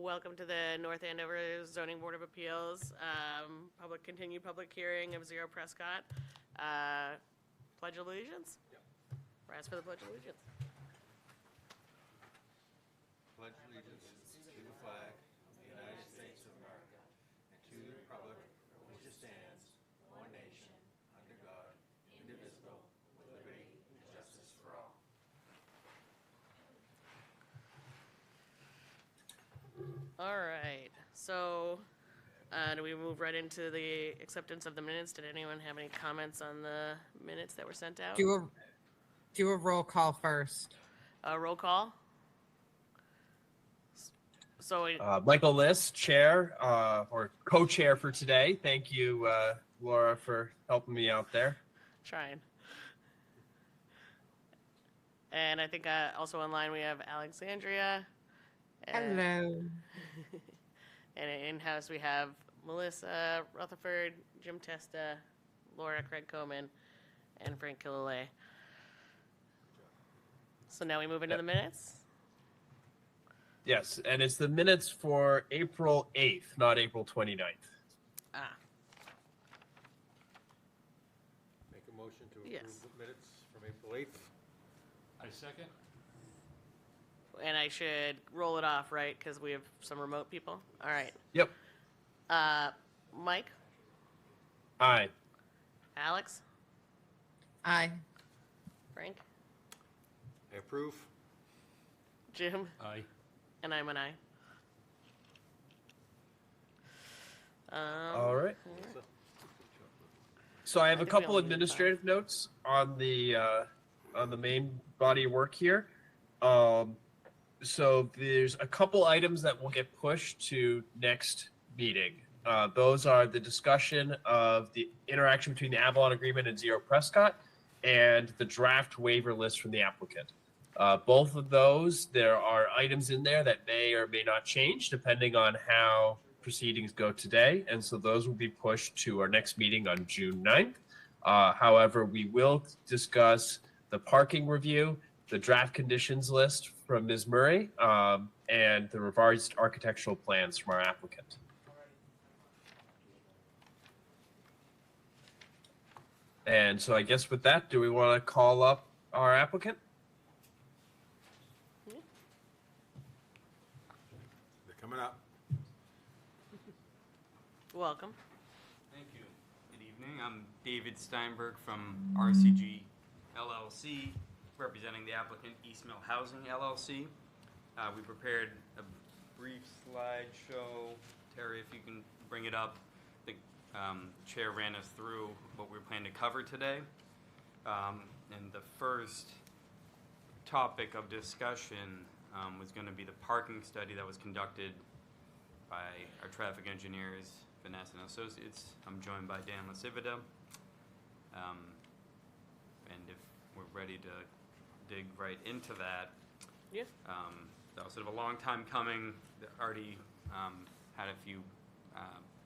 Welcome to the North Andover Zoning Board of Appeals, continued public hearing of Zero Prescott. Pledge of allegiance? Yep. Rise for the Pledge of Allegiance. Pledge allegiance to the flag of the United States of America and to the republic for which it stands, one nation, under God, indivisible, with liberty and justice for all. All right, so do we move right into the acceptance of the minutes? Did anyone have any comments on the minutes that were sent out? Do a roll call first. Roll call? So, Michael List, chair, or co-chair for today. Thank you, Laura, for helping me out there. trying. And I think also online we have Alexandria. Hello. And in-house we have Melissa Rutherford, Jim Testa, Laura Craig Coman, and Frank Killalay. So now we move into the minutes. Yes, and it's the minutes for April 8th, not April 29th. Ah, Make a motion to approve Yes. the minutes from April 8th. I second. and I should roll it off, right? Because we have some remote people. All right. Yep. Mike, Aye. Alex, Aye. Frank, I approve. Jim, Aye. and I'm an aye. All right. So I have I a think we couple only need administrative notes on the main body of work here. So there's a couple items that will get pushed to next meeting. Those are the discussion of the interaction between the Avalon Agreement and Zero Prescott and the draft waiver list from the applicant. Both of those, there are items in there that may or may not change depending on how proceedings go today. And so those will be pushed to our next meeting on June 9th. However, we will discuss the parking review, the draft conditions list from Ms. Murray, and the revised architectural plans from our applicant. And so I guess with that, do we want to call up our applicant? They're coming up. Welcome. Thank you. Good evening. I'm David Steinberg from RCG LLC, representing the applicant East Mill Housing LLC. We prepared a brief slideshow. Terry, if you can bring it up. The chair ran us through what we plan to cover today. And the first topic of discussion was going to be the parking study that was conducted by our traffic engineers, Vanessa and Associates. I'm joined by Dan Lasivita. And if we're ready to dig right into that, Yeah. that was sort of a long time coming. Already had a few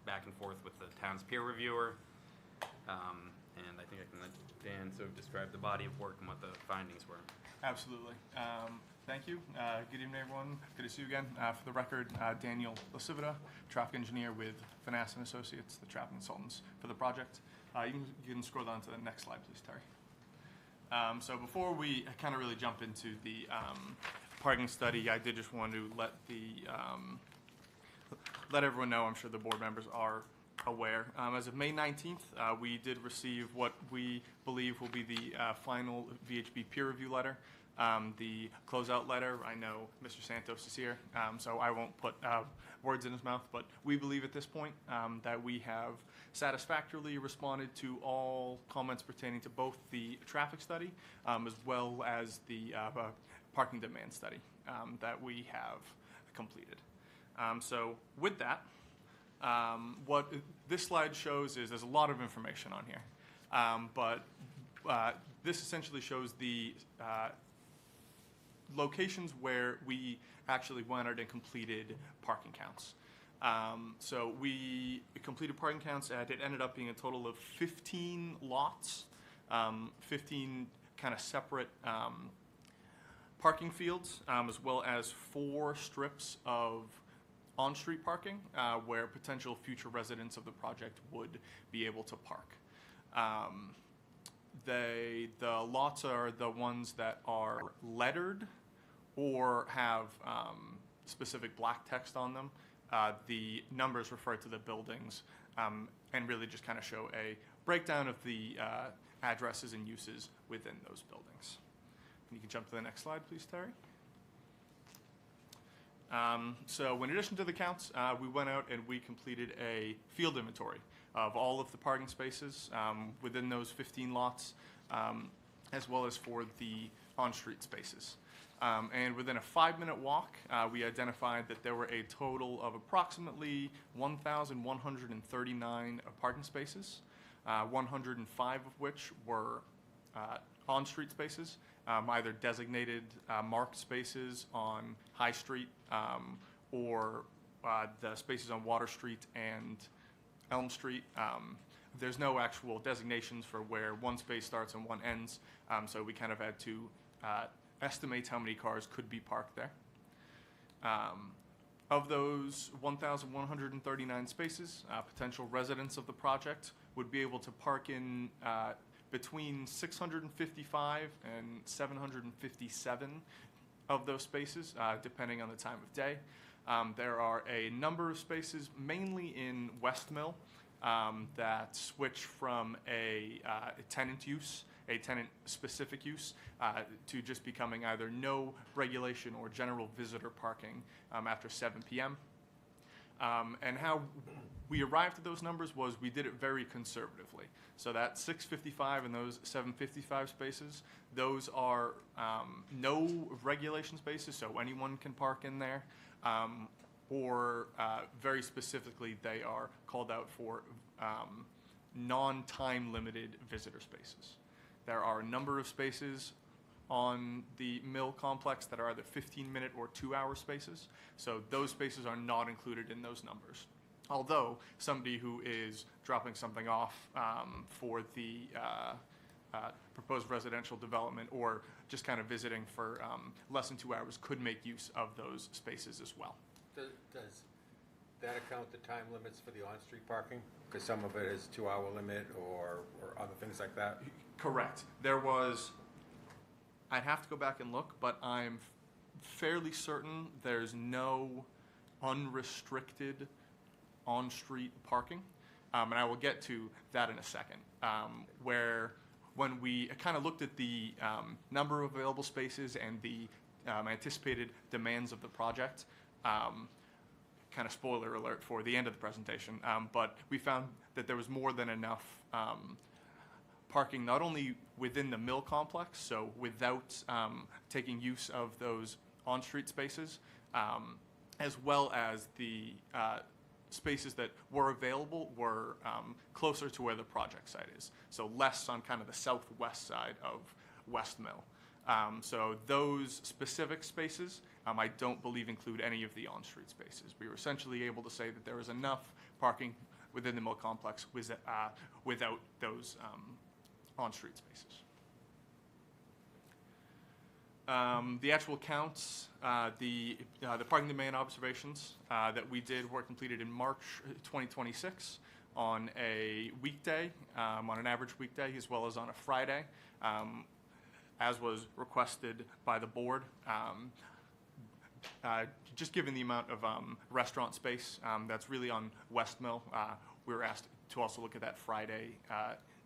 back and forth with the town's peer reviewer. And I think I can let Dan sort of describe the body of work and what the findings were. Absolutely. Thank you. Good evening, everyone. Good to see you again. For the record, Daniel Lasivita, traffic engineer with Vanessa and Associates, the traffic consultants for the project. You can scroll down to the next slide, please, Terry. So before we kind of really jump into the parking study, I did just want to let everyone know. I'm sure the board members are aware. As of May 19th, we did receive what we believe will be the final VHB peer review letter. The closeout letter, I know Mr. Santos is here, so I won't put words in his mouth, but we believe at this point that we have satisfactorily responded to all comments pertaining to both the traffic study as well as the parking demand study that we have completed. So with that, what this slide shows is there's a lot of information on here, but this essentially shows the locations where we actually went out and completed parking counts. So we completed parking counts, and it ended up being a total of 15 lots, 15 kind of separate parking fields, as well as 4 strips of on-street parking where potential future residents of the project would be able to park. The lots are the ones that are lettered or have specific black text on them. The numbers refer to the buildings and really just kind of show a breakdown of the addresses and uses within those buildings. You can jump to the next slide, please, Terry. So in addition to the counts, we went out and we completed a field inventory of all of the parking spaces within those 15 lots, as well as for the on-street spaces. And within a 5-minute walk, we identified that there were a total of approximately 1,139 parking spaces, 105 of which were on-street spaces, either designated marked spaces on High Street or the spaces on Water Street and Elm Street. There's no actual designations for where one space starts and one ends, so we kind of had to estimate how many cars could be parked there. Of those 1,139 spaces, potential residents of the project would be able to park in between 655 and 757 of those spaces, depending on the time of day. There are a number of spaces, mainly in West Mill, that switch from a tenant use, a tenant-specific use, to just becoming either no regulation or general visitor parking after 7 p.m. And how we arrived at those numbers was we did it very conservatively. So that 655 and those 755 spaces, those are no regulation spaces, so anyone can park in there, or very specifically, they are called out for non-time limited visitor spaces. There are a number of spaces on the mill complex that are either 15-minute or 2-hour spaces, so those spaces are not included in those numbers. Although somebody who is dropping something off for the proposed residential development or just kind of visiting for less than 2 hours could make use of those spaces as well. Does that account the time limits for the on-street parking? Because some of it is 2-hour limit or other things like that? Correct. There was, I'd have to go back and look, but I'm fairly certain there's no unrestricted on-street parking, and I will get to that in a second, where when we kind of looked at the number of available spaces and the anticipated demands of the project, kind of spoiler alert for the end of the presentation, but we found that there was more than enough parking not only within the mill complex, so without taking use of those on-street spaces, as well as the spaces that were available were closer to where the project site is, so less on kind of the southwest side of West Mill. So those specific spaces, I don't believe include any of the on-street spaces. We were essentially able to say that there was enough parking within the mill complex without those on-street spaces. The actual counts, the parking demand observations that we did were completed in March 2026 on a weekday, on an average weekday, as well as on a Friday, as was requested by the board. Just given the amount of restaurant space that's really on West Mill, we were asked to also look at that Friday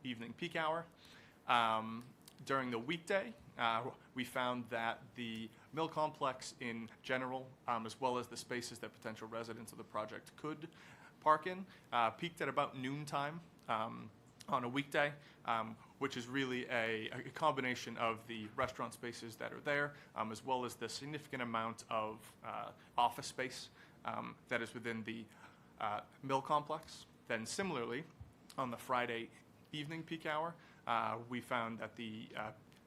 evening peak hour. During the weekday, we found that the mill complex in general, as well as the spaces that potential residents of the project could park in, peaked at about noontime on a weekday, which is really a combination of the restaurant spaces that are there, as well as the significant amount of office space that is within the mill complex. Then similarly, on the Friday evening peak hour, we found that the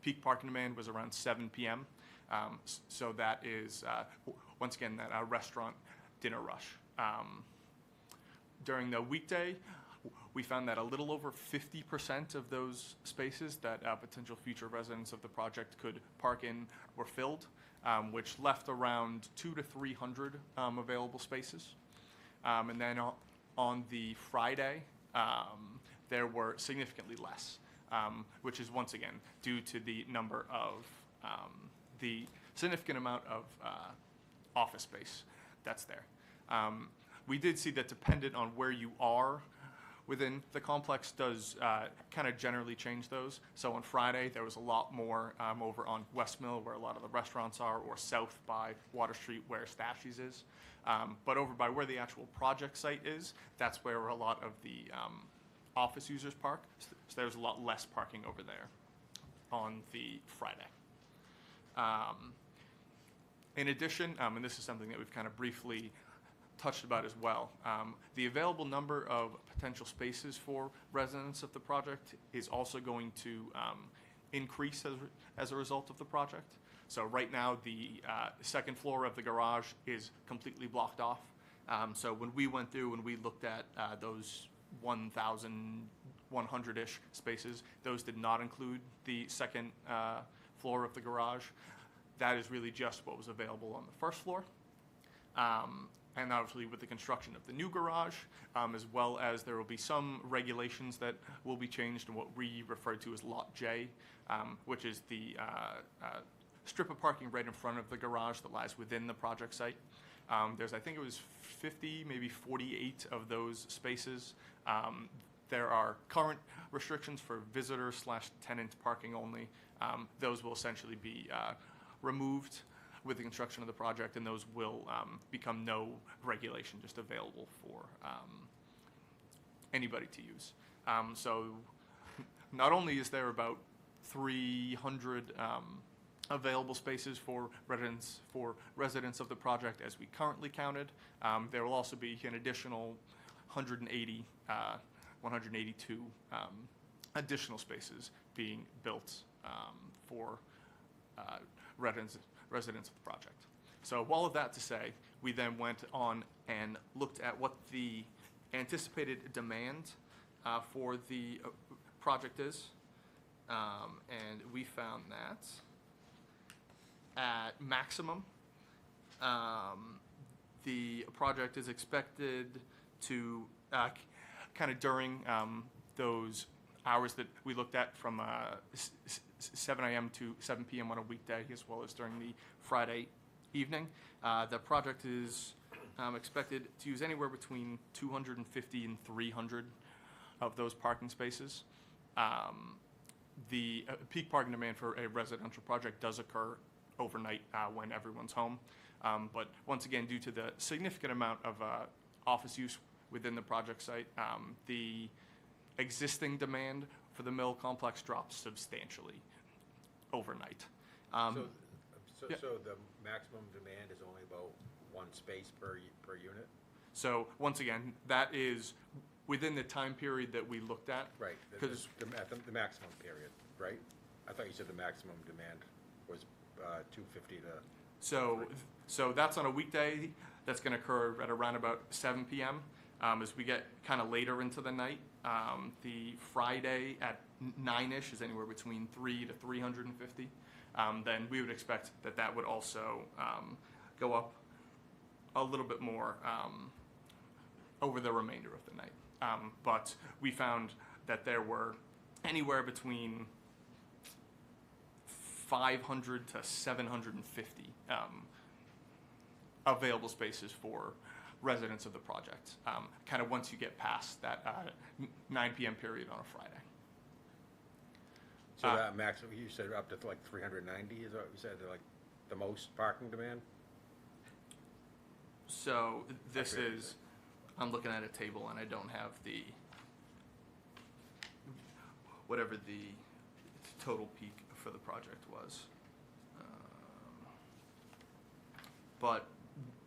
peak parking demand was around 7 p.m. So that is, once again, that restaurant dinner rush. During the weekday, we found that a little over 50% of those spaces that potential future residents of the project could park in were filled, which left around 200 to 300 available spaces. And then on the Friday, there were significantly less, which is once again due to the number of the significant amount of office space that's there. We did see that dependent on where you are within the complex does kind of generally change those. So on Friday, there was a lot more over on West Mill, where a lot of the restaurants are, or south by Water Street, where Stashies is. But over by where the actual project site is, that's where a lot of the office users park. So there's a lot less parking over there on the Friday. In addition, and this is something that we've kind of briefly touched about as well, the available number of potential spaces for residents of the project is also going to increase as a result of the project. So right now, the second floor of the garage is completely blocked off. So when we went through and we looked at those 1,100-ish spaces, those did not include the second floor of the garage. That is really just what was available on the first floor. And obviously with the construction of the new garage, as well as there will be some regulations that will be changed in what we refer to as Lot J, which is the strip of parking right in front of the garage that lies within the project site. There's, I think it was 50, maybe 48 of those spaces. There are current restrictions for visitor/tenant parking only. Those will essentially be removed with the construction of the project, and those will become no regulation, just available for anybody to use. So not only is there about 300 available spaces for residents of the project as we currently counted, there will also be an additional 182 additional spaces being built for residents of the project. So all of that to say, we then went on and looked at what the anticipated demand for the project is, and we found that at maximum, the project is expected to kind of during those hours that we looked at from 7 a.m. to 7 p.m. on a weekday, as well as during the Friday evening. The project is expected to use anywhere between 250 and 300 of those parking spaces. The peak parking demand for a residential project does occur overnight when everyone's home. But once again, due to the significant amount of office use within the project site, the existing demand for the mill complex drops substantially overnight. So yeah. the maximum demand is only about one space per unit? So once again, that is within the time period that we looked at. Right, Because the maximum period, right? I thought you said the maximum demand was 250 to... So that's on a weekday. That's going to occur at around about 7 p.m. As we get kind of later into the night, the Friday at 9-ish is anywhere between 300 to 350. Then we would expect that would also go up a little bit more over the remainder of the night. But we found that there were anywhere between 500 to 750 available spaces for residents of the project, kind of once you get past that 9 p.m. period on a Friday. So that maximum, you said up to like 390, is what you said, like the most parking demand? So this is, I'm looking at a table and I don't have whatever the total peak for the project was. But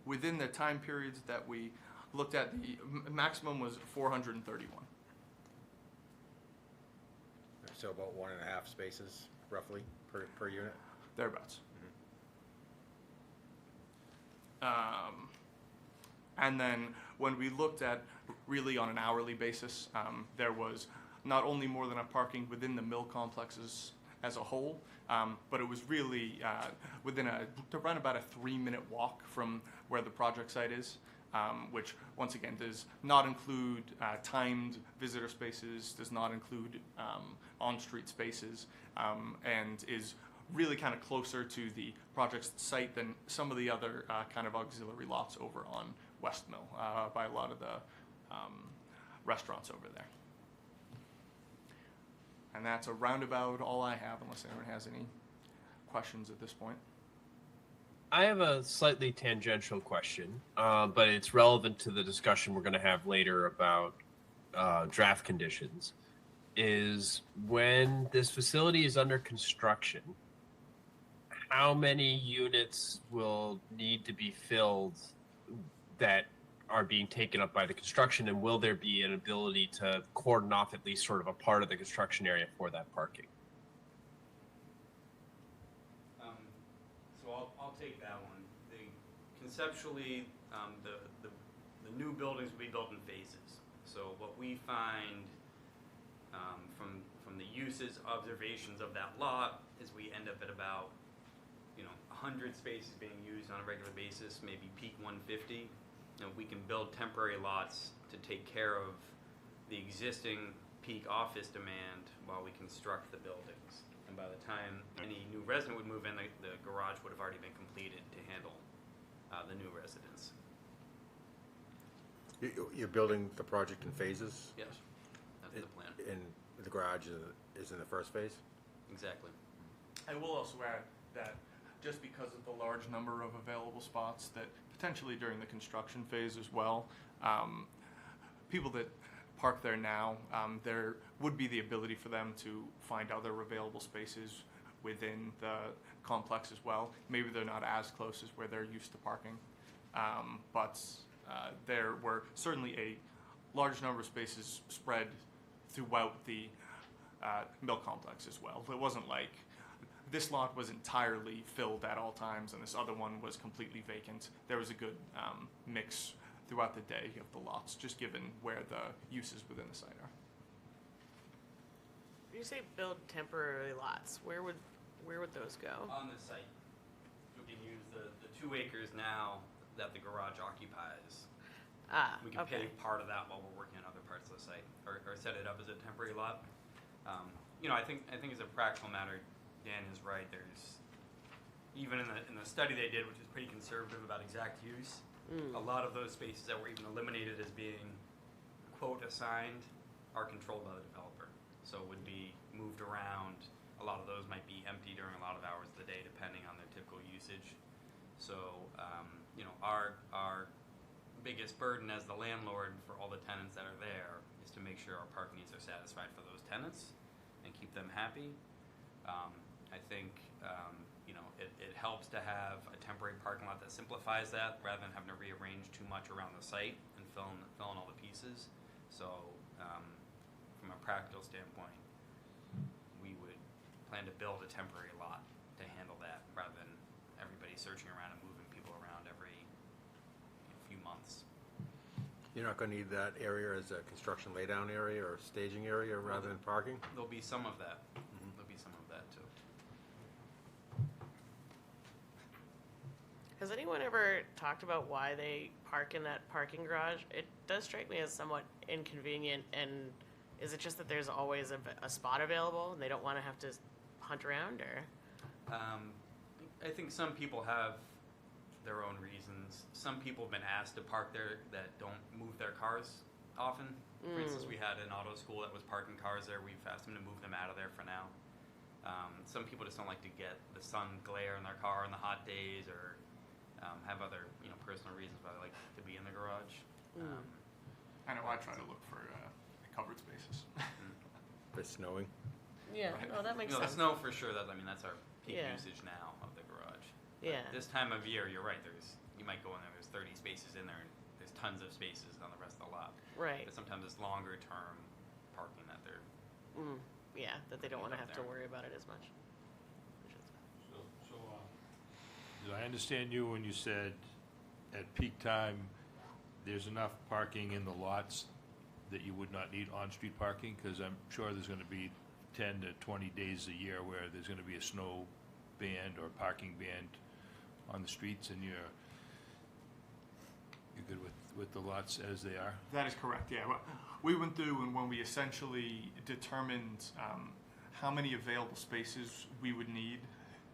within the time periods that we looked at, the maximum was 431. So about 1.5 spaces roughly per unit? And then when we looked at really on an hourly basis, there was not only more than enough parking within the mill complexes as a whole, but it was really within around about a 3-minute walk from where the project site is, which once again does not include timed visitor spaces, does not include on-street spaces, and is really kind of closer to the project site than some of the other kind of auxiliary lots over on West Mill by a lot of the restaurants over there. And that's a roundabout all I have, unless anyone has any questions at this point. I have a slightly tangential question, but it's relevant to the discussion we're going to have later about draft conditions. Is when this facility is under construction, how many units will need to be filled that are being taken up by the construction, and will there be an ability to cordon off at least sort of a part of the construction area for that parking? So I'll take that one. Conceptually, the new buildings will be built in phases. So what we find from the uses observations of that lot is we end up at about 100 spaces being used on a regular basis, maybe peak 150. We can build temporary lots to take care of the existing peak office demand while we construct the buildings. And by the time any new resident would move in, the garage would have already been completed to handle the new residents. You're building the project in phases, Yes, that's the plan. and the garage is in the first phase? Exactly. I will also add that just because of the large number of available spots, that potentially during the construction phase as well, people that park there now, there would be the ability for them to find other available spaces within the complex as well. Maybe they're not as close as where they're used to parking, but there were certainly a large number of spaces spread throughout the mill complex as well. It wasn't like this lot was entirely filled at all times and this other one was completely vacant. There was a good mix throughout the day of the lots, just given where the uses within the site are. When you say build temporary lots, where would those go? On the site, we can use the 2 acres now that the garage occupies. We can Okay. pay part of that while we're working on other parts of the site, or set it up as a temporary lot. I think as a practical matter, Dan is right. There's even in the study they did, which is pretty conservative about exact use. A lot of those spaces that were even eliminated as being quote assigned are controlled by the developer, so would be moved around. A lot of those might be empty during a lot of hours of the day, depending on their typical usage. So our biggest burden as the landlord for all the tenants that are there is to make sure our park needs are satisfied for those tenants and keep them happy. I think it helps to have a temporary parking lot that simplifies that rather than having to rearrange too much around the site and fill in all the pieces. So from a practical standpoint, we would plan to build a temporary lot to handle that rather than everybody searching around and moving people around every few months. You're not going to need that area as a construction laydown area or staging area rather than parking? There'll be some of that. There'll be some of that too. Has anyone ever talked about why they park in that parking garage? It does strike me as somewhat inconvenient, and is it just that there's always a spot available and they don't want to have to hunt around, or? I think some people have their own reasons. Some people have been asked to park there that don't move their cars often. For instance, we had an auto school that was parking cars there. We've asked them to move them out of there for now. Some people just don't like to get the sun glare in their car on the hot days, or have other personal reasons why they like to be in the garage. I know I try to look for covered spaces. If it's snowing? Yeah, Right. no, that makes The sense. snow for sure. That's our peak Yeah. usage now of the garage. Yeah. This time of year, you're right. You might go in there. There's 30 spaces in there, and there's tons of spaces on the rest of the lot. Right. But sometimes it's longer term parking that they're. Yeah, that they don't want to Up have to there. worry about it as much. Did I understand you when you said at peak time, there's enough parking in the lots that you would not need on-street parking? Because I'm sure there's gonna be 10 to 20 days a year where there's gonna be a snow band or parking band on the streets, and you're good with the lots as they are? That is correct, yeah. Well, we went through, and when we essentially determined how many available spaces we would need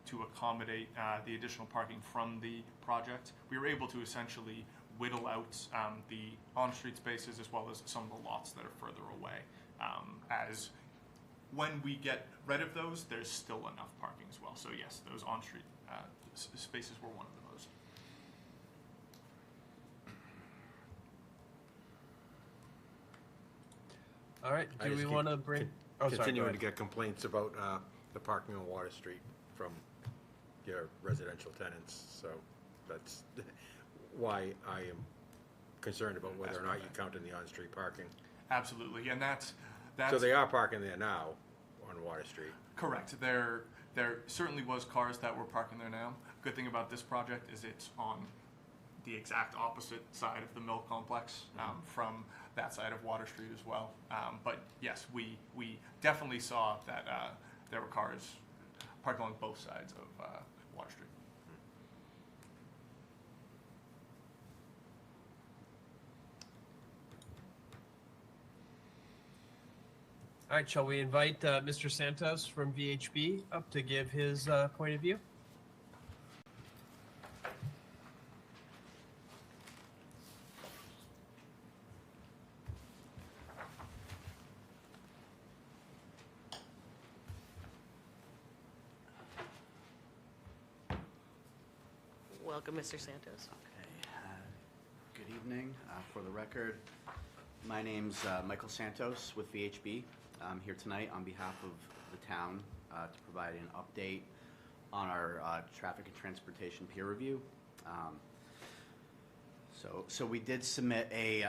to accommodate the additional parking from the project, we were able to essentially whittle out the on-street spaces as well as some of the lots that are further away. As when we get rid of those, there's still enough parking as well. So yes, those on-street spaces were one of those. All right. I Do just we keep want to bring? Oh, sorry. Go Continuing to ahead. get complaints about the parking on Water Street from your residential tenants, so that's why I am concerned about whether or not you count in the on-street parking. Absolutely, and that's So they are parking there now on Water Street. correct. There certainly was cars that were parking there now. Good thing about this project is it's on the exact opposite side of the mill complex from that side of Water Street as well. But yes, we definitely saw that there were cars parked along both sides of Water Street. All right. Shall we invite Mr. Santos from VHB up to give his point of view? Welcome, Mr. Santos. Okay, good evening. For the record, my name's Michael Santos with VHB. I'm here tonight on behalf of the town to provide an update on our traffic and transportation peer review. So we did submit a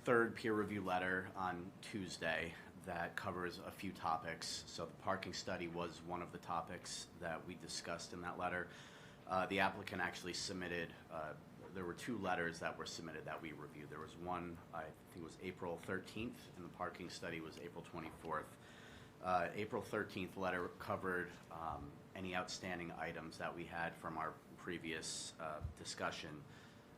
third peer review letter on Tuesday that covers a few topics. So the parking study was one of the topics that we discussed in that letter. The applicant actually submitted, there were two letters that were submitted that we reviewed. There was one, I think it was April 13th, and the parking study was April 24th. April 13th letter covered any outstanding items that we had from our previous discussion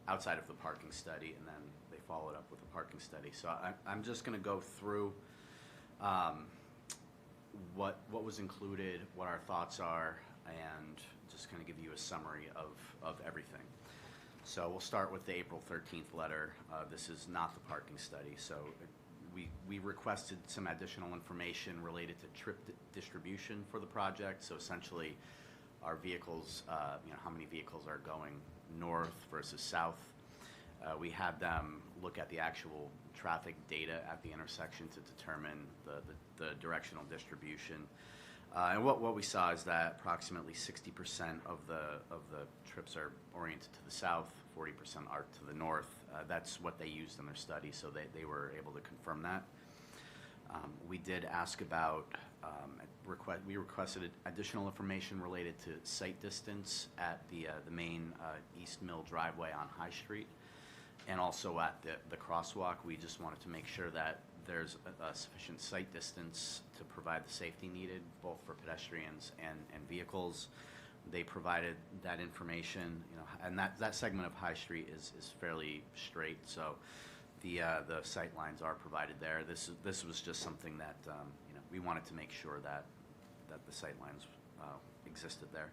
outside of the parking study, and then they followed up with the parking study. So I'm just going to go through what was included, what our thoughts are, and just kind of give you a summary of everything. So we'll start with the April 13th letter. This is not the parking study. So we requested some additional information related to trip distribution for the project. So essentially our vehicles, how many vehicles are going north versus south. We had them look at the actual traffic data at the intersection to determine the directional distribution. And what we saw is that approximately 60% of the trips are oriented to the south, 40% are to the north. That's what they used in their study, so they were able to confirm that. We did ask about, we requested additional information related to site distance at the main East Mill driveway on High Street, and also at the crosswalk. We just wanted to make sure that there's a sufficient site distance to provide the safety needed, both for pedestrians and vehicles. They provided that information, and that segment of High Street is fairly straight, so the sight lines are provided there. This was just something that we wanted to make sure that the sight lines existed there.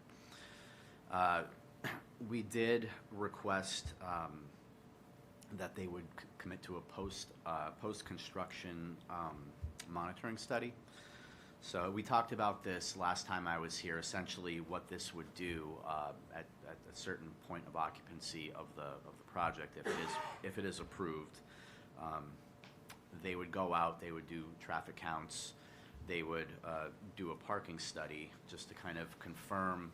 We did request that they would commit to a post-construction monitoring study. So we talked about this last time I was here. Essentially, what this would do at a certain point of occupancy of the project, if it is approved, they would go out. They would do traffic counts. They would do a parking study just to kind of confirm.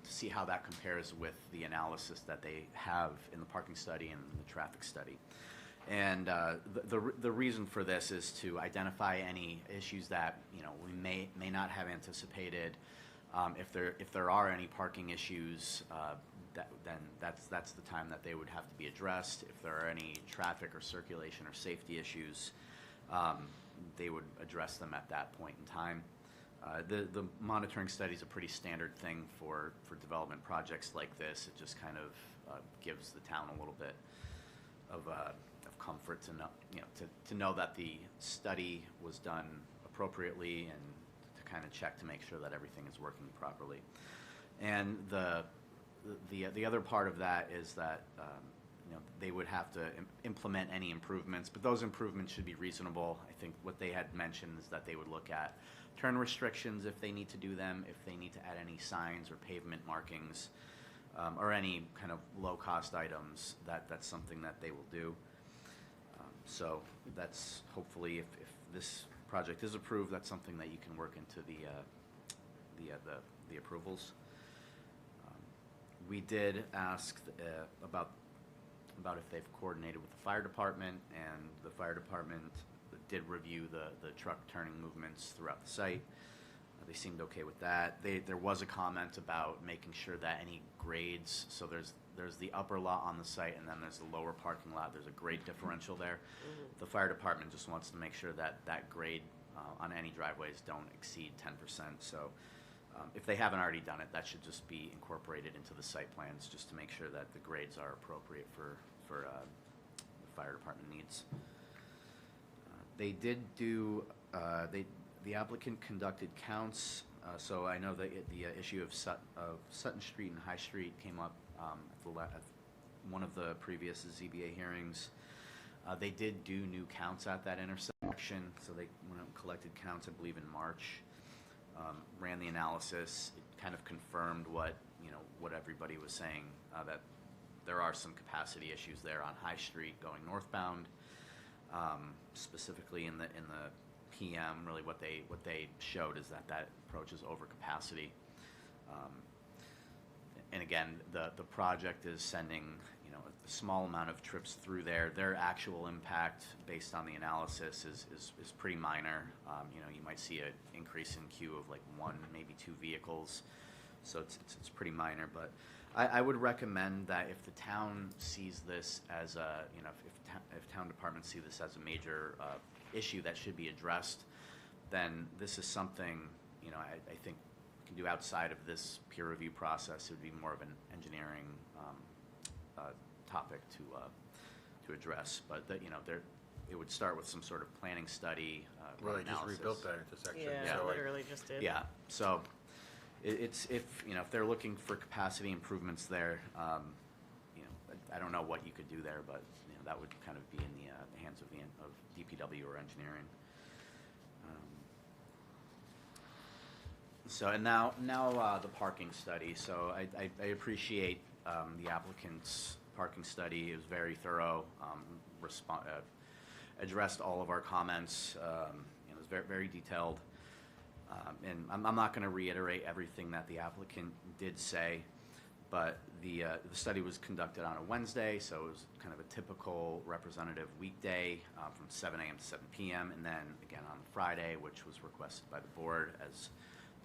To see how that compares with the analysis that they have in the parking study and the traffic study. And the reason for this is to identify any issues that we may not have anticipated. If there are any parking issues then that's the time that they would have to be addressed. If there are any traffic or circulation or safety issues, they would address them at that point in time. The monitoring study is a pretty standard thing for development projects like this. It just kind of gives the town a little bit of comfort to know, to know that the study was done appropriately and to kind of check to make sure that everything is working properly. And the other part of that is that they would have to implement any improvements, but those improvements should be reasonable. I think what they had mentioned is that they would look at turn restrictions if they need to do them, if they need to add any signs or pavement markings, or any kind of low-cost items. That's something that they will do. So that's hopefully, if this project is approved, that's something that you can work into the approvals. We did ask about if they've coordinated with the fire department, and the fire department did review the truck turning movements throughout the site. They seemed okay with that. There was a comment about making sure that any grades, so there's the upper lot on the site, and then there's the lower parking lot. There's a grade differential there. Mm-hmm. The fire department just wants to make sure that grade on any driveways don't exceed 10%. So if they haven't already done it, that should just be incorporated into the site plans, just to make sure that the grades are appropriate for the fire department needs. They did do, the applicant conducted counts, so I know that the issue of Sutton Street and High Street came up at one of the previous ZBA hearings. They did do new counts at that intersection, so they went out and collected counts, I believe, in March. Ran the analysis. It kind of confirmed what everybody was saying, that there are some capacity issues there on High Street going northbound. Specifically in the PM, really what they showed is that approach is over capacity. And again, the project is sending a small amount of trips through there. Their actual impact, based on the analysis, is pretty minor. You might see an increase in queue of like 1, maybe 2 vehicles, so it's pretty minor. But I would recommend that if the town sees this as a, if town departments see this as a major issue that should be addressed, then this is something I think we can do outside of this peer review process. It would be more of an engineering topic to address, but it would start with some sort of planning study. Well, they just analysis. rebuilt that intersection. Yeah, so literally just did. Yeah, so it's if they're looking for capacity improvements there, I don't know what you could do there, but that would kind of be in the hands of DPW or engineering. So and now the parking study. So I appreciate the applicant's parking study. It was very thorough. Addressed all of our comments. It was very, very detailed. And I'm not going to reiterate everything that the applicant did say, but the study was conducted on a Wednesday, so it was kind of a typical representative weekday from 7 a.m. to 7 p.m. and then again on Friday, which was requested by the board as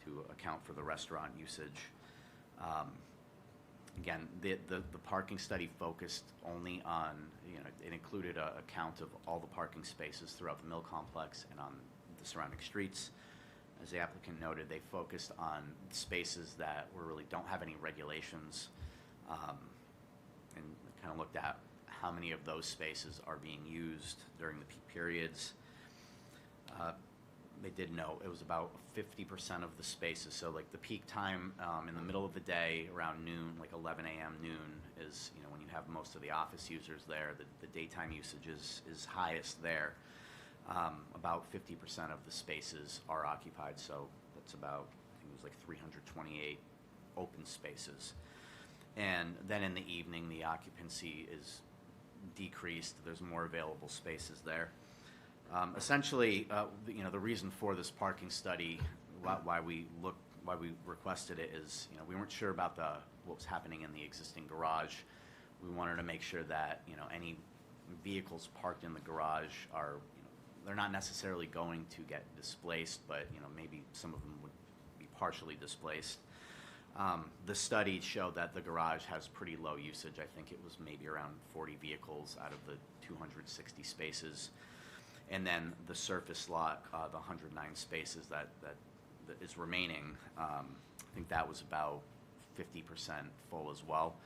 to account for the restaurant usage. Again, the parking study focused only on, it included a count of all the parking spaces throughout the mill complex and on the surrounding streets. As the applicant noted, they focused on spaces that really don't have any regulations, and kind of looked at how many of those spaces are being used during the peak periods. They did note it was about 50% of the spaces. So like the peak time in the middle of the day around noon, like 11 a.m. noon is, when you have most of the office users there, the daytime usage is highest there. About 50% of the spaces are occupied. So that's about, I think it was like 328 open spaces. And then in the evening, the occupancy is decreased. There's more available spaces there. Essentially, the reason for this parking study, why we requested it is, we weren't sure about what was happening in the existing garage. We wanted to make sure that, any vehicles parked in the garage are, they're not necessarily going to get displaced, but, maybe some of them would be partially displaced. The study showed that the garage has pretty low usage. I think it was maybe around 40 vehicles out of the 260 spaces. And then the surface lot, the 109 spaces that is remaining, I think that was about 50% full as well.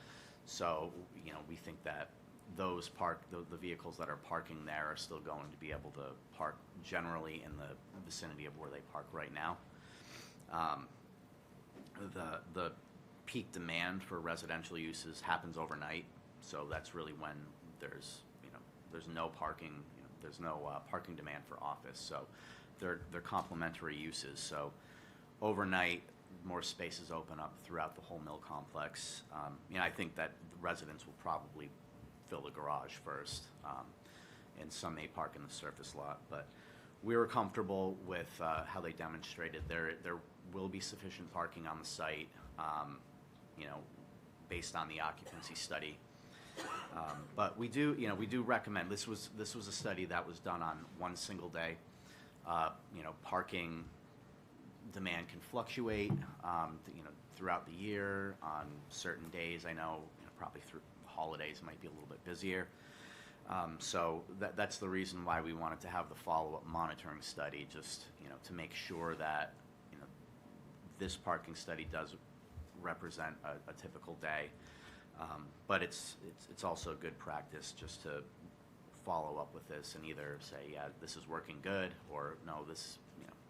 So, you know, we think that those the vehicles that are parking there are still going to be able to park generally in the vicinity of where they park right now. The peak demand for residential uses happens overnight, so that's really when there's no parking, there's no parking demand for office. So they're complementary uses. So overnight, more spaces open up throughout the whole mill complex. I think that the residents will probably fill the garage first, and some may park in the surface lot. But we were comfortable with how they demonstrated. There will be sufficient parking on the site, based on the occupancy study. But we do recommend, this was a study that was done on one single day. Parking demand can fluctuate, throughout the year. On certain days, I know, probably through holidays might be a little bit busier. So that's the reason why we wanted to have the follow-up monitoring study, just, to make sure that, this parking study does represent a typical day. But it's also good practice just to follow up with this and either say, yeah, this is working good, or no, this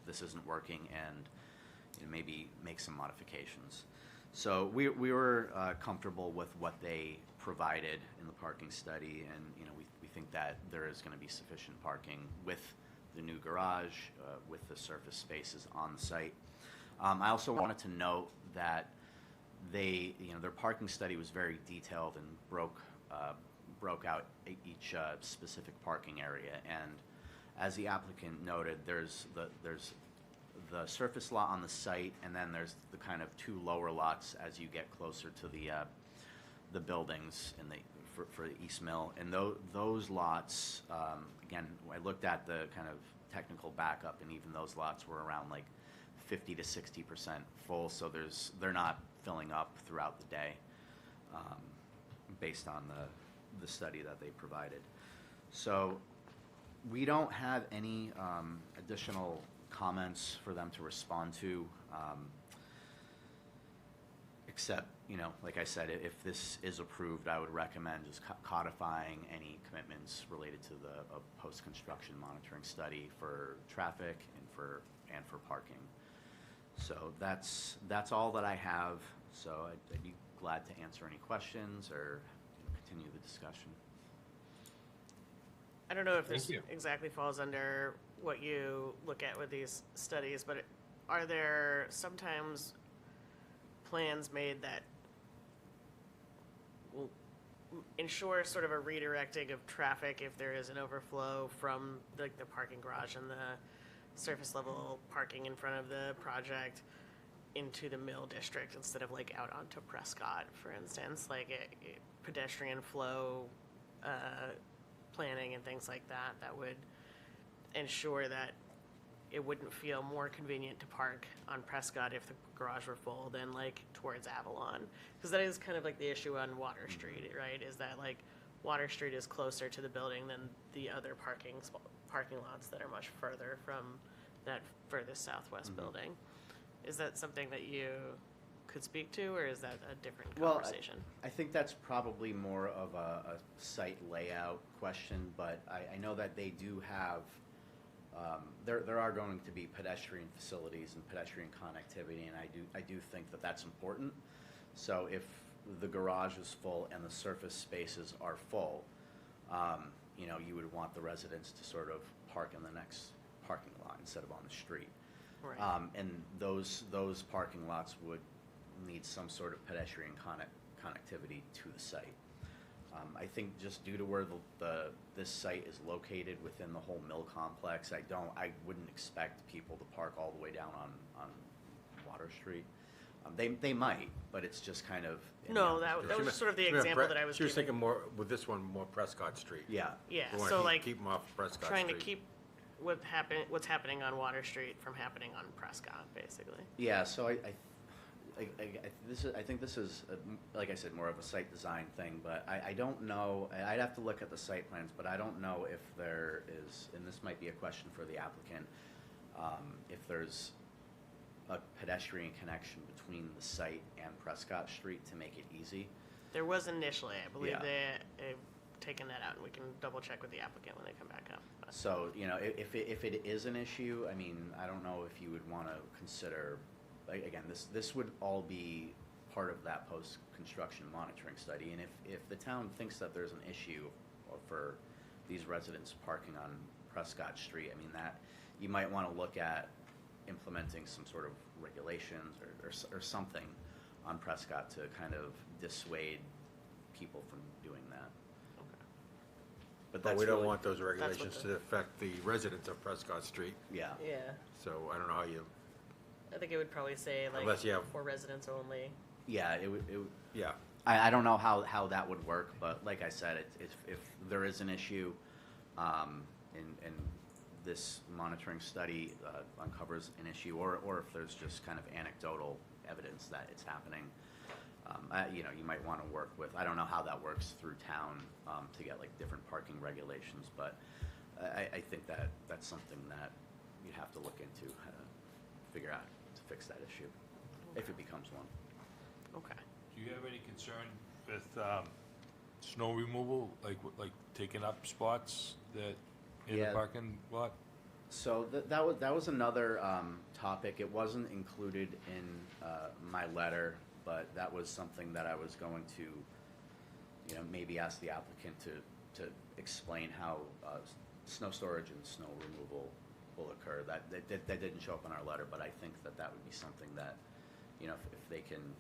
isn't working, and maybe make some modifications. So we were comfortable with what they provided in the parking study, and we think that there is going to be sufficient parking with the new garage, with the surface spaces on the site. I also wanted to note that their parking study was very detailed and broke out each specific parking area. And as the applicant noted, there's the surface lot on the site, and then there's the kind of two lower lots as you get closer to the buildings for the East Mill. And those lots, again, I looked at the kind of technical backup, and even those lots were around like 50 to 60% full, so they're not filling up throughout the day, based on the study that they provided. So we don't have any additional comments for them to respond to, except, like I said, if this is approved, I would recommend just codifying any commitments related to the post-construction monitoring study for traffic and for parking. So that's all that I have. So I'd be glad to answer any questions or continue the discussion. I don't know if Thank this you. exactly falls under what you look at with these studies, but are there sometimes plans made that will ensure sort of a redirecting of traffic if there is an overflow from the parking garage and the surface level parking in front of the project into the mill district instead of out onto Prescott, for instance, pedestrian flow planning and things like that would ensure that it wouldn't feel more convenient to park on Prescott if the garage were full than towards Avalon, because that is kind of the issue on Water Street, right? Is that Water Street is closer to the building than the other parking lots that are much further from that furthest southwest building. Is that something that you could speak to, or is that a different conversation? Well, I think that's probably more of a site layout question, but I know that they do have, there are going to be pedestrian facilities and pedestrian connectivity, and I do think that that's important. So if the garage is full and the surface spaces are full, you would want the residents to sort of park in the next parking lot instead of on the street. Right. And those parking lots would need some sort of pedestrian connectivity to the site. I think just due to where this site is located within the whole mill complex, I wouldn't expect people to park all the way down on Water Street. They might, but it's just kind of. No, that was sort of the example that I was She was giving. thinking more, with this one, more Prescott Street. Yeah. Yeah, We wanna so keep them off Prescott Street. trying to keep what's happening on Water Street from happening on Prescott, basically. Yeah, so I think this is, like I said, more of a site design thing, but I don't know, I'd have to look at the site plans, but I don't know if there is, and this might be a question for the applicant, if there's a pedestrian connection between the site and Prescott Street to make it easy. There was initially, I believe Yeah. they've taken that out, and we can double check with the applicant when they come back up. But So, you know, if it is an issue, I mean, I don't know if you would want to consider, like, again, this would all be part of that post-construction monitoring study. And if the town thinks that there's an issue for these residents parking on Prescott Street, I mean, that, you might want to look at implementing some sort of regulations or something on Prescott to kind of dissuade people from doing that. But But that's we don't really- want those what regulations the- to affect the residents of Prescott Street, Yeah. yeah, so I don't know how you, I think it would probably say like Unless you have- for residents only. Yeah, it would, yeah. I don't know how that would work, but like I said, if there is an issue, and this monitoring study uncovers an issue, or if there's just kind of anecdotal evidence that it's happening, you know, you might want to work with, I don't know how that works through town to get like different parking regulations, but I think that's something that you'd have to look into, how to figure out to fix that issue, if it becomes one. Okay. Do you have any concern with snow removal, like taking up spots that in the Yeah. parking lot? So that was another topic. It wasn't included in my letter, but that was something that I was going to, you know, maybe ask the applicant to explain how snow storage and snow removal will occur. That didn't show up in our letter, but I think that would be something that, you know, if they can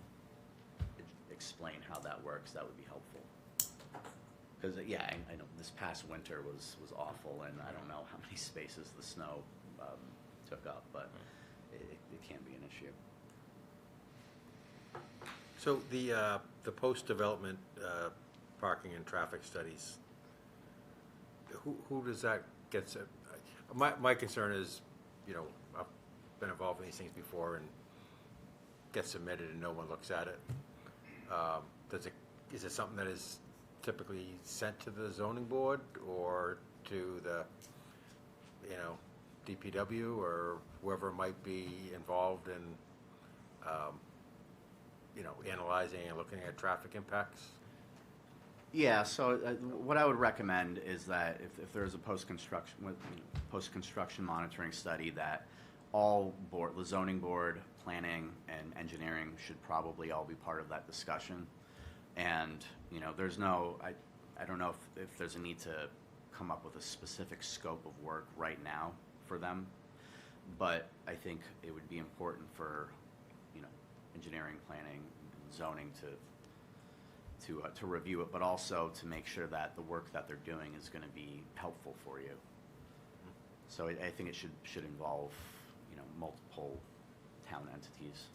explain how that works, that would be helpful. Because, yeah, I know this past winter was awful, and I don't know how many spaces the snow took up, but it can be an issue. So the post-development parking and traffic studies, who does that get to? My concern is, you know, I've been involved in these things before and gets submitted and no one looks at it. Is it something that is typically sent to the zoning board or to the, you know, DPW or whoever might be involved in, you know, analyzing and looking at traffic impacts? Yeah, so what I would recommend is that if there's a post-construction monitoring study, that all the zoning board, planning, and engineering should probably all be part of that discussion. And, you know, there's no, I don't know if there's a need to come up with a specific scope of work right now for them, but I think it would be important for, you know, engineering, planning, and zoning to review it, but also to make sure that the work that they're doing is going to be helpful for you. So I think it should involve, you know, multiple town entities.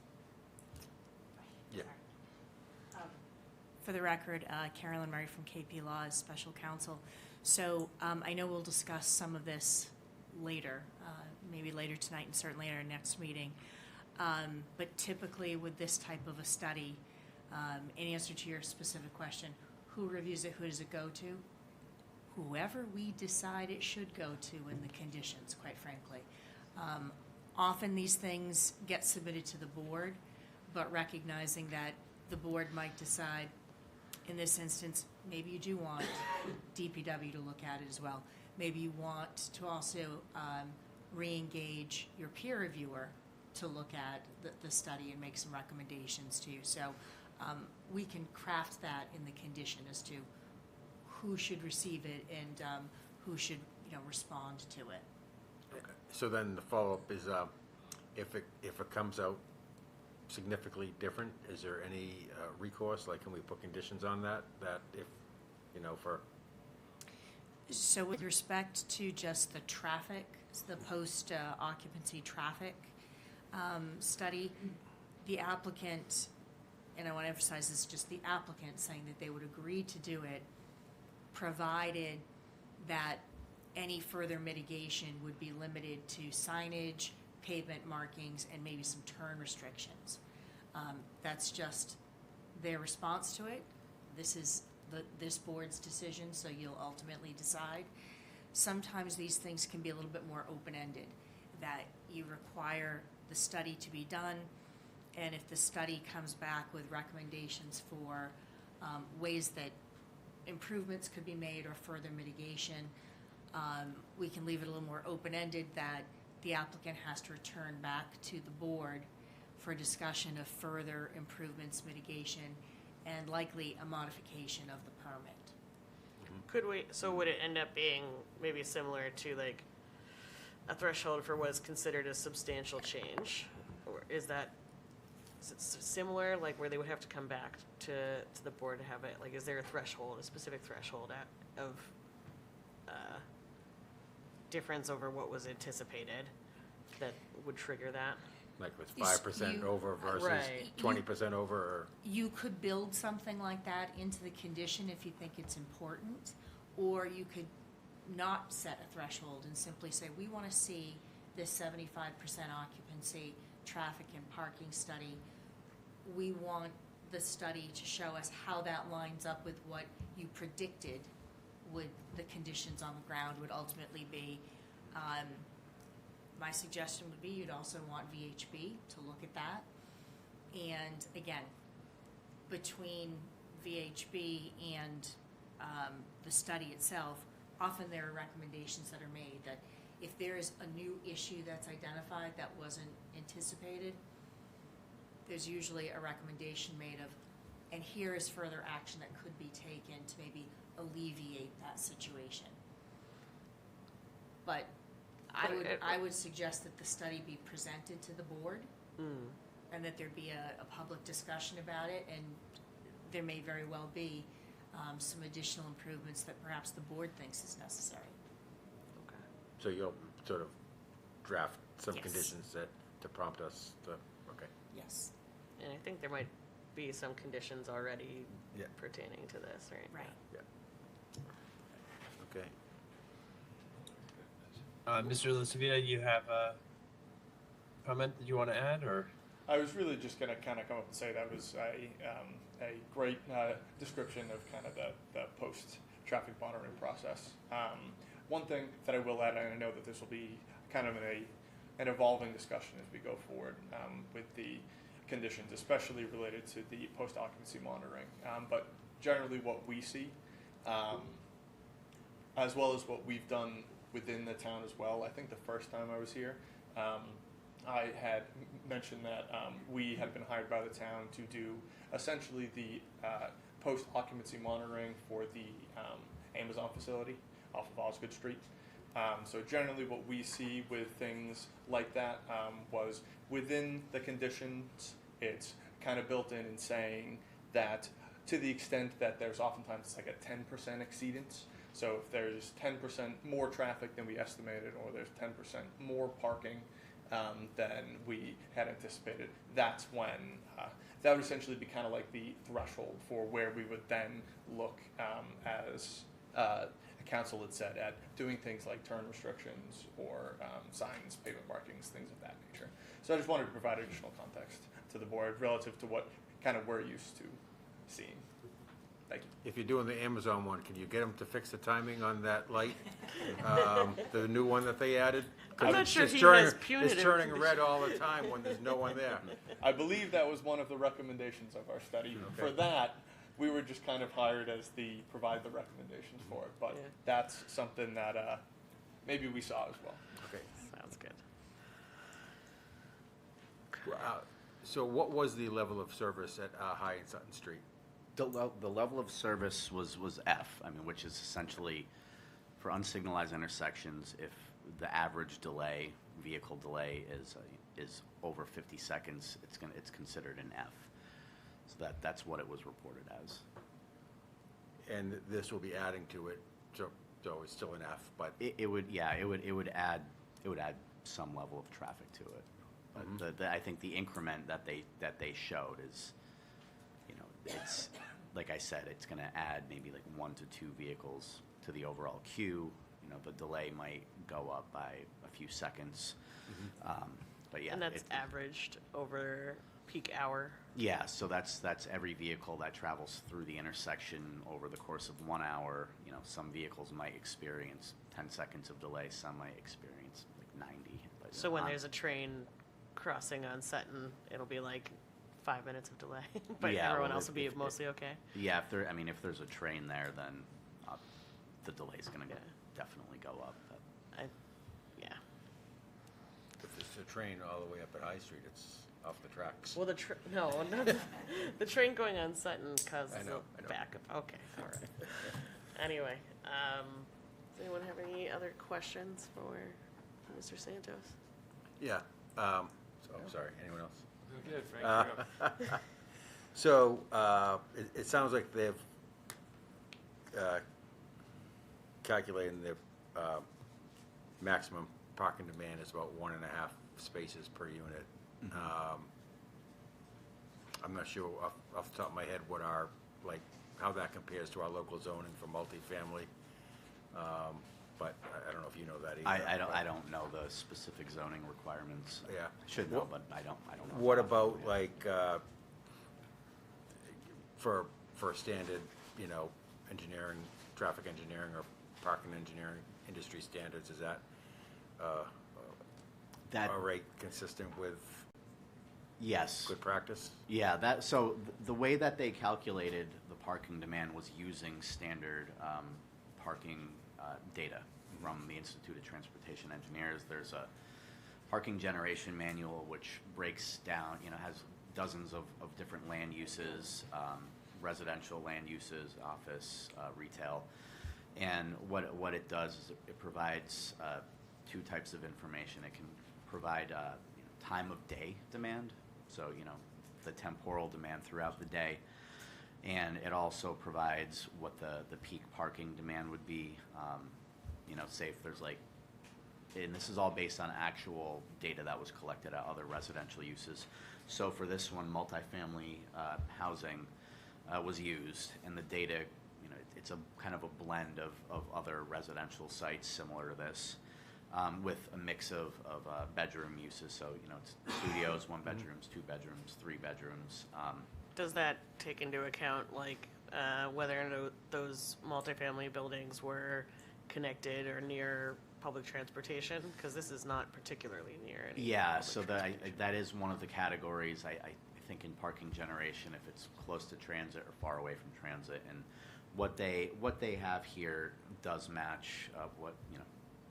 Yeah. For the record, Carolyn Murray from KP Law's Special Counsel. So I know we'll discuss some of this later, maybe later tonight and certainly at our next meeting. But typically with this type of a study, in answer to your specific question, who reviews it, who does it go to? Whoever we decide it should go to in the conditions, quite frankly. Often these things get submitted to the board, but recognizing that the board might decide, in this instance, maybe you do want DPW to look at it as well. Maybe you want to also re-engage your peer reviewer to look at the study and make some recommendations to you. So we can craft that in the condition as to who should receive it and who should, you know, respond to it. Okay. So then the follow-up is, if it comes out significantly different, is there any recourse? Like, can we put conditions on that if, you know, for? So with respect to just the traffic, the post-occupancy traffic study, the applicant, and I want to emphasize this, just the applicant saying that they would agree to do it, provided that any further mitigation would be limited to signage, pavement markings, and maybe some turn restrictions. That's just their response to it. This is this board's decision, so you'll ultimately decide. Sometimes these things can be a little bit more open-ended, that you require the study to be done, and if the study comes back with recommendations for ways that improvements could be made or further mitigation, we can leave it a little more open-ended, that the applicant has to return back to the board for discussion of further improvements, mitigation, and likely a modification of the permit. So would it end up being maybe similar to like a threshold for what's considered a substantial change? Or is it similar, like where they would have to come back to the board to have it, like is there a threshold, a specific threshold of difference over what was anticipated that would trigger that? Like with Yes, 5% you- over versus Right. 20% over, or? You could build something like that into the condition if you think it's important, or you could not set a threshold and simply say, we want to see this 75% occupancy, traffic and parking study. We want the study to show us how that lines up with what you predicted would the conditions on the ground would ultimately be. My suggestion would be you'd also want VHB to look at that. And again, between VHB and the study itself, often there are recommendations that are made that if there is a new issue that's identified that wasn't anticipated, there's usually a recommendation made of, and here is further action that could be taken to maybe alleviate that situation. But I would suggest that the study be presented to the board and that there be a public discussion about it, and there may very well be some additional improvements that perhaps the board thinks is necessary. Okay. So you'll sort of draft some Yes. conditions to prompt us to, okay. Yes. And I think there might be some conditions already Yeah. pertaining to this, right? Right. Okay. Mr. Lucivita, you have a comment that you want to add, or? I was really just going to kind of come up and say that was a great description of kind of the post-traffic monitoring process. One thing that I will add, and I know that this will be kind of an evolving discussion as we go forward with the conditions, especially related to the post-occupancy monitoring. But generally what we see, as well as what we've done within the town as well, I think the first time I was here, I had mentioned that we had been hired by the town to do essentially the post-occupancy monitoring for the Amazon facility off of Osgood Street. So generally what we see with things like that was within the conditions, it's kind of built in saying that to the extent that there's oftentimes it's like a 10% exceedance. So if there's 10% more traffic than we estimated, or there's 10% more parking than we had anticipated, that's when that would essentially be kind of like the threshold for where we would then look as a council had said at doing things like turn restrictions or signs, pavement markings, things of that nature. So I just wanted to provide additional context to the board relative to what kind of we're used to seeing. Thank you. If you're doing the Amazon one, can you get them to fix the timing on that light? The new one that they added? 'Cause I'm not it's sure just he turning- has punitive It's turning conditions. red all the time when there's no one there. I believe that was one of the recommendations of our study. Okay. For that, we were just kind of hired as the provide the recommendations for it, but Yeah. that's something that maybe we saw as well. Okay. Sounds good. So what was the level of service at High and Sutton Street? The level of service was F, I mean, which is essentially for unsignalized intersections, if the average delay, vehicle delay is over 50 seconds, it's considered an F. So that's what it was reported as. And this will be adding to it, so it's still an F, but It would add some level of traffic to it. But I think the increment that they showed is, it's like I said, it's going to add maybe like 1 to 2 vehicles to the overall queue. The delay might go up by a few seconds. But yeah, And that's averaged over peak hour Yeah, so that's every vehicle that travels through the intersection over the course of 1 hour. You know, some vehicles might experience 10 seconds of delay, some might experience like 90. But So when on- there's a train crossing on Sutton, it'll be like 5 minutes of delay, but Yeah, everyone well, else will be if- mostly okay. Yeah, if there's a train there, then the delay's going to Yeah. definitely go up. But Yeah. If it's a train all the way up at High Street, it's off the tracks. Well, no, the train going on Sutton causes I know. a backup. Okay, all right. Anyway, does anyone have any other questions for Mr. Santos? Yeah, so, I'm sorry, anyone else? Good, Frank, you're up. So, it sounds like they've calculated their maximum parking demand is about 1.5 spaces per unit. I'm not sure off the top of my head what our, like, how that compares to our local zoning for multifamily. But I don't know if you know that either. I don't know the specific zoning requirements. Yeah. I should know, but I don't know. What about like, for standard, you know, engineering, traffic engineering or parking engineering industry standards, is that That, a rate consistent with yes. good practice? Yeah, so the way that they calculated the parking demand was using standard parking data from the Institute of Transportation Engineers. There's a parking generation manual which breaks down, you know, has dozens of different land uses, residential land uses, office, retail. And what it does is it provides two types of information. It can provide time of day demand, so you know the temporal demand throughout the day, and it also provides what the peak parking demand would be. You know, say if there's like, and this is all based on actual data that was collected at other residential uses. So for this one, multifamily housing was used, and the data, you know, it's a kind of a blend of other residential sites similar to this. With a mix of bedroom uses, so you know it's studios, 1 bedrooms, 2 bedrooms, 3 bedrooms. Does that take into account like whether or not those multifamily buildings were connected or near public transportation? Because this is not particularly near any. Yeah, public so transportation. that is one of the categories. I think in parking generation, if it's close to transit or far away from transit, and what they have here does match what you know.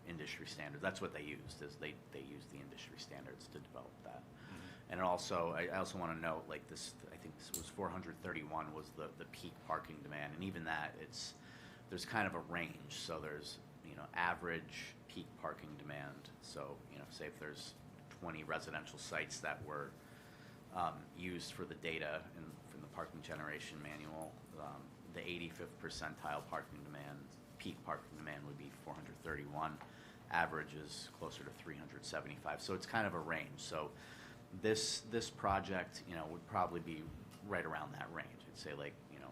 Industry standards. That's what they used. Is they used the industry standards to develop that. And also, I also want to note, like this, I think this was 431 was the peak parking demand, and even that, there's kind of a range. So there's you know average peak parking demand. So you know, say if there's 20 residential sites that were used for the data and from the parking generation manual, the 85th percentile parking demand, peak parking demand would be 431. Average is closer to 375. So it's kind of a range. So this project, you know, would probably be right around that range. I'd say like, you know,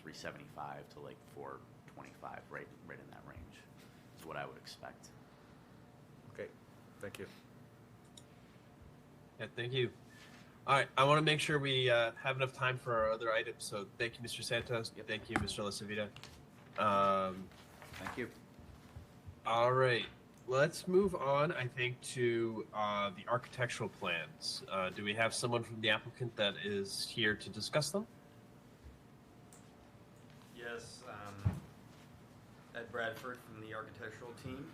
375 to like 425, right in that range is what I would expect. Okay, thank you. Yeah, thank you. All right, I want to make sure we have enough time for our other items. So thank you, Mr. Santos. Thank you, Mr. Lasavita. Thank you. All right, let's move on, I think, to the architectural plans. Do we have someone from the applicant that is here to discuss them? Yes, Ed Bradford from the architectural team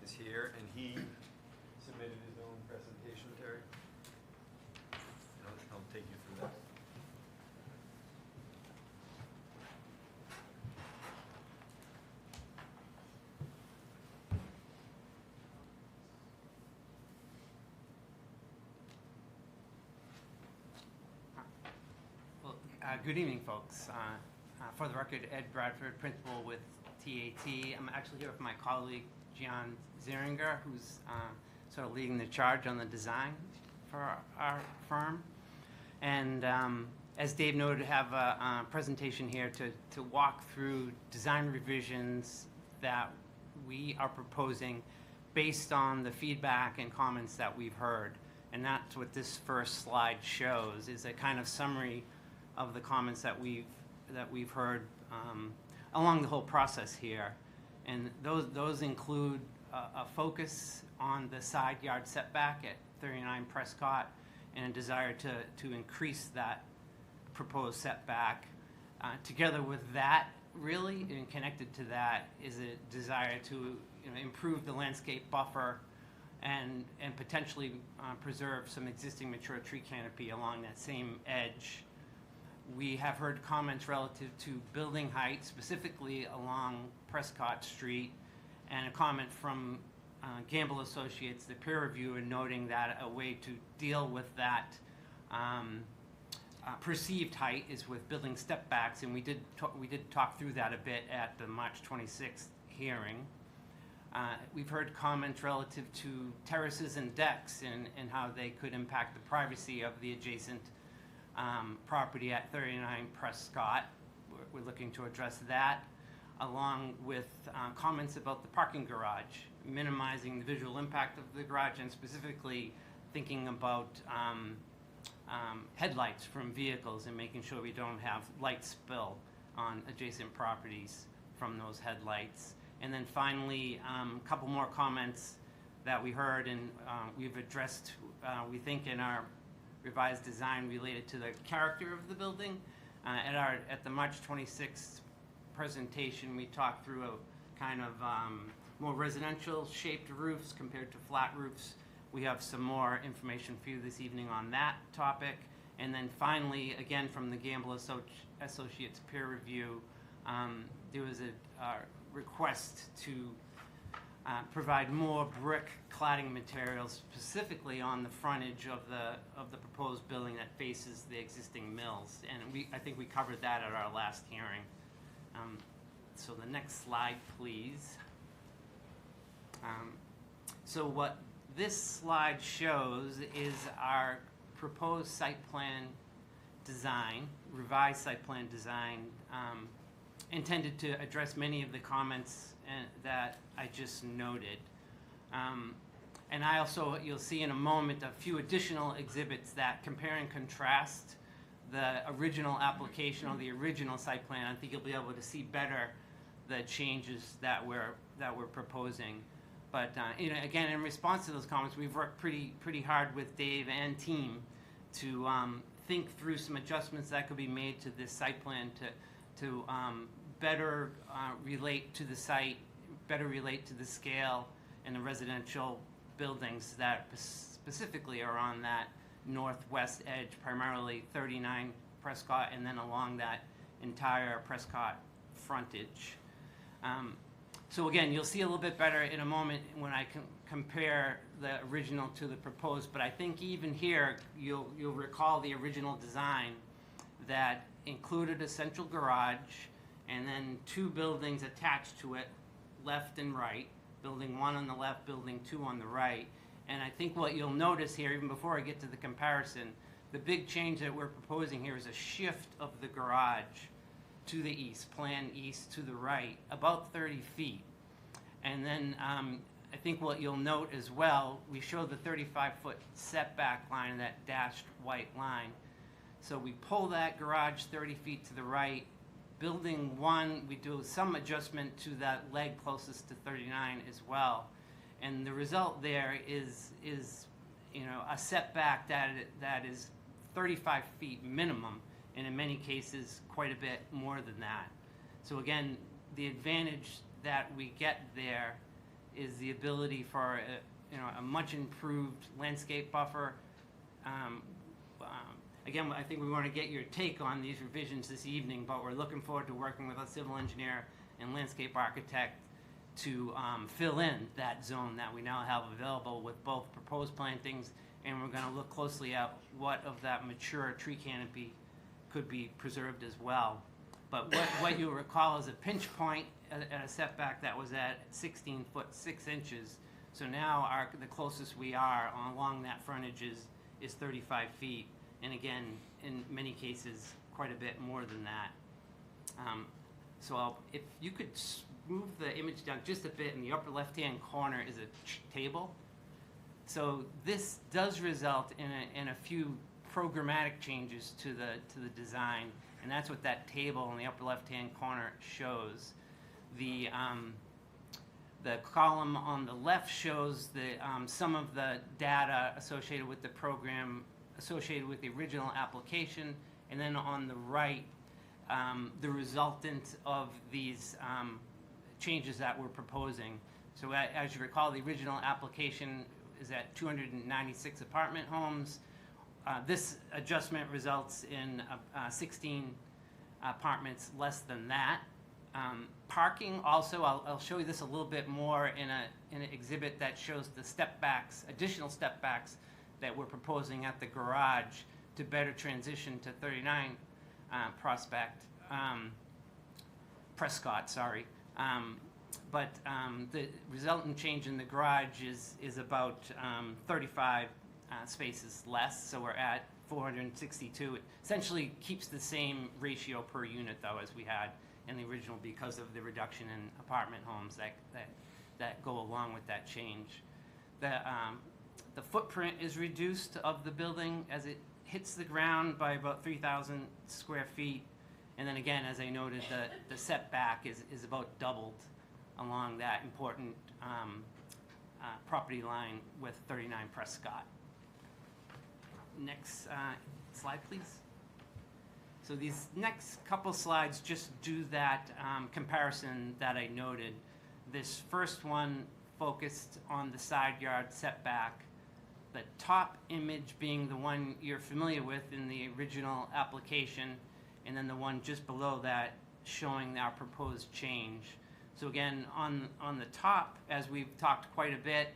is here, and he submitted his own presentation, Terry. I'll take you through that. Well, good evening, folks. For the record, Ed Bradford, principal with TAT. I'm actually here with my colleague, Gian Zeringer, who's sort of leading the charge on the design for our firm. And as Dave noted, have a presentation here to walk through design revisions that we are proposing based on the feedback and comments that we've heard And that's what this first slide shows, is a kind of summary of the comments that we've heard along the whole process here. And those include a focus on the side yard setback at 39 Prescott and a desire to increase that proposed setback. Together with that, really, and connected to that, is a desire to improve the landscape buffer and potentially preserve some existing mature tree canopy along that same edge. We have heard comments relative to building height, specifically along Prescott Street, and a comment from Gamble Associates, the peer reviewer, noting that a way to deal with that perceived height is with building step backs, and we did talk through that a bit at the March 26th hearing. We've heard comments relative to terraces and decks and how they could impact the privacy of the adjacent property at 39 Prescott. We're looking to address that, along with comments about the parking garage, minimizing the visual impact of the garage, and specifically thinking about headlights from vehicles and making sure we don't have light spill on adjacent properties from those headlights. And then finally, a couple more comments that we heard and we've addressed, we think, in our revised design related to the character of the building. At the March 26th presentation, we talked through a kind of more residential shaped roofs compared to flat roofs. We have some more information for you this evening on that topic. And then finally, again, from the Gamble Associates peer review, there was a request to provide more brick cladding materials, specifically on the frontage of the proposed building that faces the existing mills. And I think we covered that at our last hearing. So the next slide, please. So what this slide shows is our proposed site plan design, revised site plan design, intended to address many of the comments that I just noted. And I also, you'll see in a moment, a few additional exhibits that compare and contrast the original application or the original site plan. I think you'll be able to see better the changes that we're proposing. But again, in response to those comments, we've worked pretty hard with Dave and team to think through some adjustments that could be made to this site plan to better relate to the site, better relate to the scale and the residential buildings that specifically are on that northwest edge, primarily 39 Prescott, and then along that entire Prescott frontage. So again, you'll see a little bit better in a moment when I can compare the original to the proposed, but I think even here, you'll recall the original design that included a central garage and then two buildings attached to it, left and right, building 1 on the left, building 2 on the right. And I think what you'll notice here, even before I get to the comparison, the big change that we're proposing here is a shift of the garage to the east, plan east to the right, about 30 feet. And then I think what you'll note as well, we show the 35-foot setback line, that dashed white line. So we pull that garage 30 feet to the right. Building 1, we do some adjustment to that leg closest to 39 as well. And the result there is a setback that is 35 feet minimum, and in many cases quite a bit more than that. So again, the advantage that we get there is the ability for a much improved landscape buffer. Again, I think we want to get your take on these revisions this evening, but we're looking forward to working with a civil engineer and landscape architect to fill in that zone that we now have available with both proposed plantings, and we're going to look closely at what of that mature tree canopy could be preserved as well. But what you'll recall is a pinch point at a setback that was at 16 foot 6 inches. So now the closest we are along that frontage is 35 feet. And again, in many cases, quite a bit more than that. So if you could move the image down just a bit, in the upper left-hand corner is a table So this does result in a few programmatic changes to the design, and that's what that table in the upper left-hand corner shows. The column on the left shows some of the data associated with the program, associated with the original application, and then on the right, the resultant of these changes that we're proposing. So as you recall, the original application is at 296 apartment homes. This adjustment results in 16 apartments less than that. Parking also, I'll show you this a little bit more in an exhibit that shows the step backs, additional step backs that we're proposing at the garage to better transition to 39 Prescott, sorry. But the resultant change in the garage is about 35 spaces less, so we're at 462. It essentially keeps the same ratio per unit, though, as we had in the original because of the reduction in apartment homes that go along with that change. The footprint is reduced of the building as it hits the ground by about 3,000 square feet. And then again, as I noted, the setback is about doubled along that important property line with 39 Prescott. Next slide, please. So these next couple slides just do that comparison that I noted. This first one focused on the side yard setback, the top image being the one you're familiar with in the original application, and then the one just below that showing our proposed change. So again, on the top, as we've talked quite a bit,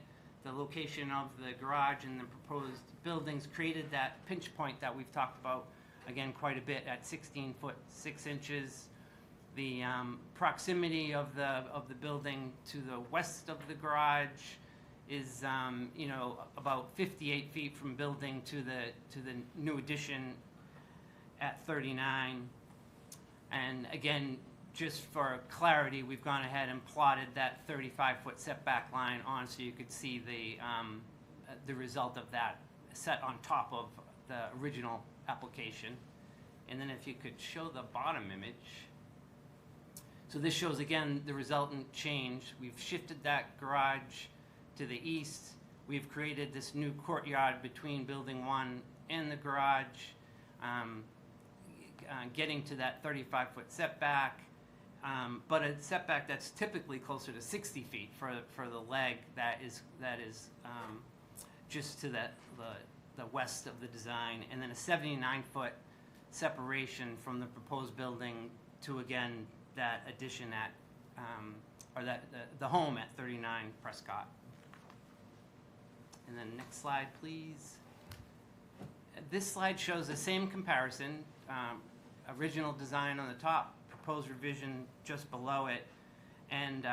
the location of the garage and the proposed buildings created that pinch point that we've talked about, again, quite a bit at 16 foot 6 inches. The proximity of the building to the west of the garage is about 58 feet from building to the new addition at 39. And again, just for clarity, we've gone ahead and plotted that 35-foot setback line on so you could see the result of that set on top of the original application. And then if you could show the bottom image. So this shows again the resultant change. We've shifted that garage to the east. We've created this new courtyard between building 1 and the garage, getting to that 35-foot setback, but a setback that's typically closer to 60 feet for the leg that is just to the west of the design, and then a 79-foot separation from the proposed building to, again, that addition at, the home at 39 Prescott. And then next slide, please. This slide shows the same comparison, original design on the top, proposed revision just below it. And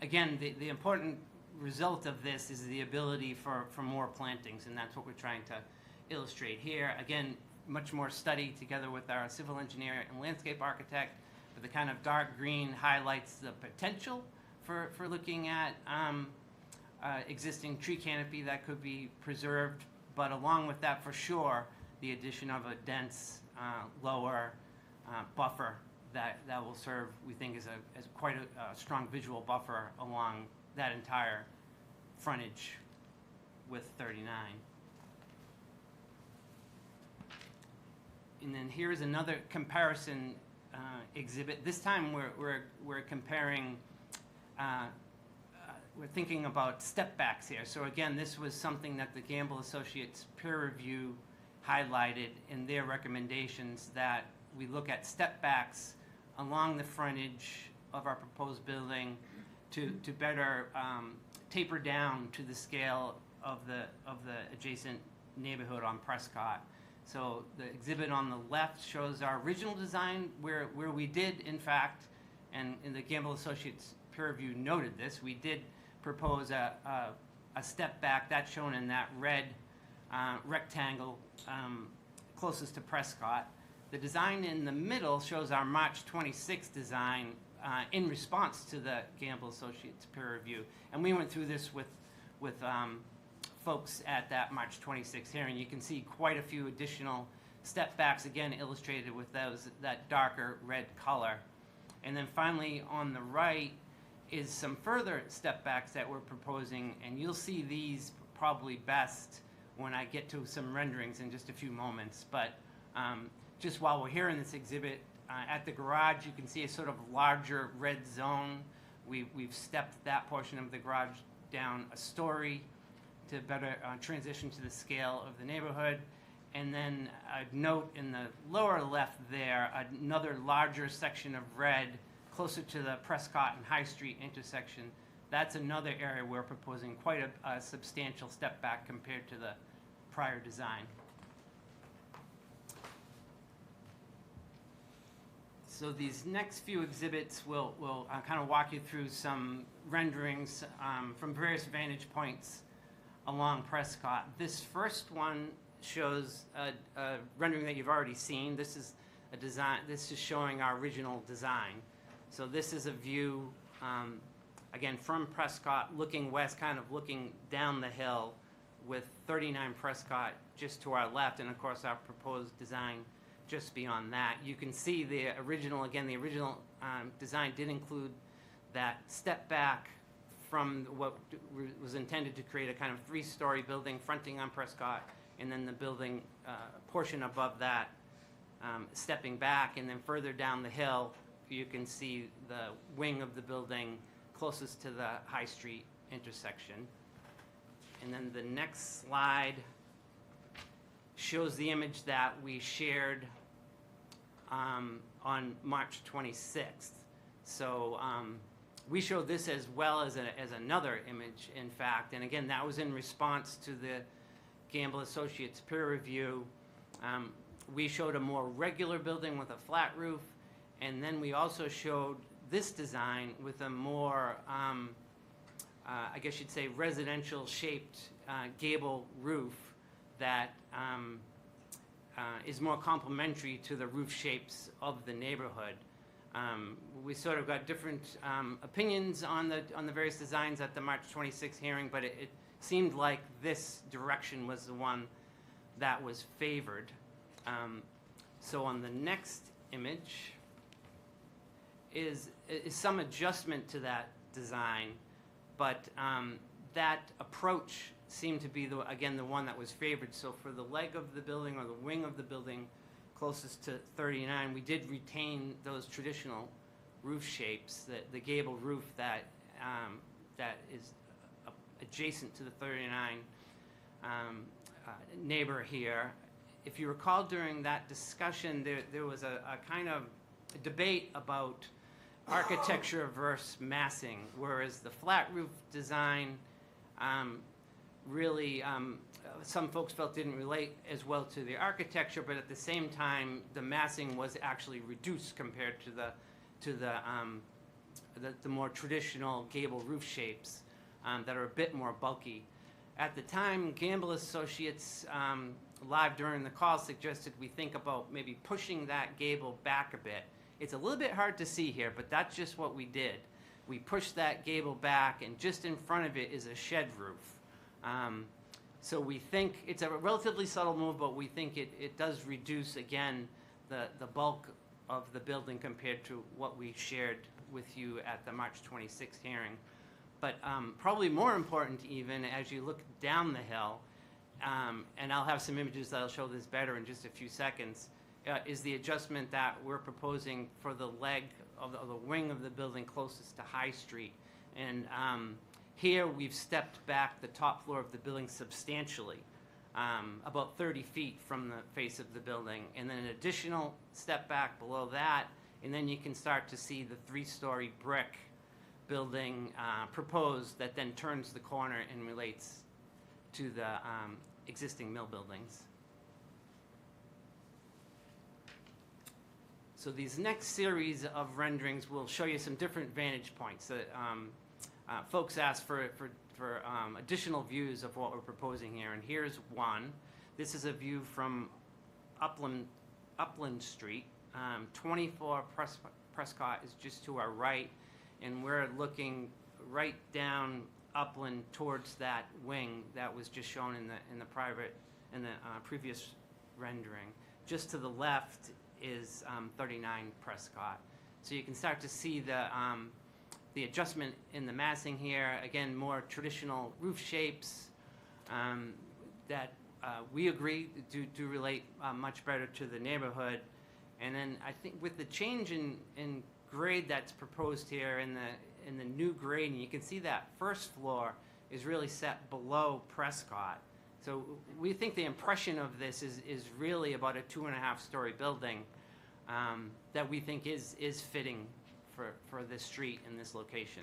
again, the important result of this is the ability for more plantings, and that's what we're trying to illustrate here. Again, much more study together with our civil engineer and landscape architect, but the kind of dark green highlights the potential for looking at existing tree canopy that could be preserved, but along with that, for sure, the addition of a dense, lower buffer that will serve, we think, as quite a strong visual buffer along that entire frontage with 39. And then here's another comparison exhibit. This time we're comparing, we're thinking about step backs here. So again, this was something that the Gamble Associates peer review highlighted in their recommendations, that we look at step backs along the frontage of our proposed building to better taper down to the scale of the adjacent neighborhood on Prescott. So the exhibit on the left shows our original design where we did, in fact, and in the Gamble Associates peer review noted this, we did propose a step back that's shown in that red rectangle closest to Prescott. The design in the middle shows our March 26th design in response to the Gamble Associates peer review. And we went through this with folks at that March 26th hearing. You can see quite a few additional step backs, again illustrated with that darker red color. And then finally on the right is some further step backs that we're proposing, and you'll see these probably best when I get to some renderings in just a few moments. But just while we're here in this exhibit, at the garage you can see a sort of larger red zone. We've stepped that portion of the garage down a story to better transition to the scale of the neighborhood. And then a note in the lower left there, another larger section of red closer to the Prescott and High Street intersection. That's another area we're proposing quite a substantial step back compared to the prior design. So these next few exhibits will kind of walk you through some renderings from various vantage points along Prescott. This first one shows a rendering that you've already seen. This is a design. This is showing our original design. So this is a view, again, from Prescott, looking west, kind of looking down the hill, with 39 Prescott just to our left, and of course our proposed design just beyond that. You can see the original, again, the original design did include that step back from what was intended to create a kind of three-story building fronting on Prescott, and then the building portion above that stepping back, and then further down the hill you can see the wing of the building closest to the High Street intersection. And then the next slide shows the image that we shared on March 26th. So we showed this as well as another image, in fact, and again, that was in response to the Gamble Associates peer review. We showed a more regular building with a flat roof, and then we also showed this design with a more, I guess you'd say, residential shaped gable roof that is more complementary to the roof shapes of the neighborhood. We sort of got different opinions on the various designs at the March 26th hearing, but it seemed like this direction was the one that was favored. So on the next image is some adjustment to that design, but that approach seemed to be, again, the one that was favored. So for the leg of the building, or the wing of the building closest to 39, we did retain those traditional roof shapes, the gable roof that is adjacent to the 39 neighbor here. If you recall, during that discussion, there was a kind of debate about architecture versus massing, whereas the flat roof design really, some folks felt didn't relate as well to the architecture, but at the same time, the massing was actually reduced compared to the more traditional gable roof shapes that are a bit more bulky. At the time, Gamble Associates, live during the call, suggested we think about maybe pushing that gable back a bit. It's a little bit hard to see here, but that's just what we did. We pushed that gable back, and just in front of it is a shed roof. So we think it's a relatively subtle move, but we think it does reduce, again, the bulk of the building compared to what we shared with you at the March 26th hearing. But probably more important even, as you look down the hill, and I'll have some images that'll show this better in just a few seconds, is the adjustment that we're proposing for the leg of the wing of the building closest to High Street. And here we've stepped back the top floor of the building substantially, about 30 feet from the face of the building, and then an additional step back below that, and then you can start to see the three-story brick building proposed that then turns the corner and relates to the existing mill buildings. So these next series of renderings will show you some different vantage points that folks asked for additional views of what we're proposing here, and here's one. This is a view from Upland Street. 24 Prescott is just to our right, and we're looking right down upland towards that wing that was just shown in the previous rendering. Just to the left is 39 Prescott. So you can start to see the adjustment in the massing here. Again, more traditional roof shapes that we agree do relate much better to the neighborhood. And then I think with the change in grade that's proposed here in the new grading, you can see that first floor is really set below Prescott. So we think the impression of this is really about a 2.5-story building that we think is fitting for this street and this location.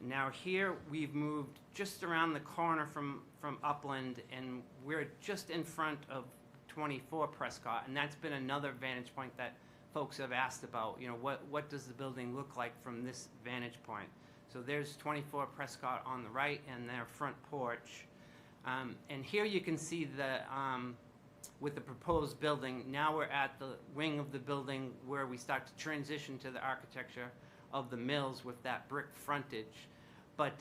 Now here we've moved just around the corner from Upland, and we're just in front of 24 Prescott, and that's been another vantage point that folks have asked about. You know, what does the building look like from this vantage point? So there's 24 Prescott on the right and their front porch. And here you can see with the proposed building, now we're at the wing of the building where we start to transition to the architecture of the mills with that brick frontage. But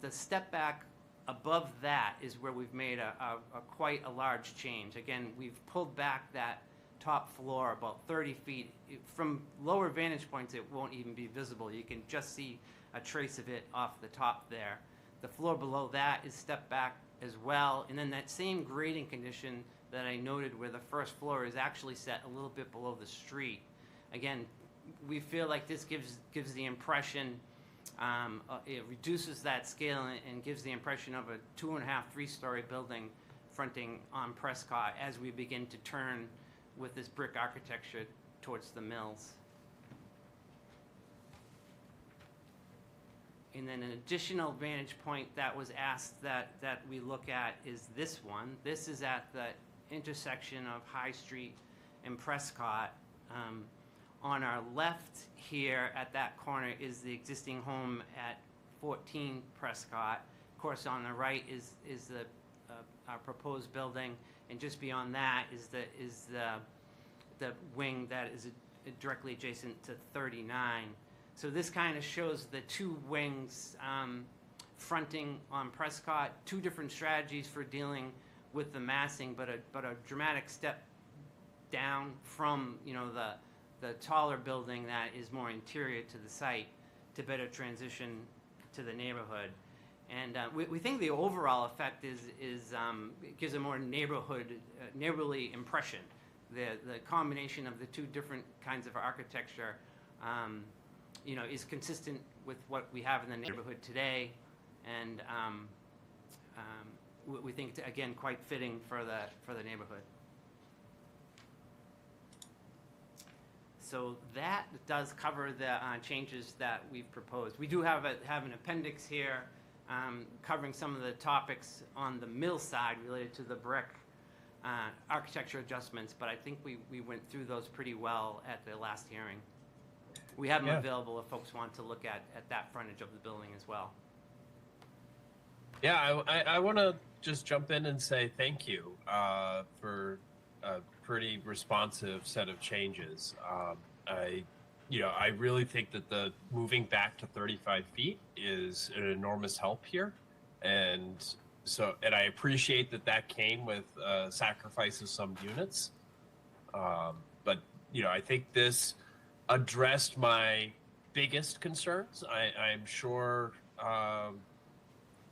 the step back above that is where we've made a quite a large change. Again, we've pulled back that top floor about 30 feet. From lower vantage points, it won't even be visible. You can just see a trace of it off the top there. The floor below that is stepped back as well. And then that same grading condition that I noted where the first floor is actually set a little bit below the street. Again, we feel like this gives the impression, it reduces that scale and gives the impression of a 2.5, 3-story building fronting on Prescott as we begin to turn with this brick architecture towards the mills. And then an additional vantage point that was asked that we look at is this one. This is at the intersection of High Street and Prescott. On our left here at that corner is the existing home at 14 Prescott. Of course, on the right is our proposed building, and just beyond that is the wing that is directly adjacent to 39. So this kind of shows the two wings fronting on Prescott, two different strategies for dealing with the massing, but a dramatic step down from, you know, the taller building that is more interior to the site to better transition to the neighborhood. And we think the overall effect it gives a more neighborly impression. The combination of the two different kinds of architecture you know, is consistent with what we have in the neighborhood today, and we think, again, quite fitting for the neighborhood. So that does cover the changes that we've proposed. We do have an appendix here covering some of the topics on the mill side related to the brick architecture adjustments, but I think we went through those pretty well at the last hearing. We have them available if folks want to look at that frontage of the building as well. Yeah, I want to just jump in and say thank you for a pretty responsive set of changes. I really think that the moving back to 35 feet is an enormous help here, and I appreciate that came with sacrifice of some units. But you know, I think this addressed my biggest concerns. I'm sure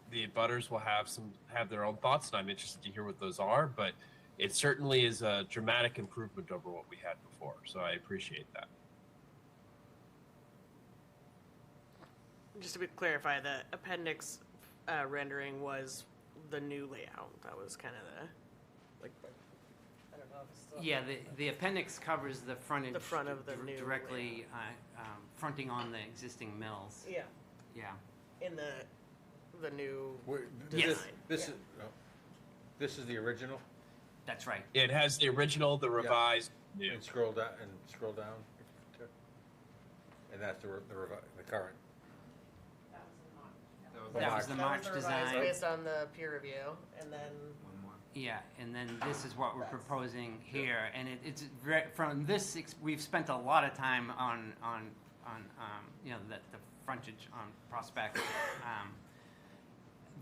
the abutters will have their own thoughts, and I'm interested to hear what those are, but it certainly is a dramatic improvement over what we had before, so I appreciate that. Just to clarify, the appendix rendering was the new layout. That was kind of I don't know if it's still... Yeah, the appendix covers the frontage. The front of the new directly fronting on the existing mills. Yeah. Yeah. In the new Yes. design. This is the original? That's right. It has the original, the revised, new. And scroll down, and that's the current. That was the March revised design. based on the peer review, and then One more. Yeah, and then this is what we're proposing here, and it's from this. We've spent a lot of time on on, the frontage on Prospect.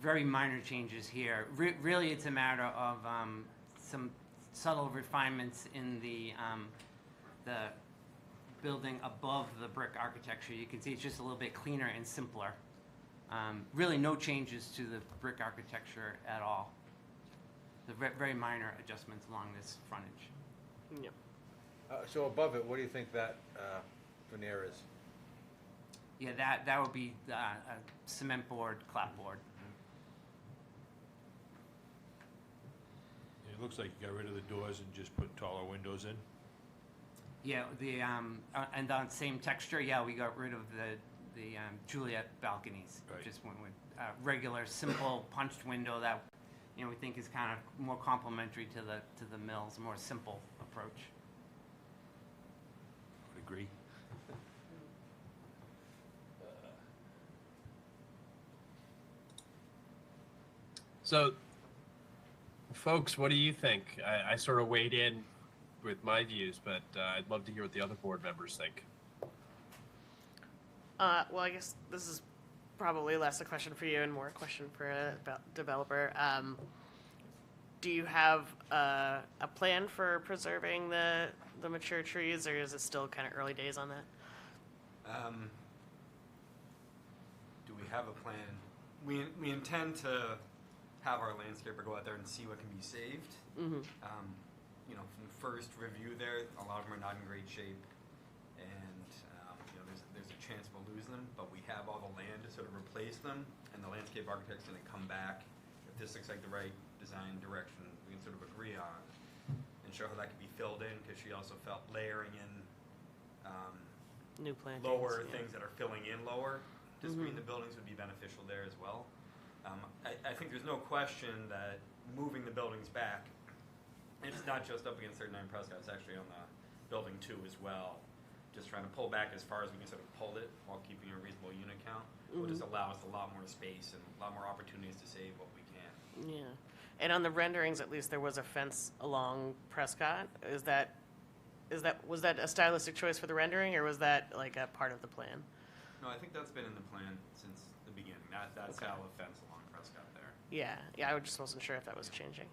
Very minor changes here. Really, it's a matter of some subtle refinements in the building above the brick architecture. You can see it's just a little bit cleaner and simpler. Really no changes to the brick architecture at all. The very minor adjustments along this frontage. Yep. So above it, what do you think that veneer is? Yeah, that would be a cement board, clapboard. It looks like you got rid of the doors and just put taller windows in. Yeah, and on same texture, yeah, we got rid of the Juliet balconies. Right. Just went with regular, simple punched window that, we think is kind of more complementary to the mills, more simple approach. Would agree. So, folks, what do you think? I sort of weighed in with my views, but I'd love to hear what the other board members think. Well, I guess this is probably less a question for you and more a question for a developer. Do you have a plan for preserving the mature trees, or is it still kind of early days on that? Do we have a plan? We intend to have our landscaper go out there and see what can be saved. Mm-hmm. From first review there, a lot of them are not in great shape, and there's a chance we'll lose them. But we have all the land to sort of replace them, and the landscape architect's going to come back. If this looks like the right design direction, we can sort of agree on, and show how that can be filled in. Because she also felt layering in New plantings. lower yeah. things that are filling in lower to screen the buildings would be beneficial there as well. I think there's no question that moving the buildings back, it's not just up against 39 Prescott, it's actually on the building too as well. Just trying to pull back as far as we can sort of pull it while keeping a reasonable unit count will just allow us a lot more space and a lot more opportunities to save what we can. Yeah. And on the renderings, at least, there was a fence along Prescott. Was that a stylistic choice for the rendering, or was that like a part of the plan? No, I think that's been in the plan since the beginning. That style of fence along Prescott there. Yeah. I just wasn't sure if that was changing.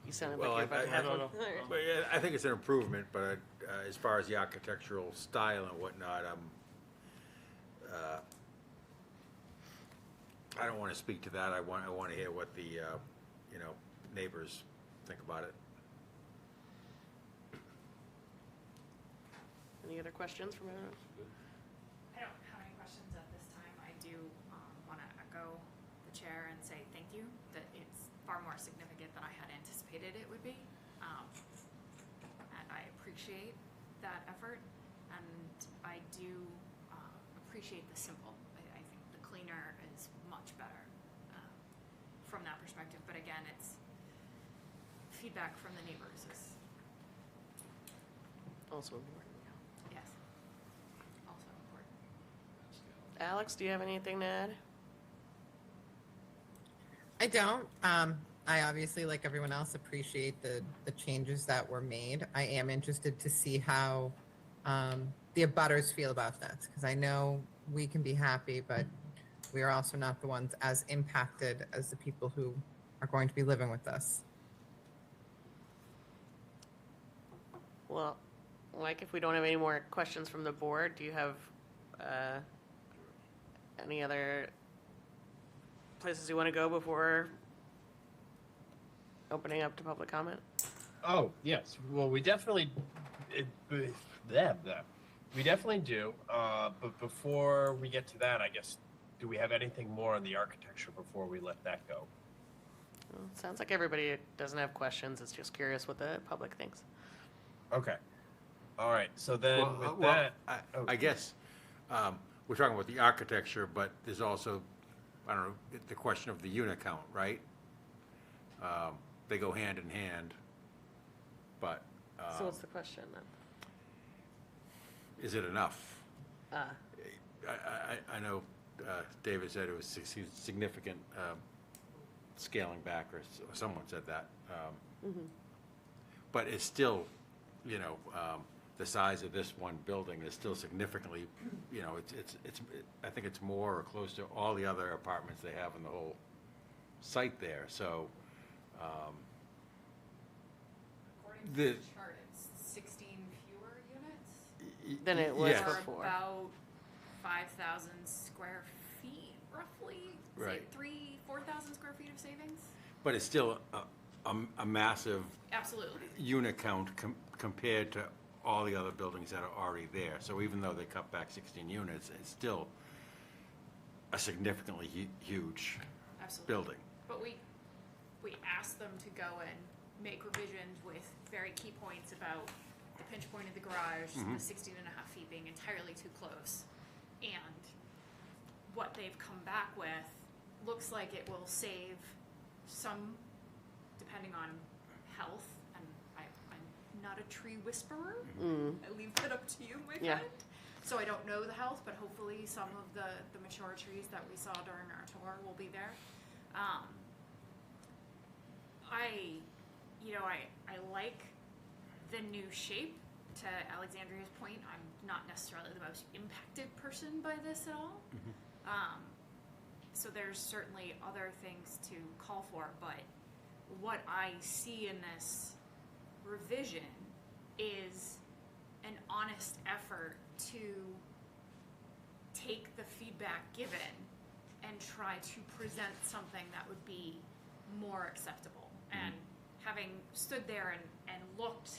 You sounded Well, like you're about to have one. Well, yeah, I think it's an improvement, but as far as the architectural style and whatnot, I don't want to speak to that. I want to hear what the neighbors think about it. Any other questions from anyone? I don't have any questions at this time. I do want to echo the chair and say thank you, that it's far more significant than I had anticipated it would be. And I appreciate that effort, and I do appreciate the simple. I think the cleaner is much better from that perspective. But again, it's feedback from the neighbors is Also important. yes, also important. Alex, do you have anything to add? I don't. I obviously, like everyone else, appreciate the changes that were made. I am interested to see how the abutters feel about this, because I know we can be happy, but we are also not the ones as impacted as the people who are going to be living with us. Well, Mike, if we don't have any more questions from the board, do you have any other places you want to go before opening up to public comment? Oh, yes. Well, we definitely we definitely do. But before we get to that, I guess, do we have anything more on the architecture before we let that go? Well, sounds like everybody doesn't have questions. It's just curious what the public thinks. Okay. All right. So then with Well, that, I guess we're talking about the architecture, but there's also, I don't know, the question of the unit count, right? They go hand in hand, but So what's the question then? is it enough? Ah, I know David said it was significant scaling back, or someone said that. but it's still, you know, the size of this one building is still significantly, you know, I think it's more or close to all the other apartments they have in the whole site there, so, According to The- the chart, it's 16 fewer units. Than it was Yeah. Or before. about 5,000 square feet, roughly. Say Right. 4,000 square feet of savings. But it's still a massive Absolutely. unit count compared to all the other buildings that are already there. So even though they cut back 16 units, it's still a significantly huge Absolutely. building. But we asked them to go and make revisions with very key points about the pinch point of the garage, the 16 and a half feet being entirely too close. And what they've come back with looks like it will save some, depending on health, and I'm not a tree whisperer. I leave that up to you, my Yeah. friend. So I don't know the health, but hopefully some of the mature trees that we saw during our tour will be there. I like the new shape. To Alexandria's point, I'm not necessarily the most impacted person by this at all. So there's certainly other things to call for, but what I see in this revision is an honest effort to take the feedback given and try to present something that would be more acceptable. And having stood there and looked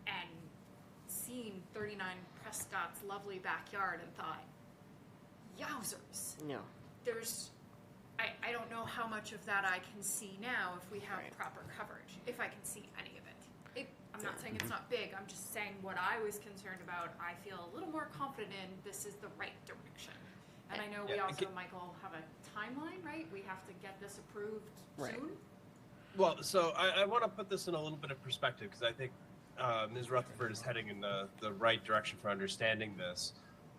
and seen 39 Prescott's lovely backyard and thought, yowzers, No. I don't know how much of that I can see now if we have Right. proper coverage, if I can see any of it. I'm not saying it's not big, I'm just saying what I was concerned about, I feel a little more confident in this is the right direction. And I know we Yeah, also, Michael, have a timeline, right? We have to get this approved Right. soon? Well, so I want to put this in a little bit of perspective because I think Ms. Rutherford is heading in the right direction for understanding this.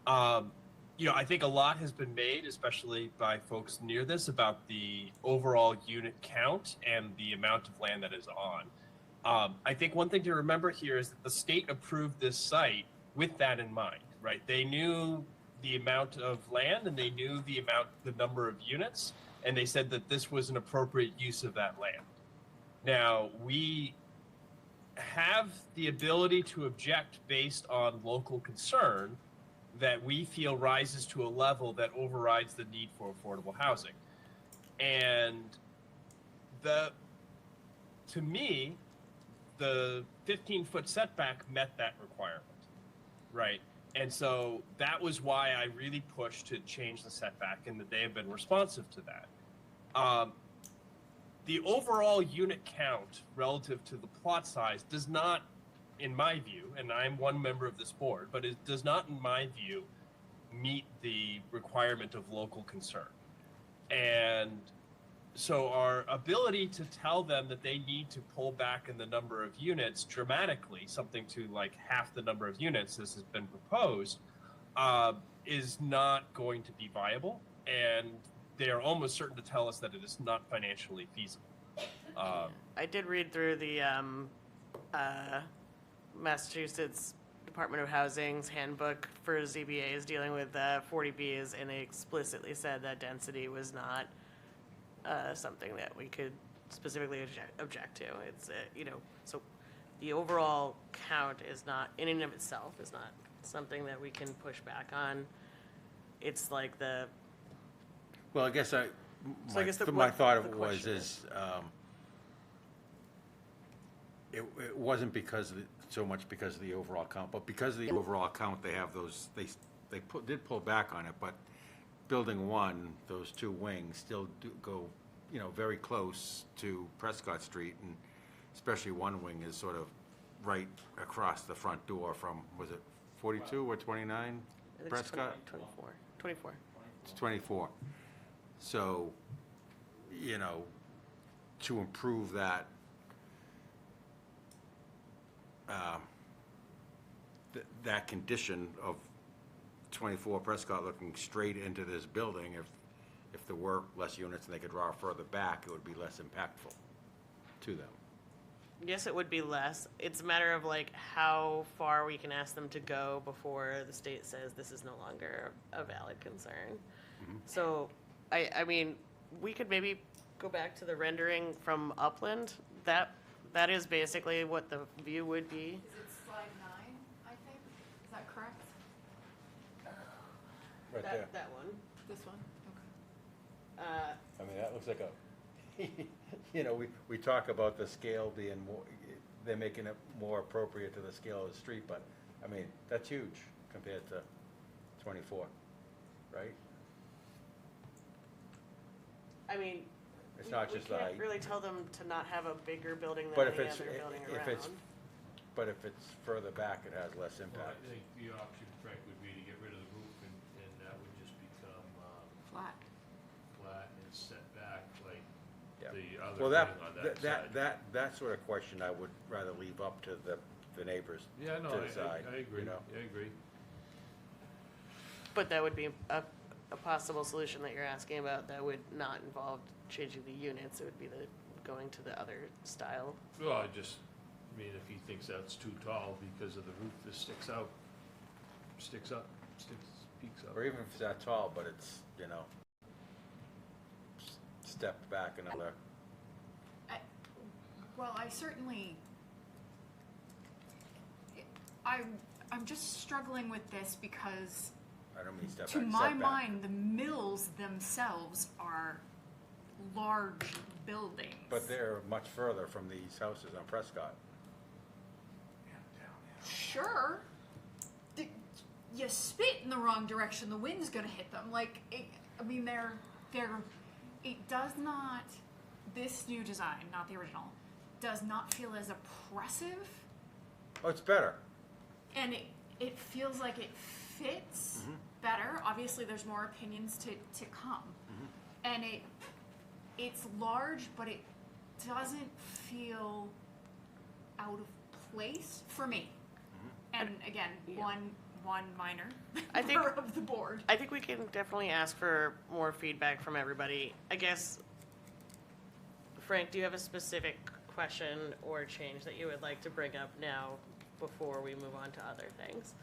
I think a lot has been made, especially by folks near this, about the overall unit count and the amount of land that is on. I think one thing to remember here is that the state approved this site with that in mind, right? They knew the amount of land and they knew the number of units, and they said that this was an appropriate use of that land. Now, we have the ability to object based on local concern that we feel rises to a level that overrides the need for affordable housing. And to me, the 15-foot setback met that requirement, right? And so that was why I really pushed to change the setback, and that they have been responsive to that. The overall unit count relative to the plot size does not, in my view, and I'm one member of this board, but it does not, in my view, meet the requirement of local concern. And so our ability to tell them that they need to pull back in the number of units dramatically, something to like half the number of units as has been proposed, is not going to be viable. And they are almost certain to tell us that it is not financially feasible. I did read through the Massachusetts Department of Housing's handbook for ZBAs dealing with 40Bs, and they explicitly said that density was not something that we could specifically object to. It's, so the overall count is not, in and of itself, is not something that we can push back on. It's like Well, I guess I guess my thought of the it was question is, it wasn't so much because of the overall count, but because of the overall count, they have those, they did pull back on it, but building one, those two wings still do go, very close to Prescott Street, and especially one wing is sort of right across the front door from, was it 42 or 29 I think it's Prescott? 24. It's 24. So, to improve that, that condition of 24 Prescott looking straight into this building, if there were less units and they could draw further back, it would be less impactful to them. Yes, it would be less. It's a matter of like how far we can ask them to go before the state says this is no longer a valid concern. So, I mean, we could maybe go back to the rendering from Upland. That is basically what the view would be. Is it slide 9, I think? Is that correct? Right there. That one. This one? Okay. I mean, that looks like a, you know, we talk about the scale being more, they're making it more appropriate to the scale of the street, but, I mean, that's huge compared to 24, right? I mean, It's not just the we height. can't really tell them to not have a bigger building But than if any it's, other building if it's, around. but if it's further back, it has less Well, impact. I think the option, Frank, would be to get rid of the roof and that would just become, Flat. flat and set back like Yeah. the other Well, thing on that side. that sort of question I would rather leave up to the neighbors Yeah, no, to decide, I agree, you know? I agree. But that would be a possible solution that you're asking about that would not involve changing the units. It would be going to the other style. Well, I just, I mean, if he thinks that's too tall because of the roof that sticks up, peeks up. Or even if it's that tall, but it's, you know, stepped back another, Well, I certainly, I'm just struggling with this because I don't mean step back, to my setback. mind, the mills themselves are large buildings. But they're much further from these houses on Prescott. Sure. You spit in the wrong direction, the wind's gonna hit them. Like, I mean, it does not, this new design, not the original, does not feel as oppressive, Oh, it's better. and it feels like it fits better. Obviously, there's more opinions to come. And it's large, but it doesn't feel out of place for me. And again, one minor I think- member of the board. I think we can definitely ask for more feedback from everybody. I guess, Frank, do you have a specific question or change that you would like to bring up now before we move on to other things?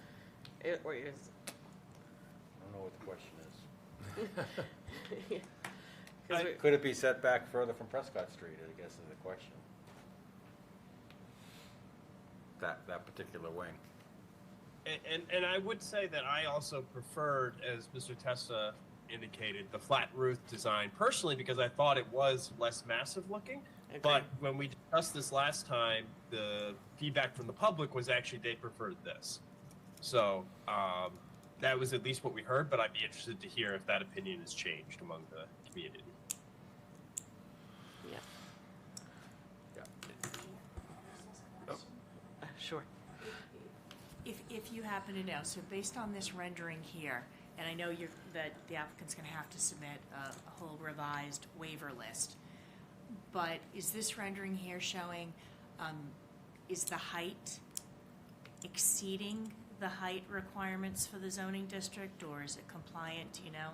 Or is, I don't know what the question is. 'cause Could it be set back further from Prescott Street, I guess is the question. That particular wing. And I would say that I also preferred, as Mr. Testa indicated, the flat roof design personally because I thought it was less massive looking. Agreed. But when we discussed this last time, the feedback from the public was actually they preferred this. So that was at least what we heard, but I'd be interested to hear if that opinion has changed among the community. yeah, Yeah. sure. If you happen to know, so based on this rendering here, and I know that the applicant's gonna have to submit a whole revised waiver list, but is this rendering here showing, is the height exceeding the height requirements for the zoning district, or is it compliant, do you know?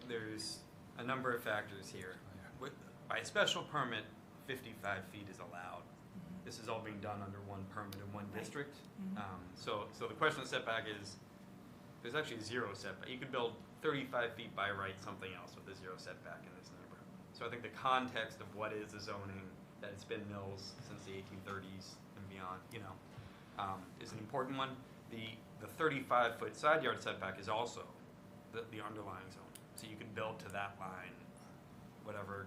There's a number of factors here. By special permit, 55 feet is allowed. This is all being done under one permit in one district. So the question of setback is, there's actually zero setback. You could build 35 feet by right something else with a zero setback in this neighborhood. So I think the context of what is the zoning, that it's been mills since the 1830s and beyond, is an important one. The 35-foot side yard setback is also the underlying zone. So you can build to that line, whatever,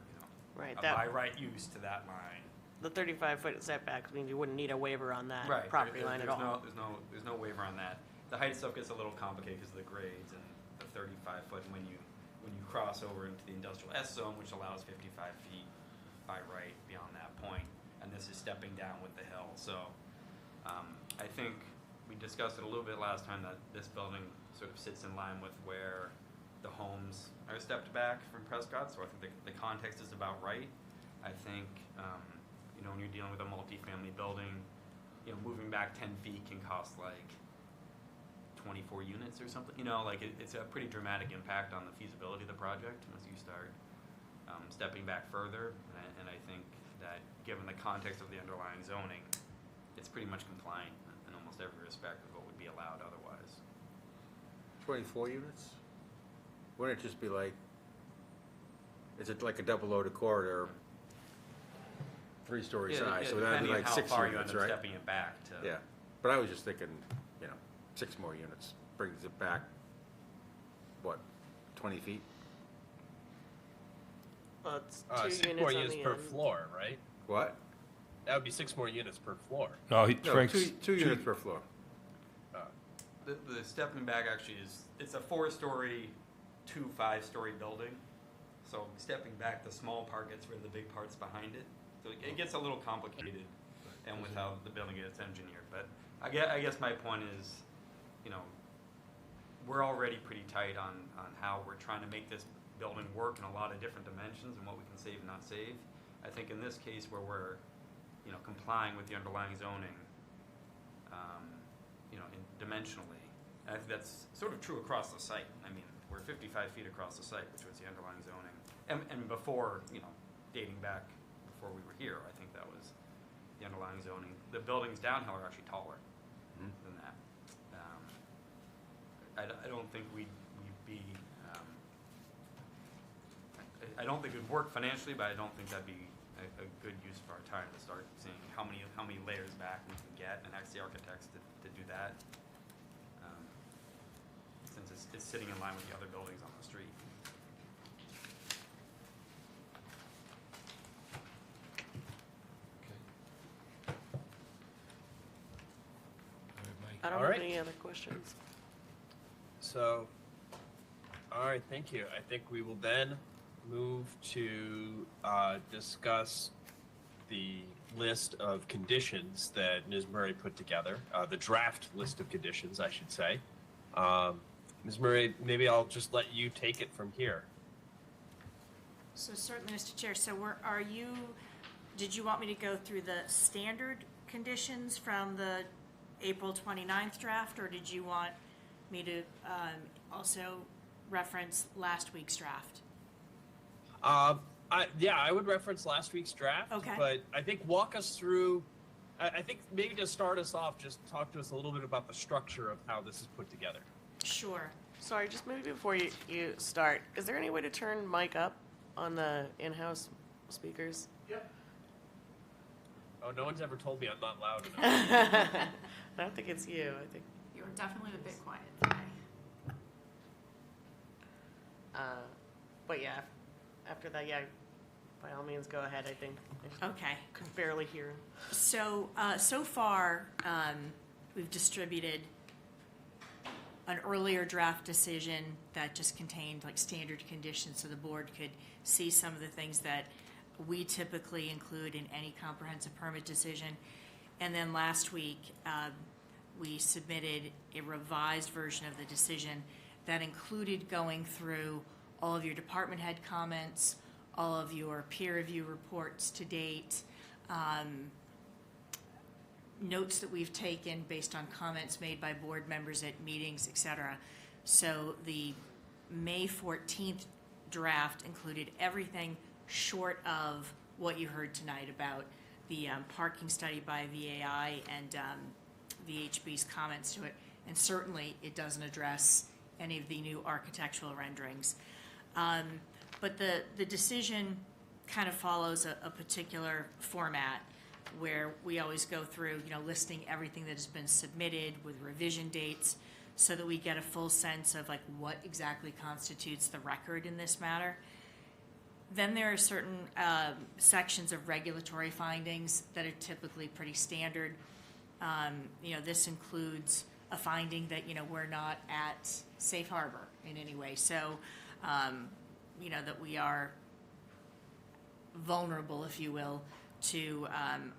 Right, a that- by right use to that line. The 35-foot setback means you wouldn't need a waiver on that Right. property line at all. There's no waiver on that. The height stuff gets a little complicated because of the grades and the 35-foot. And when you cross over into the industrial S zone, which allows 55 feet by right beyond that point, and this is stepping down with the hill. So I think we discussed it a little bit last time that this building sort of sits in line with where the homes are stepped back from Prescott. So I think the context is about right. I think when you're dealing with a multifamily building, moving back 10 feet can cost like 24 units or something. It's a pretty dramatic impact on the feasibility of the project once you start stepping back further, and I think that given the context of the underlying zoning, it's pretty much compliant in almost every respect of what would be allowed otherwise. 24 units? Wouldn't it just be like, is it like a double loaded corridor, 3-story size? So that'd be like 6 Depending on how far you units, end up right? stepping it back to. Yeah, but I was just thinking, 6 more units brings it back, what, 20 feet? Well, it's 6 2 units more on units the per end. floor, right? What? That would be 6 more units per floor. No, No, Frank's, two units per floor. The stepping back actually it's a 4-story, 2 5-story building. So stepping back, the small part gets rid of the big parts behind it. So it gets a little complicated, and with how the building gets engineered. But I guess my point is, we're already pretty tight on how we're trying to make this building work in a lot of different dimensions and what we can save and not save. I think in this case where we're, complying with the underlying zoning, dimensionally, and I think that's sort of true across the site. I mean, we're 55 feet across the site, which was the underlying zoning. And before, dating back before we were here, I think that was the underlying zoning. The buildings downhill are actually taller than that. I don't think we'd be, I don't think it would work financially, but I don't think that'd be a good use of our time to start seeing how many layers back we can get and ask the architects to do that. Since it's sitting in line with the other buildings on the street. I don't All have right. any other questions. So, all right, thank you. I think we will then move to discuss the list of conditions that Ms. Murray put together, the draft list of conditions, I should say. Ms. Murray, maybe I'll just let you take it from here. So certainly, Mr. Chair, so did you want me to go through the standard conditions from the April 29th draft, or did you want me to also reference last week's draft? I would reference last week's draft. Okay. But I think walk us through, I think maybe to start us off, just talk to us a little bit about the structure of how this is put together. Sure. Sorry, just maybe before you start, is there any way to turn mic up on the in-house speakers? Oh, no one's ever told me I'm not loud enough. I don't think it's you. I think. You're definitely a bit quiet today. But yeah, after that, yeah, by all means, go ahead. I think I Okay. could barely hear. So, so far, we've distributed an earlier draft decision that just contained like standard conditions so the board could see some of the things that we typically include in any comprehensive permit decision. And then last week, we submitted a revised version of the decision that included going through all of your department head comments, all of your peer review reports to date, notes that we've taken based on comments made by board members at meetings, et cetera. So the May 14th draft included everything short of what you heard tonight about the parking study by VAI and VHB's comments to it. And certainly it doesn't address any of the new architectural renderings. But the decision kind of follows a particular format where we always go through, listing everything that has been submitted with revision dates so that we get a full sense of like what exactly constitutes the record in this matter. Then there are certain sections of regulatory findings that are typically pretty standard. This includes a finding that, we're not at safe harbor in any way. So, that we are vulnerable, if you will, to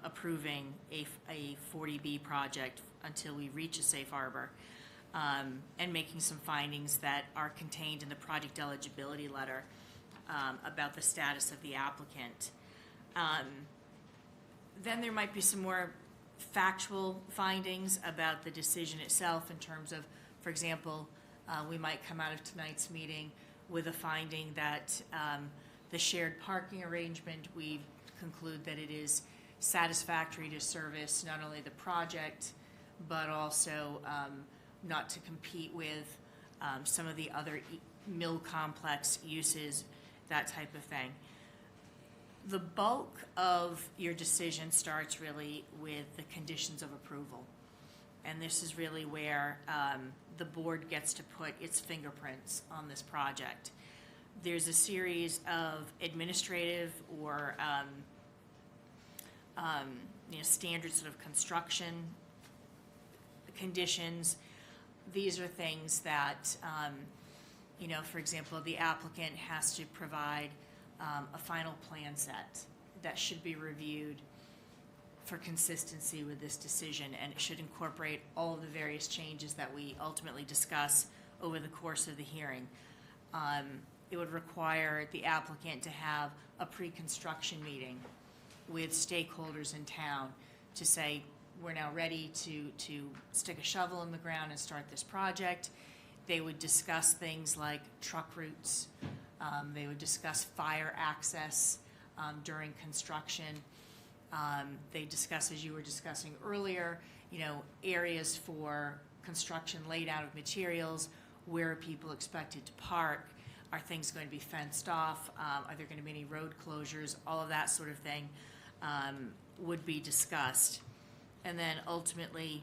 approving a 40B project until we reach a safe harbor, and making some findings that are contained in the project eligibility letter about the status of the applicant. Then there might be some more factual findings about the decision itself in terms of, for example, we might come out of tonight's meeting with a finding that the The shared parking arrangement, we conclude that it is satisfactory to service not only the project, but also not to compete with some of the other mill complex uses, that type of thing. The bulk of your decision starts really with the conditions of approval. And this is really where the board gets to put its fingerprints on this project. There's a series of administrative or standard sort of construction conditions. These are things that, for example, the applicant has to provide a final plan set that should be reviewed for consistency with this decision, and it should incorporate all of the various changes that we ultimately discuss over the course of the hearing. It would require the applicant to have a pre-construction meeting with stakeholders in town to say, we're now ready to stick a shovel in the ground and start this project. They would discuss things like truck routes. They would discuss fire access during construction. They discuss, as you were discussing earlier, areas for construction, laid out of materials, where are people expected to park, are things going to be fenced off, are there going to be any road closures, all of that sort of thing would be discussed. And then ultimately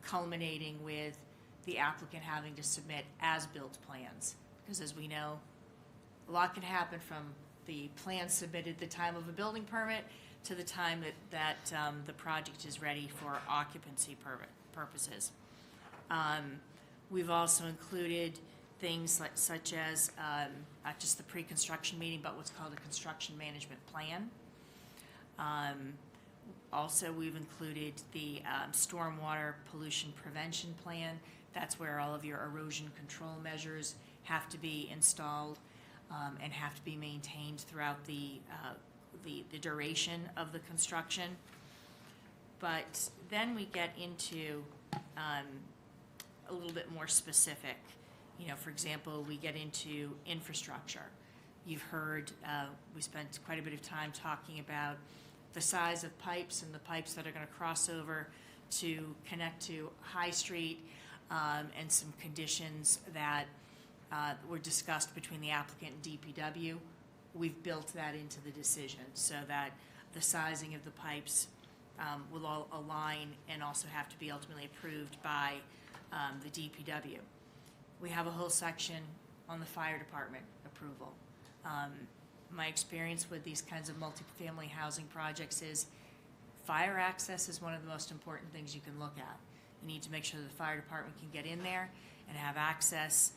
culminating with the applicant having to submit as-built plans. Because as we know, a lot can happen from the plan submitted at the time of a building permit to the time that the project is ready for occupancy purposes. We've also included things such as not just the pre-construction meeting, but what's called a construction management plan. Also, we've included the stormwater pollution prevention plan. That's where all of your erosion control measures have to be installed and have to be maintained throughout the duration of the construction. But then we get into a little bit more specific. For example, we get into infrastructure. You've heard, we spent quite a bit of time talking about the size of pipes and the pipes that are going to cross over to connect to High Street, and some conditions that were discussed between the applicant and DPW. We've built that into the decision so that the sizing of the pipes will all align and also have to be ultimately approved by the DPW. We have a whole section on the fire department approval. My experience with these kinds of multifamily housing projects is fire access is one of the most important things you can look at. You need to make sure that the fire department can get in there and have access,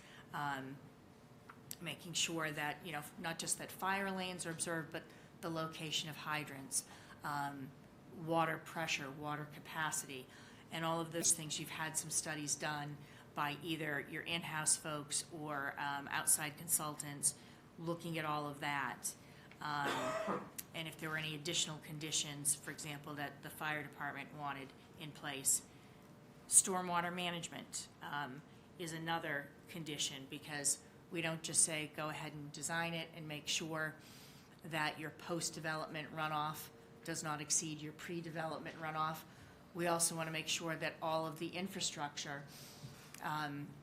making sure that, not just that fire lanes are observed, but the location of hydrants, water pressure, water capacity, and all of those things. You've had some studies done by either your in-house folks or outside consultants looking at all of that. And if there were any additional conditions, for example, that the fire department wanted in place. Stormwater management is another condition, because we don't just say go ahead and design it and make sure that your post-development runoff does not exceed your pre-development runoff. We also want to make sure that all of the infrastructure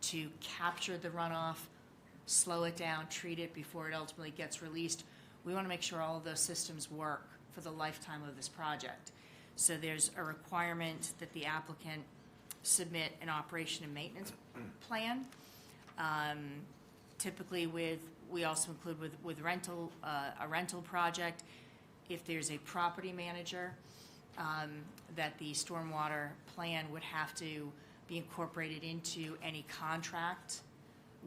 to capture the runoff, slow it down, treat it before it ultimately gets released. We want to make sure all of those systems work for the lifetime of this project. So there's a requirement that the applicant submit an operation and maintenance plan. Typically we also include with rental, a rental project, if there's a property manager, that the stormwater plan would have to be incorporated into any contract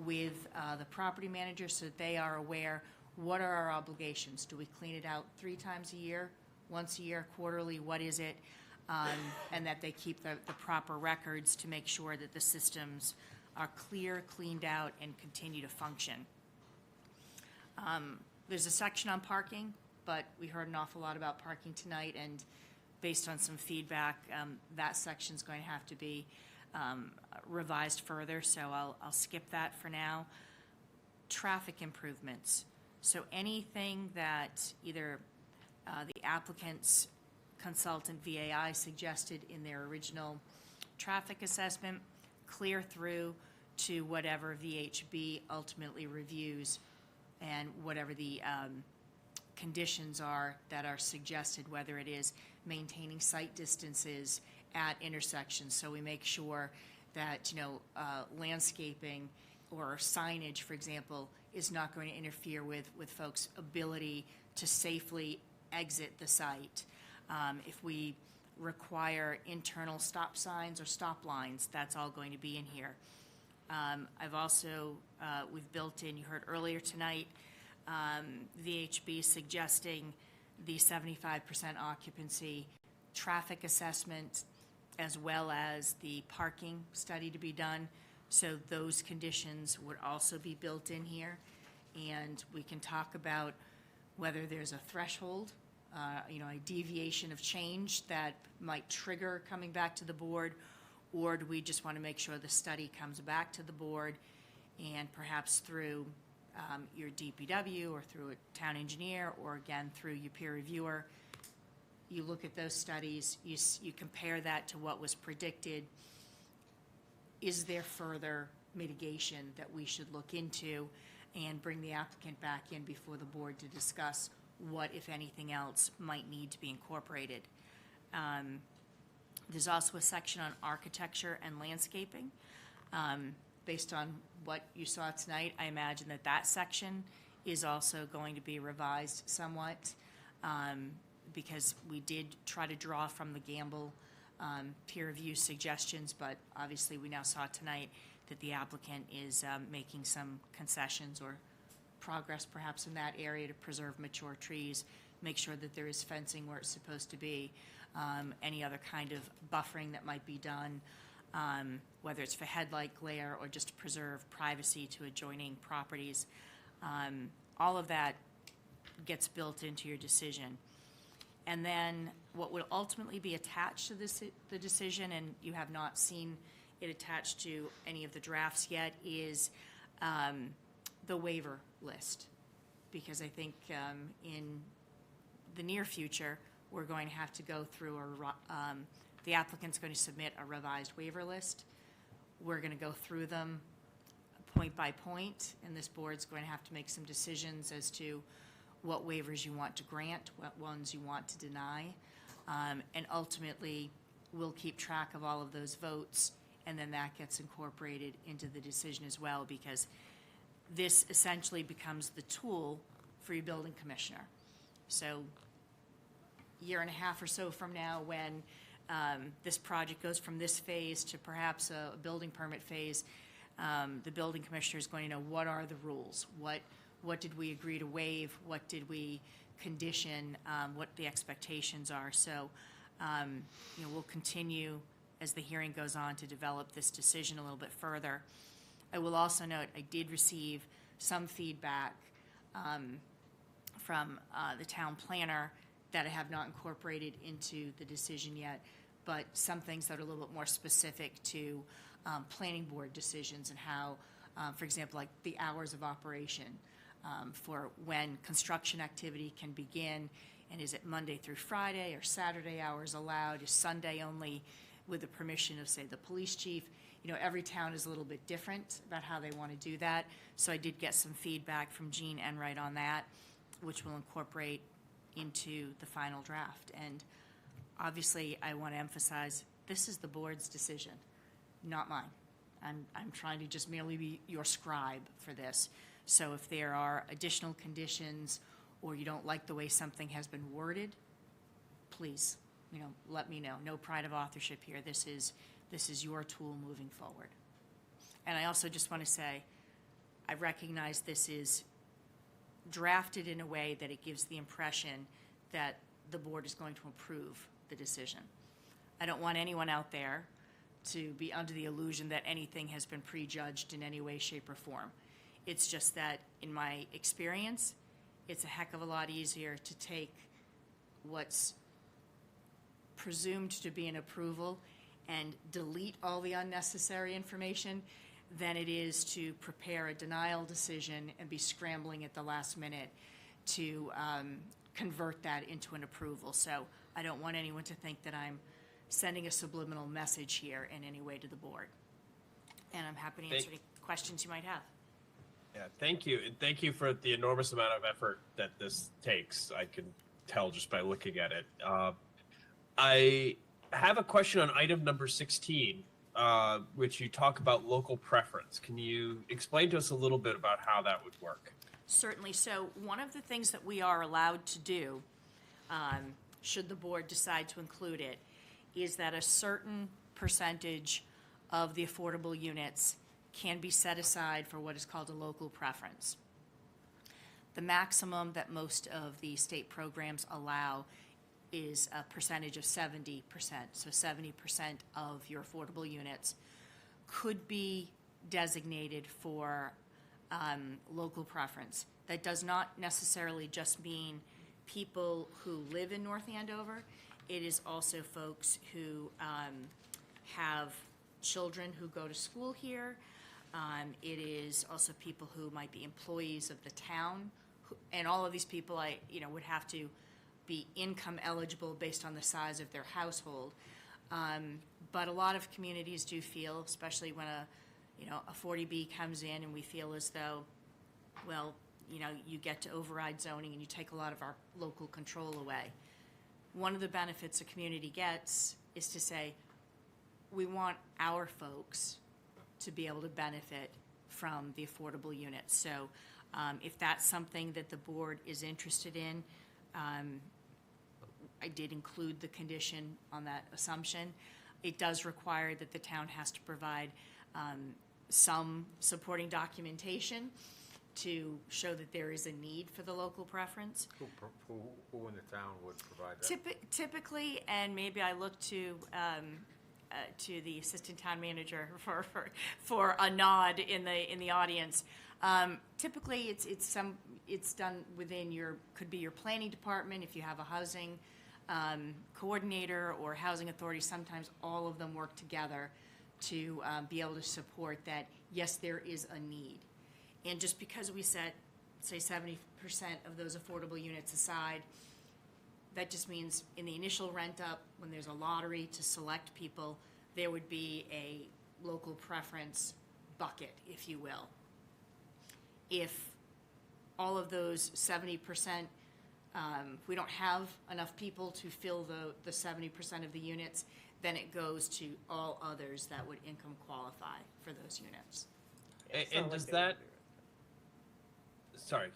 with the property manager so that they are aware, what are our obligations? Do we clean it out 3 times a year, once a year, quarterly, what is it? And that they keep the proper records to make sure that the systems are clear, cleaned out, and continue to function. There's a section on parking, but we heard an awful lot about parking tonight, and based on some feedback, that section's going to have to be revised further, so I'll skip that for now. Traffic improvements. So anything that either the applicant's consultant VAI suggested in their original traffic assessment, clear through to whatever VHB ultimately reviews and whatever the conditions are that are suggested, whether it is maintaining sight distances at intersections. So we make sure that, landscaping or signage, for example, is not going to interfere with folks' ability to safely exit the site. If we require internal stop signs or stop lines, that's all going to be in here. I've also, we've built in, you heard earlier tonight, VHB suggesting the 75% occupancy traffic assessment as well as the parking study to be done. So those conditions would also be built in here. And we can talk about whether there's a threshold, a deviation of change that might trigger coming back to the board, or do we just want to make sure the study comes back to the board and perhaps through your DPW or through a town engineer or again through your peer reviewer, you look at those studies, you compare that to what was predicted. Is there further mitigation that we should look into and bring the applicant back in before the board to discuss what, if anything else, might need to be incorporated? There's also a section on architecture and landscaping. Based on what you saw tonight, I imagine that section is also going to be revised somewhat, because we did try to draw from the Gamble peer review suggestions, but obviously we now saw tonight that the applicant is making some concessions or progress perhaps in that area to preserve mature trees, make sure that there is fencing where it's supposed to be, any other kind of buffering that might be done, whether it's for headlight glare or just to preserve privacy to adjoining properties. All of that gets built into your decision. And then what would ultimately be attached to the decision, and you have not seen it attached to any of the drafts yet, is the waiver list. Because I think in the near future, we're going to have to go through the applicant's going to submit a revised waiver list. We're going to go through them point by point, and this board's going to have to make some decisions as to what waivers you want to grant, what ones you want to deny, and ultimately we'll keep track of all of those votes, and then that gets incorporated into the decision as well, because this essentially becomes the tool for your building commissioner. So a year and a half or so from now, when this project goes from this phase to perhaps a building permit phase, the building commissioner is going to know what are the rules, what did we agree to waive, what did we condition, what the expectations are. So we'll continue as the hearing goes on to develop this decision a little bit further. I will also note I did receive some feedback from the town planner that I have not incorporated into the decision yet, but some things that are a little bit more specific to planning board decisions and how, for example, like the hours of operation for when construction activity can begin, and is it Monday through Friday or Saturday hours allowed, is Sunday only with the permission of, say, the police chief. Every town is a little bit different about how they want to do that. So I did get some feedback from Gene Enright on that, which will incorporate into the final draft. And obviously, I want to emphasize, this is the board's decision, not mine. I'm trying to just merely be your scribe for this. So if there are additional conditions or you don't like the way something has been worded, please, let me know. No pride of authorship here. This is your tool moving forward. And I also just want to say, I recognize this is drafted in a way that it gives the impression that the board is going to approve the decision. I don't want anyone out there to be under the illusion that anything has been prejudged in any way, shape, or form. It's just that, in my experience, it's a heck of a lot easier to take what's presumed to be an approval and delete all the unnecessary information than it is to prepare a denial decision and be scrambling at the last minute to convert that into an approval. So I don't want anyone to think that I'm sending a subliminal message here in any way to the board. And I'm happy to answer any questions you might have. Yeah, thank you. And thank you for the enormous amount of effort that this takes. I can tell just by looking at it. I have a question on item number 16, which you talk about local preference. Can you explain to us a little bit about how that would work? Certainly. So one of the things that we are allowed to do, should the board decide to include it, is that a certain percentage of the affordable units can be set aside for what is called a local preference. The maximum that most of the state programs allow is a percentage of 70%. So 70% of your affordable units could be designated for local preference. That does not necessarily just mean people who live in North Andover. It is also folks who have children who go to school here. It is also people who might be employees of the town, and all of these people would have to be income eligible based on the size of their household. But a lot of communities do feel, especially when a 40B comes in and we feel as though, well, you get to override zoning and you take a lot of our local control away. One of the benefits a community gets is to say, we want our folks to be able to benefit from the affordable units. So if that's something that the board is interested in, I did include the condition on that assumption. It does require that the town has to provide some supporting documentation to show that there is a need for the local preference. Who in the town would provide that? Typically, and maybe I look to the assistant town manager for a nod in the audience. Typically, it's done within could be your planning department if you have a housing coordinator or housing authority. Sometimes all of them work together to be able to support that. Yes, there is a need, and just because we set, say, 70% of those affordable units aside, that just means in the initial rent up, when there's a lottery to select people, there would be a local preference bucket, if you will. If all of those 70%, we don't have enough people to fill the 70% of the units, then it goes to all others that would income qualify for those units. And does that, sorry.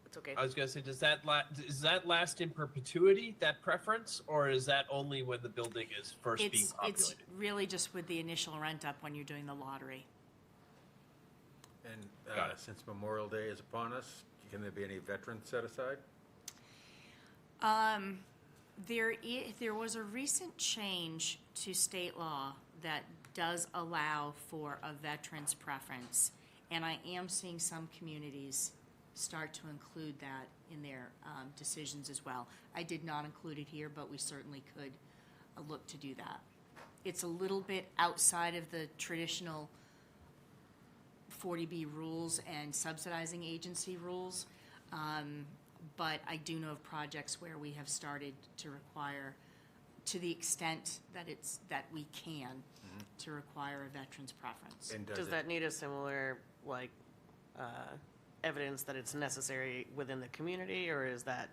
It's okay. I was going to say, does that last in perpetuity, that preference, or is that only when the building is first being populated? It's really just with the initial rent up when you're doing the lottery. And Got it. since Memorial Day is upon us, can there be any veterans set aside? There was a recent change to state law that does allow for a veteran's preference, and I am seeing some communities start to include that in their decisions as well. I did not include it here, but we certainly could look to do that. It's a little bit outside of the traditional 40B rules and subsidizing agency rules, but I do know of projects where we have started to require, to the extent that we can, to require a veteran's preference. And Does that need a similar, evidence that it's necessary within the community, or is that,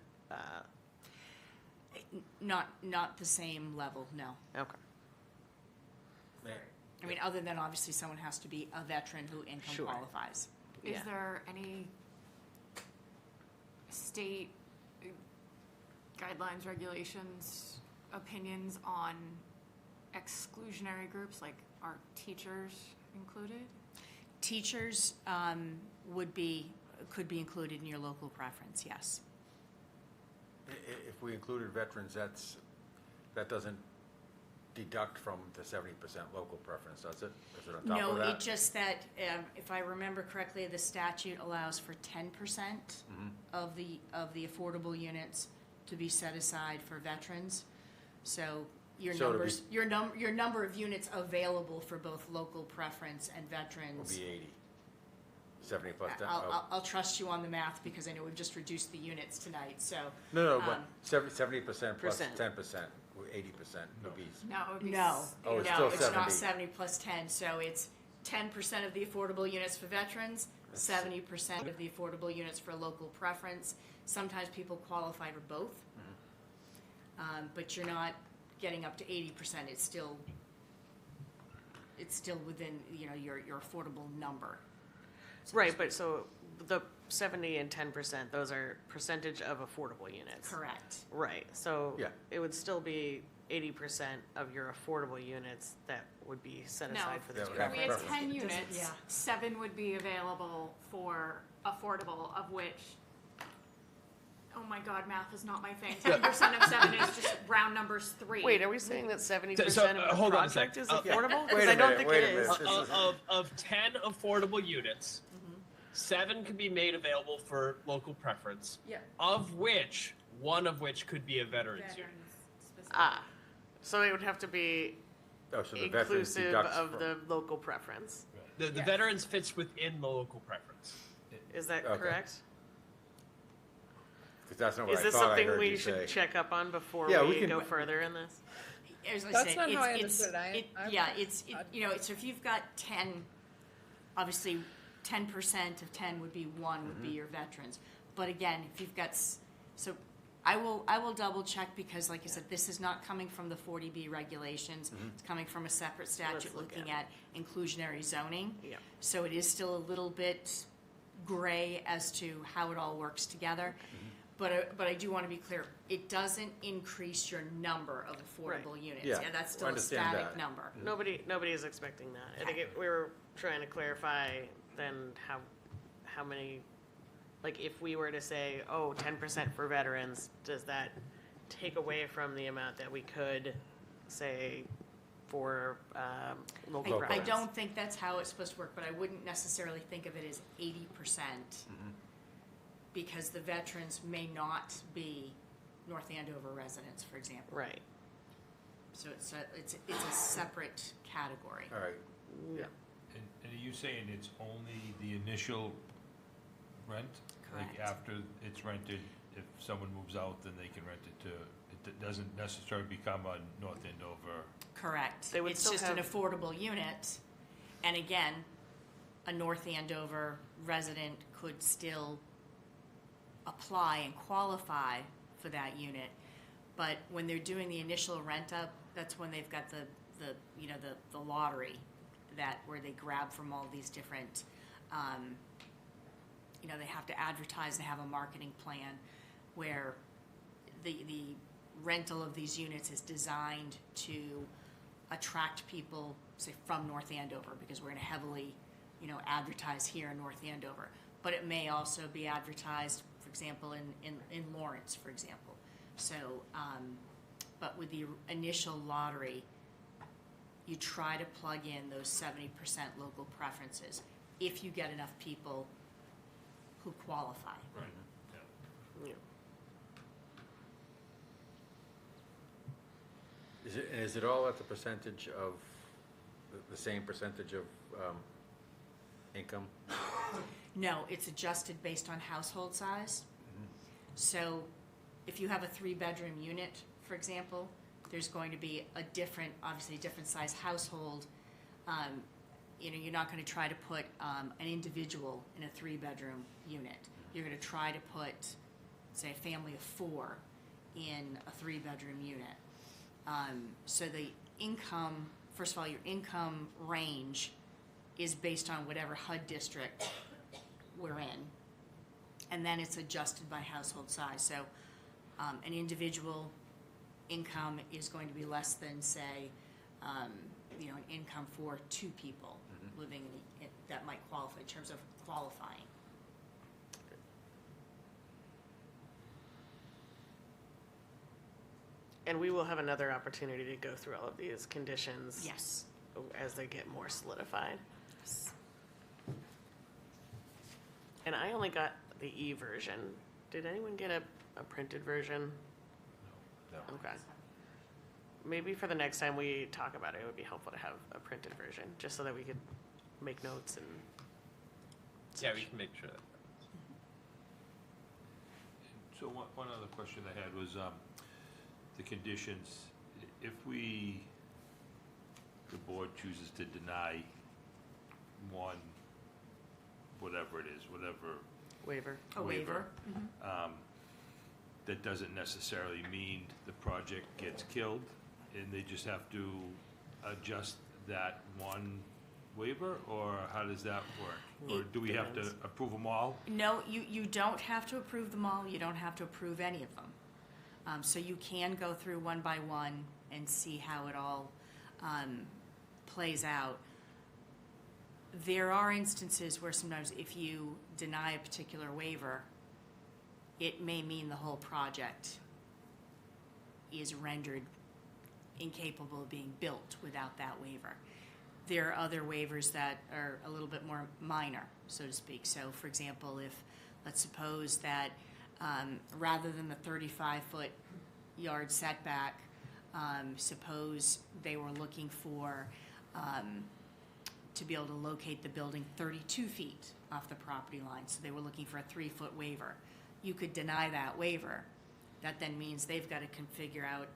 Not the same level, no. okay. I mean, other than obviously someone has to be a veteran who income Sure. qualifies. Is Yeah. there any state guidelines, regulations, opinions on exclusionary groups, like are teachers included? Teachers could be included in your local preference, yes. If we included veterans, that doesn't deduct from the 70% local preference, does it? Is it on top of No, that? it just that, if I remember correctly, the statute allows for 10% of the affordable units to be set aside for veterans. So your So it'll be- numbers, your number of units available for both local preference and Will veterans. be 80. 70 plus 10. I'll trust you on the math because I know we've just reduced the units tonight, so. No, but um, 70% plus percent. 10%, or 80% would be. No, it would be. No, Oh, it's no, still it's not 70. 70 plus 10, so it's 10% of the affordable units for veterans, 70% of the affordable units for local preference. Sometimes people qualify for both. But you're not getting up to 80%, it's still within, you know, your affordable number. So Right, but so the 70 and 10%, those are percentage of affordable units. Correct. Right, so Yeah. it would still be 80% of your affordable units that would be set No. aside for this That would If have we preference. had preference. 10 Doesn't- units, yeah. 7 would be available for affordable, of which, oh my God, math is not my thing. 10% of 7 is just round numbers 3. Wait, are we saying that 70% of the hold on a project sec. is affordable? Wait Because a I don't minute, think wait it a is. minute. This is- Of 10 affordable units, 7 could be made available for local preference, Yeah. of which, one of which could be a veteran's unit. Ah, so it would have to be Oh, so the veterans inclusive deducts of from- the local preference. The veterans fits within the local preference. Is that Okay. correct? Because that's not what Is I this thought I something heard we you should say. check up on before Yeah, we we can- go further in this? As I That's say, not how I it's- understood it. yeah, you know, so if you've got 10, obviously 10% of 10 would be one would be your veterans. But again, if you've got, so I will double check because like I said, this is not coming from the 40B regulations. It's coming from a separate statute look looking at at inclusionary zoning. Yeah. So it is still a little bit gray as to how it all works together. But I do want to be clear, it doesn't increase your number of affordable Right. units. Yeah, That's I still a understand static that. number. Nobody is expecting that. I think we were trying to clarify then how many, like if we were to say, oh, 10% for veterans, does that take away from the amount that we could say for local I preference? don't think that's how it's supposed to work, but I wouldn't necessarily think of it as 80% because the veterans may not be North Andover residents, for example. Right. So it's a separate category. All right. Yeah. And are you saying it's only the initial rent? Like Correct. after it's rented, if someone moves out, then they can rent it to, it doesn't necessarily become a North Andover. Correct. They would It's still just an have- affordable unit. And again, a North Andover resident could still apply and qualify for that unit. But when they're doing the initial rent up, that's when they've got the lottery that where they grab from all these different, they have to advertise and have a marketing plan where the rental of these units is designed to attract people, say, from North Andover, because we're going to heavily, advertise here in North Andover. But it may also be advertised, for example, in Lawrence, for example. So, but with the initial lottery, you try to plug in those 70% local preferences if you get enough people who qualify. Right. Yeah. Is it all at the percentage of, the same percentage of income? No, it's adjusted based on household size. So if you have a 3-bedroom unit, for example, there's going to be obviously a different size household. You're not going to try to put an individual in a 3-bedroom unit. You're going to try to put, say, a family of 4 in a 3-bedroom unit. So the income, first of all, your income range is based on whatever HUD district we're in. And then it's adjusted by household size. So an individual income is going to be less than, say, an income for 2 people living that might qualify in terms of qualifying. And we will have another opportunity to go through all of these conditions Yes. as they get more solidified. And I only got the e-version. Did anyone get a printed version? No. Okay. maybe for the next time we talk about it, it would be helpful to have a printed version, just so that we could make notes and. Yeah, we can make sure that. So one other question I had was, the conditions. If the board chooses to deny one, whatever it is, whatever Waiver. A waiver. that doesn't necessarily mean the project gets killed, and they just have to adjust that one waiver, or how does that work? Or do we have to Depends. approve them all? No, you don't have to approve them all, you don't have to approve any of them. So you can go through one by one and see how it all plays out. There are instances where sometimes if you deny a particular waiver, it may mean the whole project is rendered incapable of being built without that waiver. There are other waivers that are a little bit more minor, so to speak. So for example, if, let's suppose that rather than the 35-foot yard setback, suppose they were looking for to be able to locate the building 32 feet off the property line, so they were looking for a 3-foot waiver. You could deny that waiver. That then means they've got to configure out,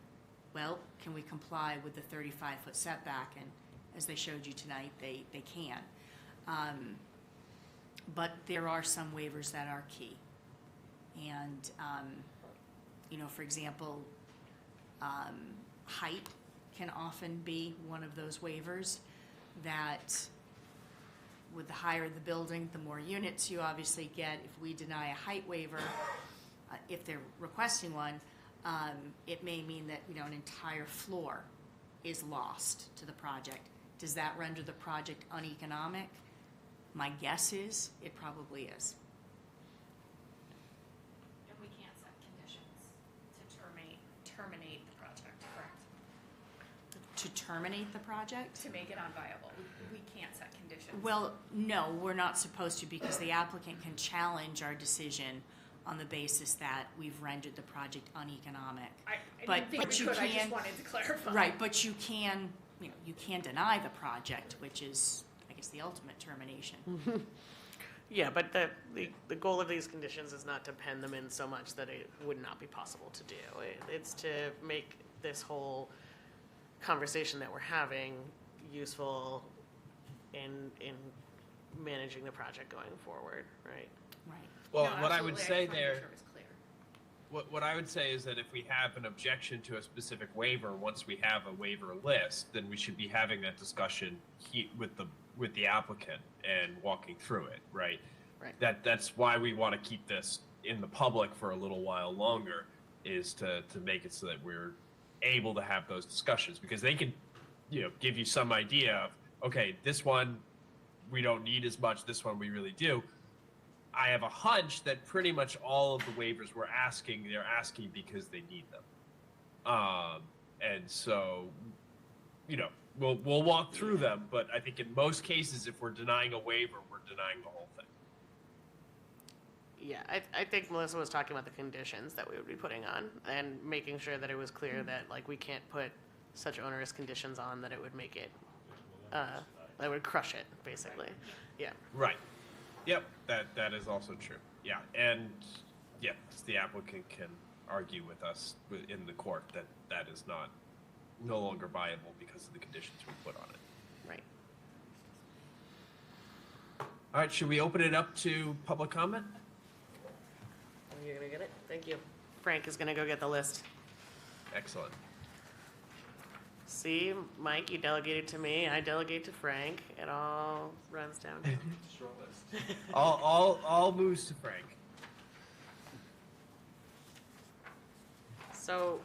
well, can we comply with the 35-foot setback? And as they showed you tonight, they can. But there are some waivers that are key. And, for example, height can often be one of those waivers that with the higher the building, the more units you obviously get. If we deny a height waiver, if they're requesting one, it may mean that, an entire floor is lost to the project. Does that render the project uneconomic? My guess is it probably is. And we can't set conditions to terminate the project, correct? To terminate the project? To make it unviable, we can't set conditions. Well, no, we're not supposed to, because the applicant can challenge our decision on the basis that we've rendered the project uneconomic. I But- didn't think but we you could, I just can- wanted to clarify. Right, but you can deny the project, which is, I guess, the ultimate termination. Yeah, but the goal of these conditions is not to pen them in so much that it would not be possible to do. It's to make this whole conversation that we're having useful in managing the project going forward, right? Right. Well, No, what I would absolutely. say just wanted to there, make sure it was clear. what I would say is that if we have an objection to a specific waiver, once we have a waiver list, then we should be having that discussion with the applicant and walking through it, right? Right. That's why we want to keep this in the public for a little while longer, is to make it so that we're able to have those discussions, because they can, give you some idea of, okay, this one we don't need as much, this one we really do. I have a hunch that pretty much all of the waivers they're asking because they need them. And so, we'll walk through them, but I think in most cases, if we're denying a waiver, we're denying the whole thing. Yeah, I think Melissa was talking about the conditions that we would be putting on and making sure that it was clear that, we can't put such onerous conditions on that it would make it, that would crush it, basically. Yeah. Right. Yep, that is also true. Yeah, and yes, the applicant can argue with us in the court that is no longer viable because of the conditions we put on it. Right. All right, should we open it up to public comment? You're gonna get it? Thank you. Frank is gonna go get the list. Excellent. See, Mike, you delegated to me, I delegate to Frank, it all runs down. Short list. All moves to Frank. So,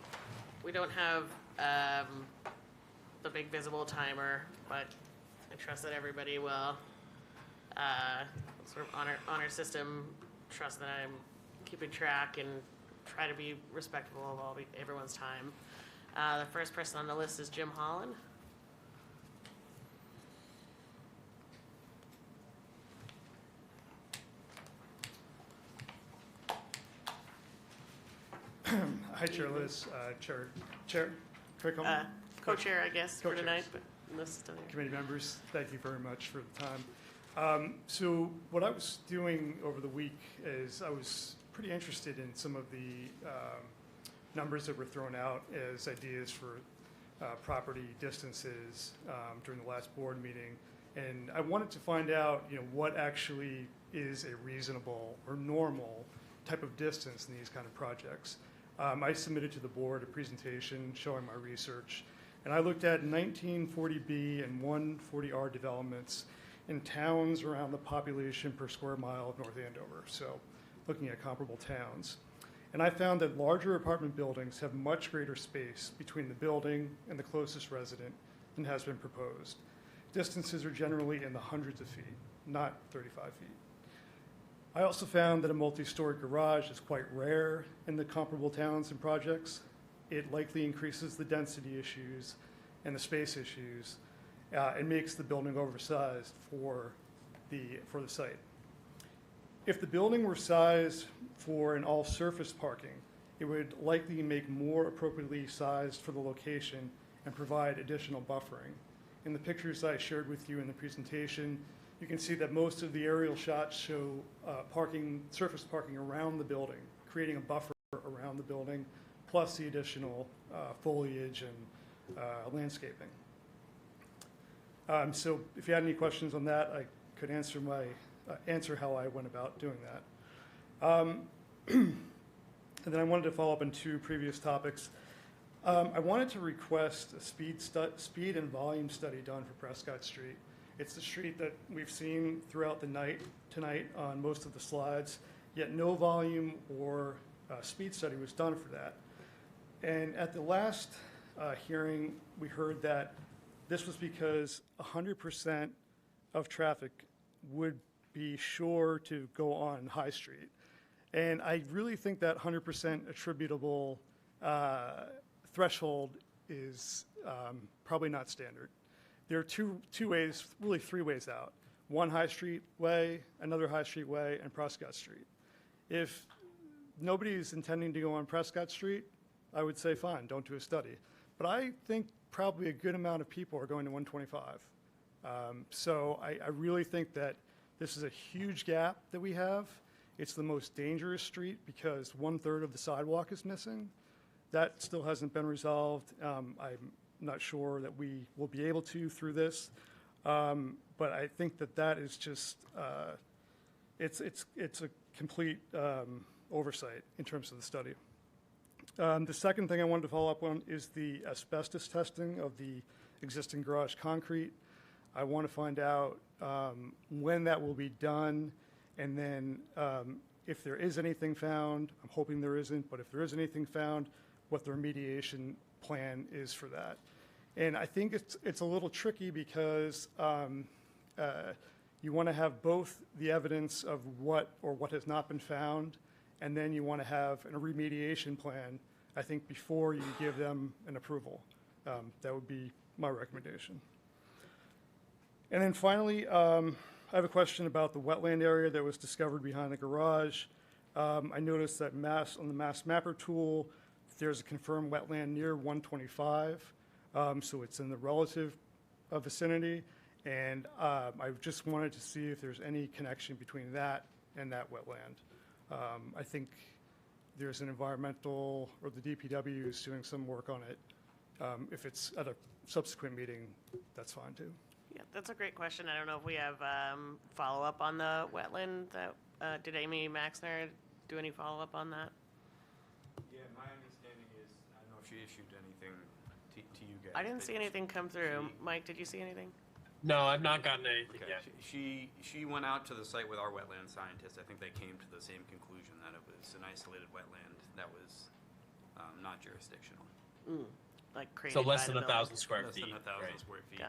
we don't have, the big visible timer, but I trust that everybody will, sort of on our system, trust that I'm keeping track and try to be respectful of everyone's time. The first person on the list is Jim Holland. Hi, Chair Liz, Chair Quick co-chair, I guess, for Co-chairs. tonight, but unless it's done here. committee members, thank you very much for the time. So what I was doing over the week is I was pretty interested in some of the numbers that were thrown out as ideas for property distances during the last board meeting. And I wanted to find out, what actually is a reasonable or normal type of distance in these kind of projects. I submitted to the board a presentation showing my research, and I looked at 1940B and 140R developments in towns around the population per square mile of North Andover, so looking at comparable towns. And I found that larger apartment buildings have much greater space between the building and the closest resident than has been proposed. Distances are generally in the hundreds of feet, not 35 feet. I also found that a multi-story garage is quite rare in the comparable towns and projects. It likely increases the density issues and the space issues and makes the building oversized for the site. If the building were sized for an all-surface parking, it would likely make more appropriately sized for the location and provide additional buffering. In the pictures I shared with you in the presentation, you can see that most of the aerial shots show surface parking around the building, creating a buffer around the building, plus the additional foliage and landscaping. So if you had any questions on that, I could answer how I went about doing that. And then I wanted to follow up on two previous topics. I wanted to request a speed and volume study done for Prescott Street. It's the street that we've seen throughout the night tonight on most of the slides, yet no volume or speed study was done for that. And at the last hearing, we heard that this was because 100% of traffic would be sure to go on High Street. And I really think that 100% attributable threshold is probably not standard. There are two ways, really three ways out. One High Street way, another High Street way, and Prescott Street. If nobody is intending to go on Prescott Street, I would say fine, don't do a study. But I think probably a good amount of people are going to 125. So I really think that this is a huge gap that we have. It's the most dangerous street because 1/3 of the sidewalk is missing. That still hasn't been resolved. I'm not sure that we will be able to through this, but I think that is just it's a complete oversight in terms of the study. The second thing I wanted to follow up on is the asbestos testing of the existing garage concrete. I want to find out when that will be done, and then if there is anything found, I'm hoping there isn't, but if there is anything found, what the remediation plan is for that. And I think it's a little tricky because you want to have both the evidence of what has not been found, and then you want to have a remediation plan, I think, before you give them an approval. That would be my recommendation. And then finally, I have a question about the wetland area that was discovered behind the garage. I noticed that on the Mass Mapper tool, there's a confirmed wetland near 125, so it's in the relative vicinity. And I just wanted to see if there's any connection between that and that wetland. I think there's an environmental, or the DPW is doing some work on it. If it's at a subsequent meeting, that's fine too. Yeah, that's a great question. I don't know if we have follow-up on the wetland. Did Amy Maxner do any follow-up on that? Yeah, my understanding is, I don't know if she issued anything to you guys. I didn't see anything come through. Mike, did you see anything? No, I've not gotten anything Okay. yet. She went out to the site with our wetland scientists. I think they came to the same conclusion that it was an isolated wetland that was not jurisdictional. Like created So less by than the 1,000 square Less feet. than 1,000 right. square feet.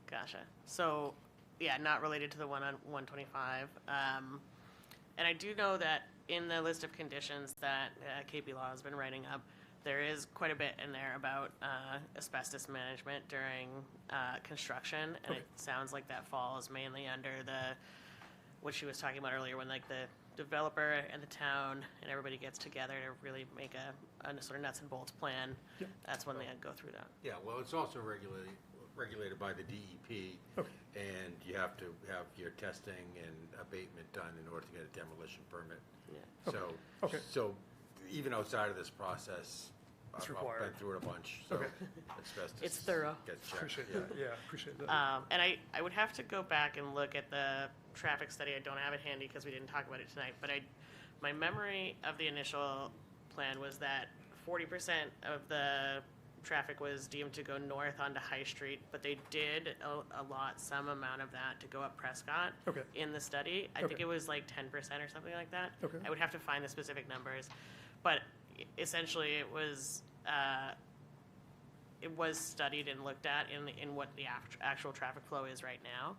Gotcha. So, yeah, not related to the one on 125. And I do know that in the list of conditions that KP Law has been writing up, there is quite a bit in there about asbestos management during construction, and it sounds like that falls mainly under what she was talking about earlier, when like the developer and the town and everybody gets together to really make a sort of nuts and bolts plan, Yep. that's when they go through that. Yeah, well, it's also regulated by the DEP. Okay. And you have to have your testing and abatement done in order to get a demolition permit. Yeah. So, Okay. so even outside of this process, It's I've been required. through it a bunch, so Okay. asbestos. It's thorough. Gets checked, Appreciate yeah. that. Yeah, appreciate that. And I would have to go back and look at the traffic study. I don't have it handy because we didn't talk about it tonight, but my memory of the initial plan was that 40% of the traffic was deemed to go north onto High Street, but they did allot some amount of that to go up Prescott Okay. in the study. I think Okay. it was like 10% or something like that. Okay. I would have to find the specific numbers, but essentially it was studied and looked at in what the actual traffic flow is right now.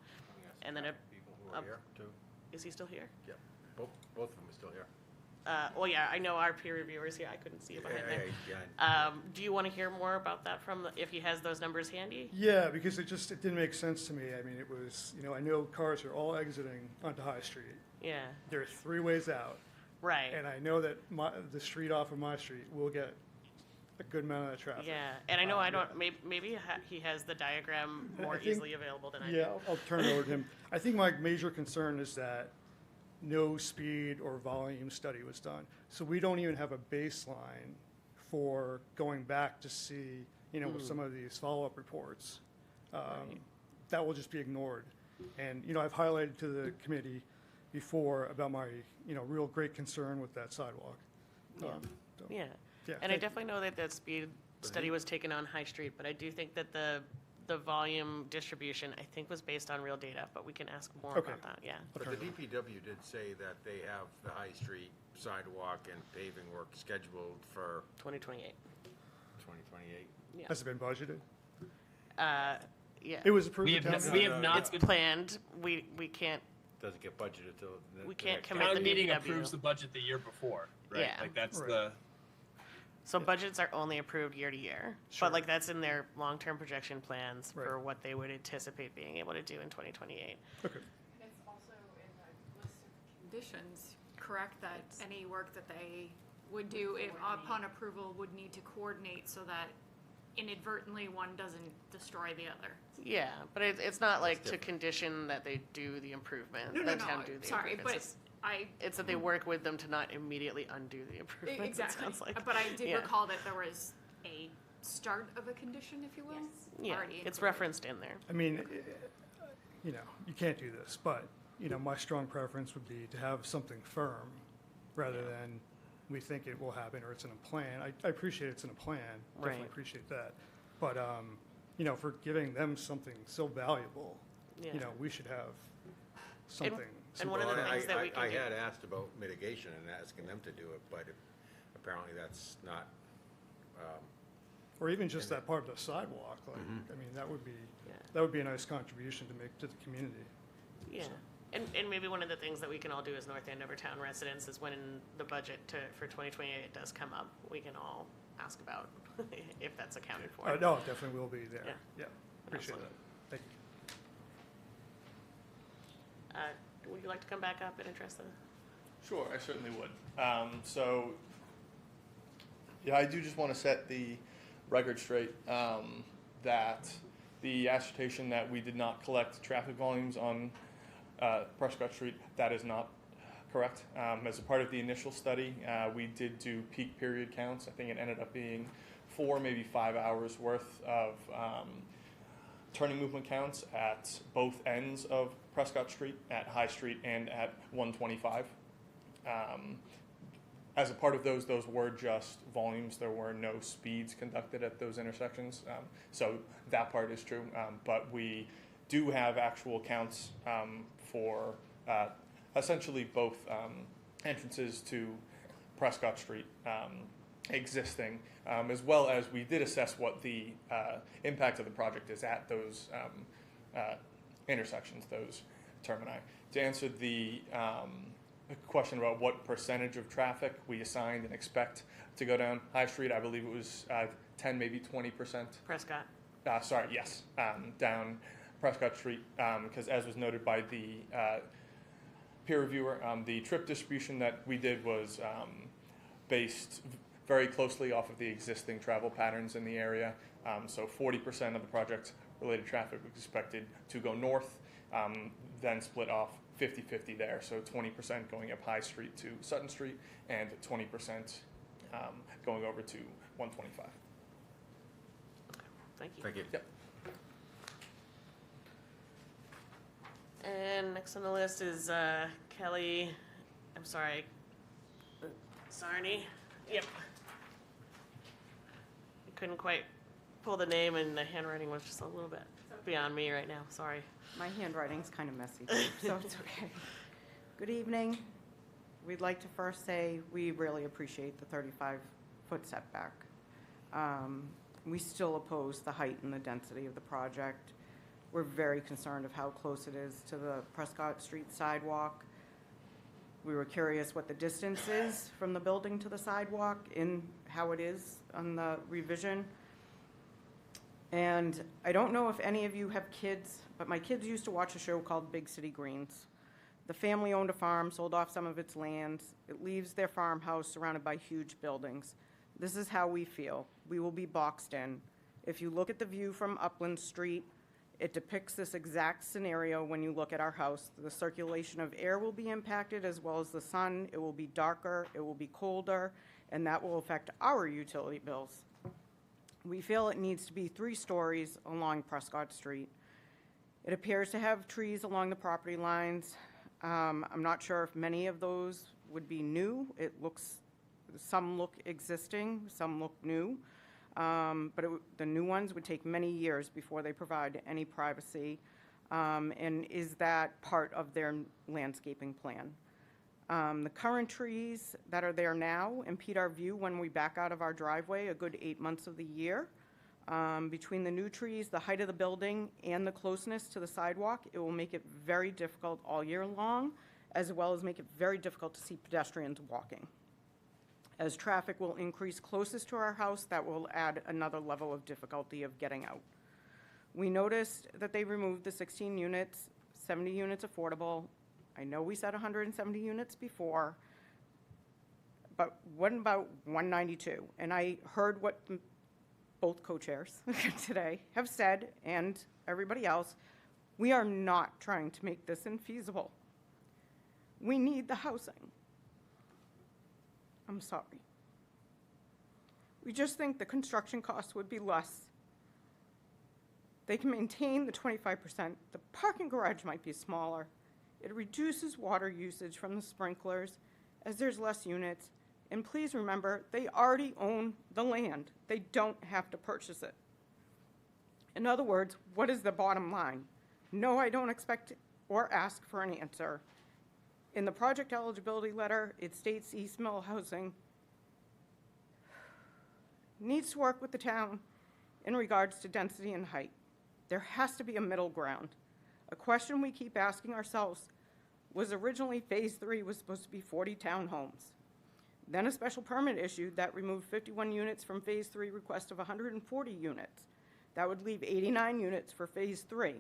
And then People who are here, too. is he still here? Yep, both of them are still here. Well, yeah, I know our peer reviewers here. I couldn't see it behind there. Yeah. Do you want to hear more about that if he has those numbers handy? Yeah, because it didn't make sense to me. I mean, it was, I know cars are all exiting onto High Street. Yeah, There are 3 ways out, right. and I know that the street off of my street will get a good amount of that traffic. Yeah, and I know I yeah. don't. Maybe he has the diagram I more think- easily available than I do. Yeah, I'll turn it over to him. I think my major concern is that no speed or volume study was done. So we don't even have a baseline for going back to see, with some of these follow-up reports. That will just be ignored. And, I've highlighted to the committee before about my, real great concern with that sidewalk. Yeah. So, Yeah, yeah, and I thank- definitely know that that speed study was taken on High Street, but I do think that the volume distribution, I think, was based on real data, but we can ask more Okay. about that, yeah. But the DPW did say that they have the High Street sidewalk and paving work scheduled for 2028, 2028. yeah. Has it been budgeted? Yeah. It was approved. We at have town no- meeting? we have not- It's planned, we can't, Doesn't get budgeted till. We can't the commit Town the meeting DPW. approves the budget the year before, right? Yeah. Like that's Right. the. so budgets are only approved year to year. Sure. But like that's in their long-term projection plans for Right. what they would anticipate being able to do in 2028. Okay. It's also in the list of conditions, correct, that any work that they would do if upon approval would need to coordinate so that inadvertently one doesn't destroy the other. Yeah, but it's not like to different. condition that they do the improvement, No, the no, town no, do the sorry, improvements. but It's- I, It's that they work with them to not immediately undo the improvements, it exactly, sounds like. but I did Yeah. recall that there was a start of a condition, if you will, Yeah, already it's included. referenced in there. I mean, you can't do this, but, my strong preference would be to have something firm rather than we think it will happen or it's in a plan. I appreciate it's in a plan, definitely Right. appreciate that. But, for giving them something so valuable, Yeah. we should have something. and one of the Well, things that we can I do- had asked about mitigation and asking them to do it, but apparently that's not, Or even just that part of the sidewalk, like, I mean, that would be, Yeah. that would be a nice contribution to make to the community. Yeah, and maybe one of the things that we can all do as North Andover town residents is when the budget for 2028 does come up, we can all ask about if that's accounted for. No, it definitely will be there. Yeah. Yeah, appreciate Absolutely. that. Thank you. Would you like to come back up and address the? Sure, I certainly would. So, yeah, I do just want to set the record straight that the assertion that we did not collect traffic volumes on Prescott Street, that is not correct. As a part of the initial study, we did do peak period counts. I think it ended up being 4, maybe 5 hours worth of turning movement counts at both ends of Prescott Street, at High Street and at 125. As a part of those were just volumes. There were no speeds conducted at those intersections. So that part is true. But we do have actual counts for essentially both entrances to Prescott Street existing, as well as we did assess what the impact of the project is at those intersections, those termini. To answer the question about what percentage of traffic we assigned and expect to go down High Street, I believe it was 10, maybe 20%. Prescott. Down Prescott Street, because as was noted by the peer reviewer. The trip distribution that we did was based very closely off of the existing travel patterns in the area. So 40% of the project-related traffic was expected to go north, then split off 50-50 there. So 20% going up High Street to Sutton Street and 20% going over to 125. Thank you. Thank you. Yep. And next on the list is Kelly, I'm sorry, Sarney. Yep. I couldn't quite pull the name, and the handwriting was just a little bit beyond me right now. Sorry. My handwriting's kind of messy, too, so it's okay. Good evening. We'd like to first say we really appreciate the 35-foot setback. We still oppose the height and the density of the project. We're very concerned of how close it is to the Prescott Street sidewalk. We were curious what the distance is from the building to the sidewalk and how it is on the revision. And I don't know if any of you have kids, but my kids used to watch a show called Big City Greens. The family owned a farm, sold off some of its land. It leaves their farmhouse surrounded by huge buildings. This is how we feel. We will be boxed in. If you look at the view from Upland Street, it depicts this exact scenario when you look at our house. The circulation of air will be impacted as well as the sun. It will be darker, it will be colder, and that will affect our utility bills. We feel it needs to be 3 stories along Prescott Street. It appears to have trees along the property lines. I'm not sure if many of those would be new. Some look existing, some look new. But the new ones would take many years before they provide any privacy. And is that part of their landscaping plan? The current trees that are there now impede our view when we back out of our driveway a good 8 months of the year. Between the new trees, the height of the building, and the closeness to the sidewalk, it will make it very difficult all year long, as well as make it very difficult to see pedestrians walking. As traffic will increase closest to our house, that will add another level of difficulty of getting out. We noticed that they removed the 16 units, 70 units affordable. I know we said 170 units before, but what about 192? And I heard what both co-chairs today have said, and everybody else. We are not trying to make this infeasible. We need the housing. I'm sorry. We just think the construction costs would be less. They can maintain the 25%. The parking garage might be smaller. It reduces water usage from the sprinklers as there's less units. And please remember, they already own the land. They don't have to purchase it. In other words, what is the bottom line? No, I don't expect or ask for an answer. In the project eligibility letter, it states East Mill Housing needs to work with the town in regards to density and height. There has to be a middle ground. A question we keep asking ourselves was originally Phase 3 was supposed to be 40 townhomes. Then a special permit issued that removed 51 units from Phase 3 request of 140 units. That would leave 89 units for Phase 3.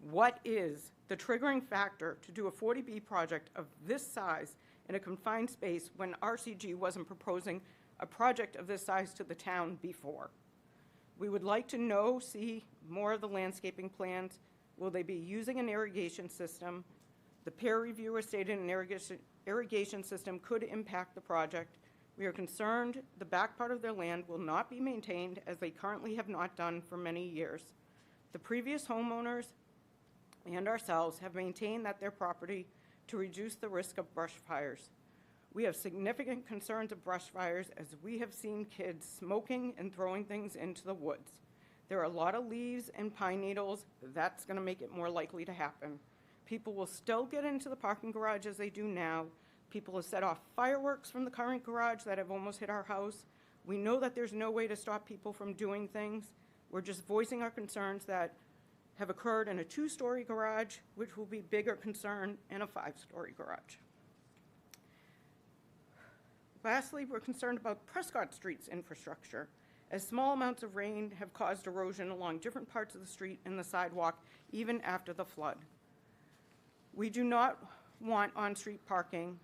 What is the triggering factor to do a 40B project of this size in a confined space when RCG wasn't proposing a project of this size to the town before? We would like to see more of the landscaping plans. Will they be using an irrigation system? The peer reviewer stated an irrigation system could impact the project. We are concerned the back part of their land will not be maintained as they currently have not done for many years. The previous homeowners and ourselves have maintained that their property to reduce the risk of brush fires. We have significant concerns of brush fires as we have seen kids smoking and throwing things into the woods. There are a lot of leaves and pine needles. That's going to make it more likely to happen. People will still get into the parking garage as they do now. People have set off fireworks from the current garage that have almost hit our house. We know that there's no way to stop people from doing things. We're just voicing our concerns that have occurred in a 2-story garage, which will be bigger concern in a 5-story garage. Lastly, we're concerned about Prescott Street's infrastructure, as small amounts of rain have caused erosion along different parts of the street and the sidewalk, even after the flood. We do not want on-street parking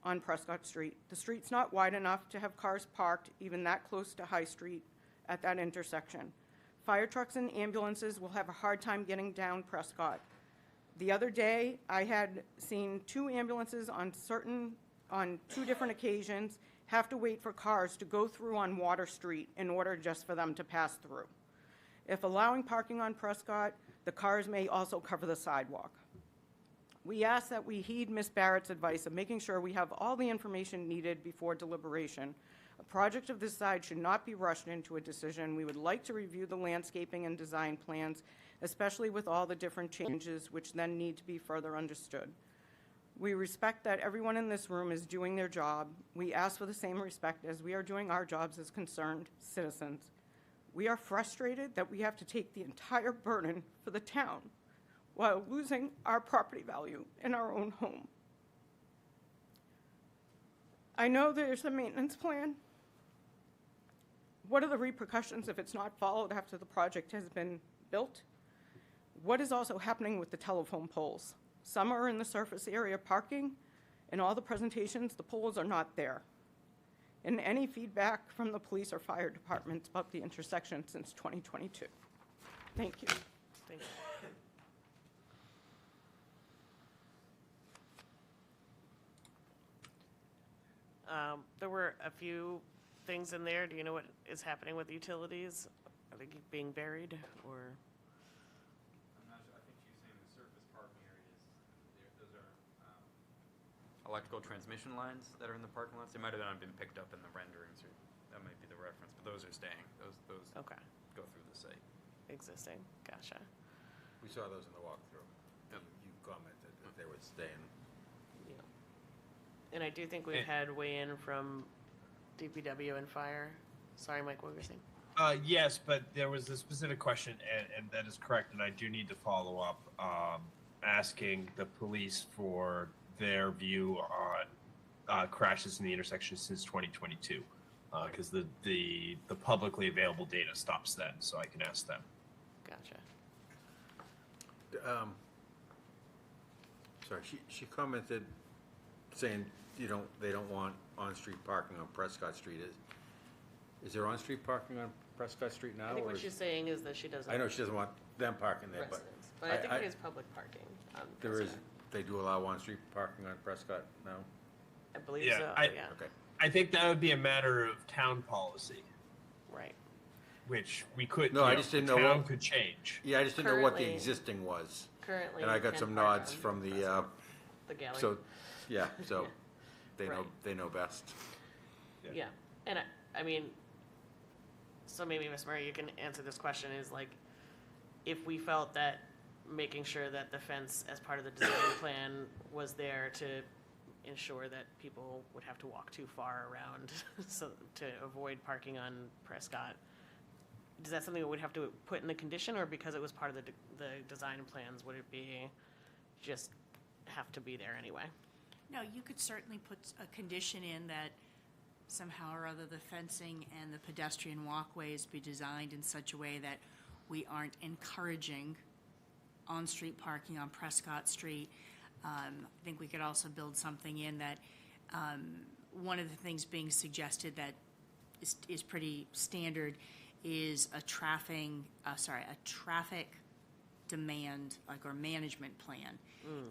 on Prescott Street. The street's not wide enough to have cars parked even that close to High Street at that intersection. Fire trucks and ambulances will have a hard time getting down Prescott. The other day, I had seen 2 ambulances on 2 different occasions have to wait for cars to go through on Water Street in order just for them to pass through. If allowing parking on Prescott, the cars may also cover the sidewalk. We ask that we heed Ms. Barrett's advice of making sure we have all the information needed before deliberation. A project of this size should not be rushed into a decision. We would like to review the landscaping and design plans, especially with all the different changes which then need to be further understood. We respect that everyone in this room is doing their job. We ask for the same respect as we are doing our jobs as concerned citizens. We are frustrated that we have to take the entire burden for the town while losing our property value in our own home. I know there's a maintenance plan. What are the repercussions if it's not followed after the project has been built? What is also happening with the telephone poles? Some are in the surface area parking. In all the presentations, the poles are not there. And any feedback from the police or fire departments about the intersection since 2022. Thank you. Thank you. There were a few things in there. Do you know what is happening with utilities? Are they being buried or? I'm not sure, I think she's saying the surface parking areas, those are electrical transmission lines that are in the parking lots. They might have not been picked up in the renderings, or that might be the reference, but those are staying. Those Okay, go through the site. existing, gotcha. We saw those in the walkthrough. You commented that they were staying. Yeah. And I do think we've had weigh-in from DPW and fire. Sorry, Mike, what were you saying? Yes, but there was a specific question, and that is correct, and I do need to follow up, asking the police for their view on crashes in the intersection since 2022, because the publicly available data stops then, so I can ask them. Gotcha. Sorry, she commented saying they don't want on-street parking on Prescott Street. Is there on-street parking on Prescott Street now? I think or what is- she's saying is that she doesn't. I know she doesn't want them parking there, but residents, but I think it is public parking on there is, Prescott. they do allow on-street parking on Prescott now? I believe Yeah, so, I- yeah, Okay. I think that would be a matter of town policy, right. which we could. No, I just didn't know Town what- could change. Yeah, I just didn't know what the Currently- existing was. Currently. And I you got can some park nods on from the, Prescott, the galley. so, yeah, so Right. they know best. Yeah, and I mean, so maybe Ms. Murray, you can answer this question, is like, if we felt that making sure that the fence as part of the design plan was there to ensure that people would have to walk too far around so to avoid parking on Prescott, is that something that we'd have to put in the condition, or because it was part of the design plans, would it be just have to be there anyway? No, you could certainly put a condition in that somehow or other the fencing and the pedestrian walkways be designed in such a way that we aren't encouraging on-street parking on Prescott Street. I think we could also build something in that one of the things being suggested that is pretty standard is a traffic demand, like, or management plan.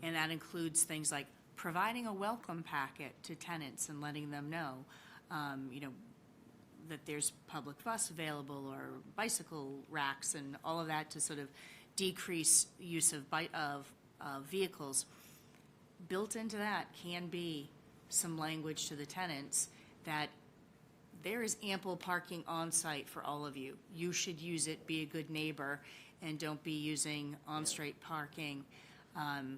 And that includes things like providing a welcome packet to tenants and letting them know, that there's public bus available or bicycle racks and all of that to sort of decrease use of vehicles. Built into that can be some language to the tenants that there is ample parking on site for all of you. You should use it, be a good neighbor, and don't be using on-street parking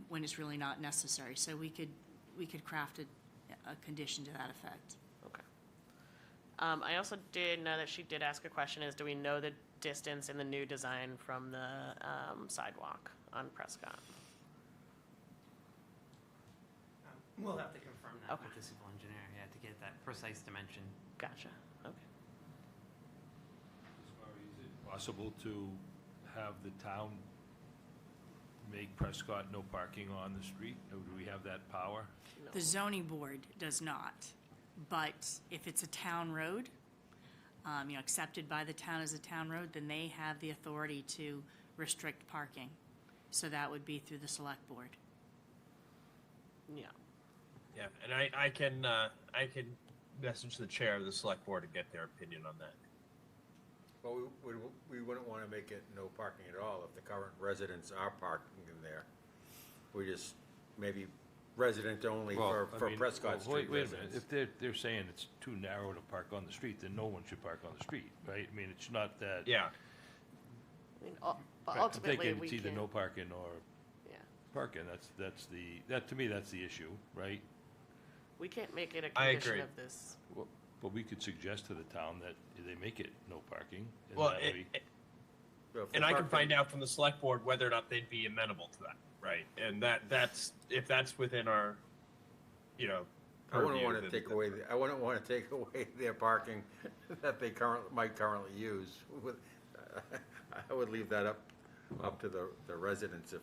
when it's really not necessary. So we could craft a condition to that effect. Okay. I also did know that she did ask a question, is do we know the distance in the new design from the sidewalk on Prescott? We'll have to confirm that Okay. with the civil engineer, yeah, to get that precise dimension. Gotcha, okay. Is it possible to have the town make Prescott no parking on the street? Or do we have that power? No. The zoning board does not, but if it's a town road, accepted by the town as a town road, then they have the authority to restrict parking. So that would be through the select board. Yeah. Yeah, and I can message the chair of the select board and get their opinion on that. Well, we wouldn't want to make it no parking at all if the current residents are parking in there. We just, maybe resident only for Prescott Street Wait a minute, residents. if they're saying it's too narrow to park on the street, then no one should park on the street, right? I mean, it's not that. Yeah, I mean, Right, I'm ultimately, thinking we it's either can't. no parking or Yeah. parking, that to me, that's the issue, right? We can't make it a I condition agree. of this. Well, but we could suggest to the town that they make it no parking. And well, that way- So if and the I can parking- find out from the select board whether or not they'd be amenable to that, right? And that's if that's within our, I wouldn't purview, want to then- take away, I wouldn't want to take away their parking that they might currently use. I would leave that up to the residents if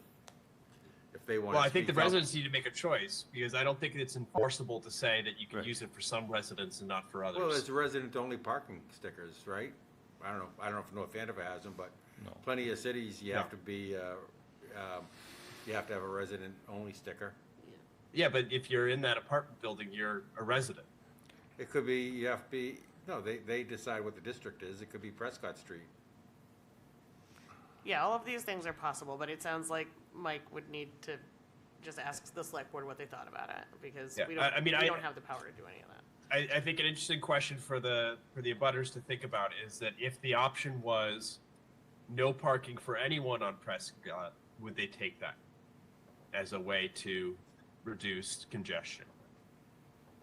they want to Well, I think the speak up. residents need to make a choice, because I don't think it's enforceable to say that you can Right. use it for some residents and not for others. Well, there's resident-only parking stickers, right? I don't know if North Andover has them, but No. plenty of cities, you No. have to be, you have to have a resident-only sticker. Yeah, but if you're in that apartment building, you're a resident. It could be, you have to be, no, they decide what the district is. It could be Prescott Street. Yeah, all of these things are possible, but it sounds like Mike would need to just ask the select board what they thought about it, because Yeah, we don't, I mean, we I- don't have the power to do any of that. I think an interesting question for the abutters to think about is that if the option was no parking for anyone on Prescott, would they take that as a way to reduce congestion?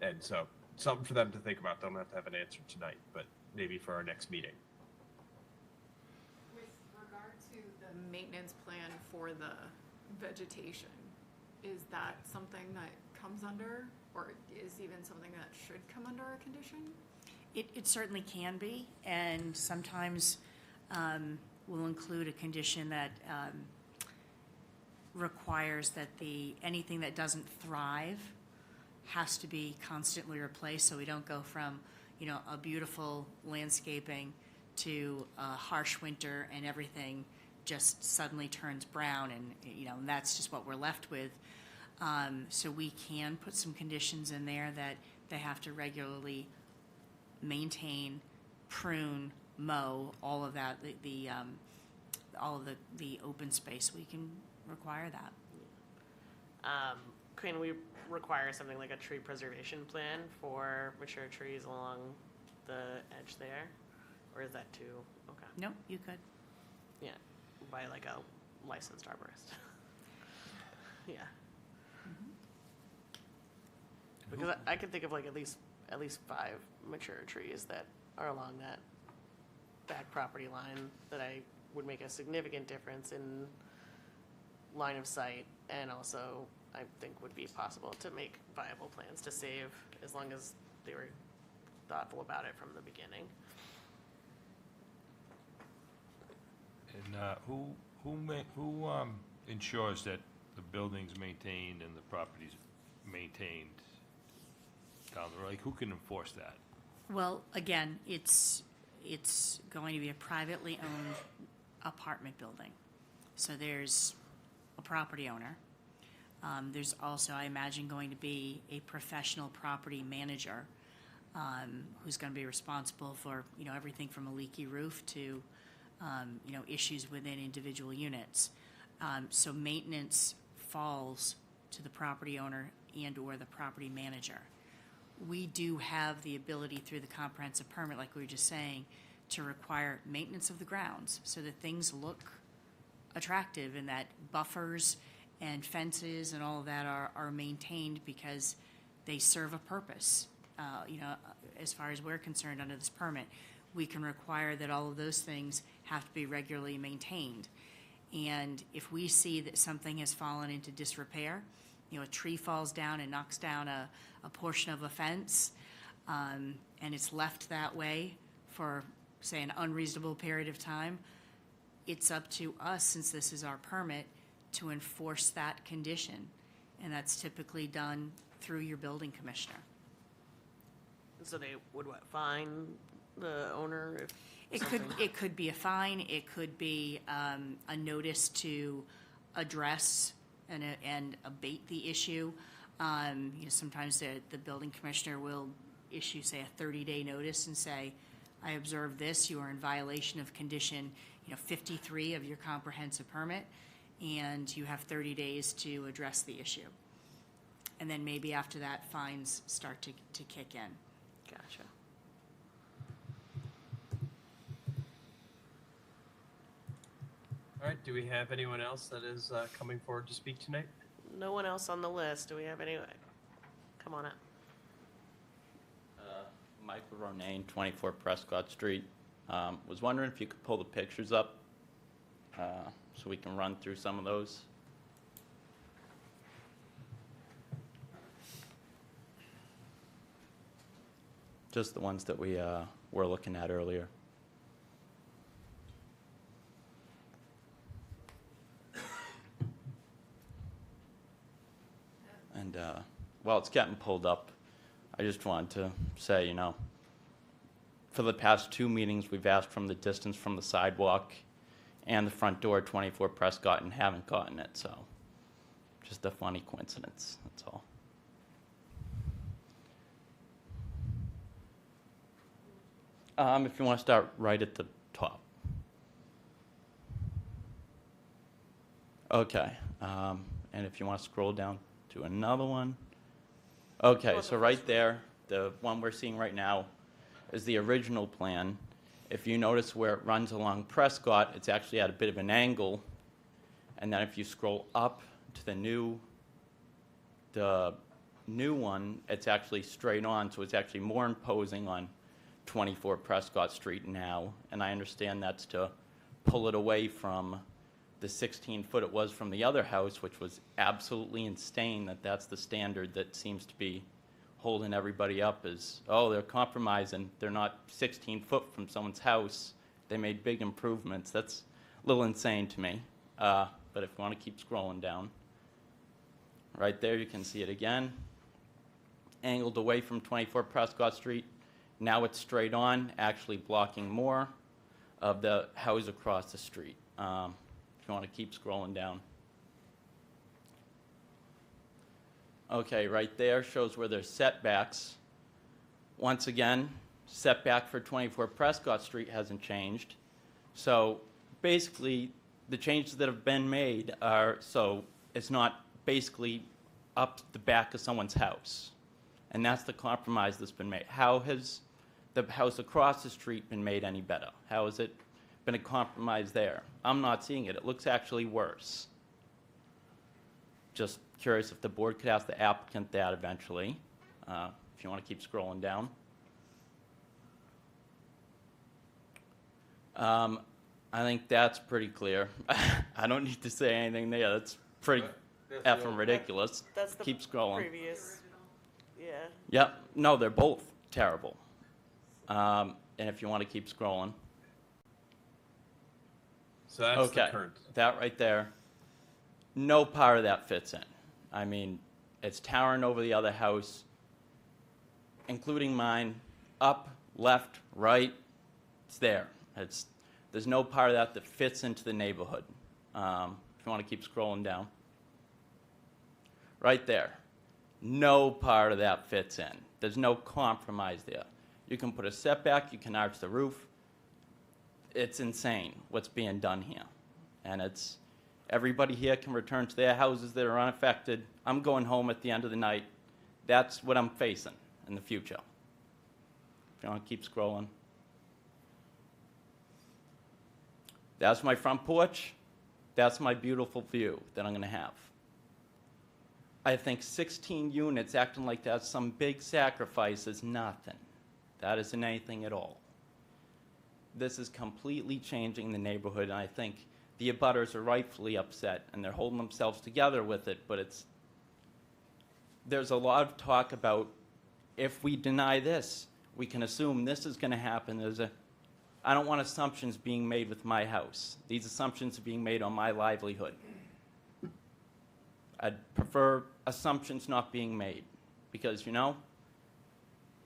And so, something for them to think about. Don't have to have an answer tonight, but maybe for our next meeting. With regard to the maintenance plan for the vegetation, is that something that comes under, or is even something that should come under a condition? It certainly can be, and sometimes we'll include a condition that requires that anything that doesn't thrive has to be constantly replaced, so we don't go from, a beautiful landscaping to a harsh winter and everything just suddenly turns brown, and that's just what we're left with. So we can put some conditions in there that they have to regularly maintain, prune, mow, all of that, all of the open space. We can require that. Can we require something like a tree preservation plan for mature trees along the edge there? Or is that too, okay, No, you could. yeah, by like a licensed arborist? Yeah. Because I could think of like at least 5 mature trees that are along that back property line that I would make a significant difference in line of sight, and also I think would be possible to make viable plans to save, as long as they were thoughtful about it from the beginning. And who ensures that the building's maintained and the property's maintained down the road? Like, who can enforce that? Well, again, it's going to be a privately owned apartment building. So there's a property owner. There's also, I imagine, going to be a professional property manager who's going to be responsible for, everything from a leaky roof to, issues within individual units. So maintenance falls to the property owner and/or the property manager. We do have the ability through the comprehensive permit, like we were just saying, to require maintenance of the grounds so that things look attractive and that buffers and fences and all of that are maintained because they serve a purpose. As far as we're concerned under this permit, we can require that all of those things have to be regularly maintained. And if we see that something has fallen into disrepair, a tree falls down and knocks down a portion of a fence, and it's left that way for, say, an unreasonable period of time, it's up to us, since this is our permit, to enforce that condition. And that's typically done through your building commissioner. So they would what, fine the owner if It could be a fine, it could be a notice to address and abate the issue. Sometimes the building commissioner will issue, say, a 30-day notice and say, I observe this, you are in violation of condition 53 of your comprehensive permit, and you have 30 days to address the issue. And then maybe after that, fines start to kick in. Gotcha. All right, do we have anyone else that is coming forward to speak tonight? No one else on the list. Do we have any? Come on up. Michael Ronayne, 24 Prescott Street. Was wondering if you could pull the pictures up so we can run through some of those. Just the ones that we were looking at earlier. And while it's getting pulled up, I just wanted to say, for the past 2 meetings, we've asked from the distance from the sidewalk and the front door at 24 Prescott and haven't gotten it, so just a funny coincidence, that's all. If you want to start right at the top. Okay, and if you want to scroll down to another one. Okay, so right there, the one we're seeing right now is the original plan. If you notice where it runs along Prescott, it's actually at a bit of an angle. And then if you scroll up to the new one, it's actually straight on, so it's actually more imposing on 24 Prescott Street now. And I understand that's to pull it away from the 16-foot it was from the other house, which was absolutely insane that that's the standard that seems to be holding everybody up is, oh, they're compromising. They're not 16 foot from someone's house. They made big improvements. That's a little insane to me. But if you want to keep scrolling down, right there you can see it again. Angled away from 24 Prescott Street. Now it's straight on, actually blocking more of the house across the street. If you want to keep scrolling down. Okay, right there shows where there's setbacks. Once again, setback for 24 Prescott Street hasn't changed. So basically, the changes that have been made are so it's not basically up the back of someone's house. And that's the compromise that's been made. How has the house across the street been made any better? How has it been a compromise there? I'm not seeing it. It looks actually worse. Just curious if the board could ask the applicant that eventually, if you want to keep scrolling down. I think that's pretty clear. I don't need to say anything there. That's pretty effing ridiculous. That's the keep scrolling. previous. Yeah. Yep. No, they're both terrible. And if you want to keep scrolling. So that's okay. the current. That right there, no part of that fits in. I mean, it's towering over the other house, including mine, up, left, right, it's there. There's no part of that fits into the neighborhood. If you want to keep scrolling down. Right there, no part of that fits in. There's no compromise there. You can put a setback, you can arch the roof. It's insane what's being done here. And everybody here can return to their houses that are unaffected. I'm going home at the end of the night. That's what I'm facing in the future. If you want to keep scrolling. That's my front porch. That's my beautiful view that I'm going to have. I think 16 units acting like that's some big sacrifice is nothing. That isn't anything at all. This is completely changing the neighborhood, and I think the abutters are rightfully upset, and they're holding themselves together with it, but there's a lot of talk about if we deny this, we can assume this is going to happen. I don't want assumptions being made with my house. These assumptions are being made on my livelihood. I'd prefer assumptions not being made because, you know,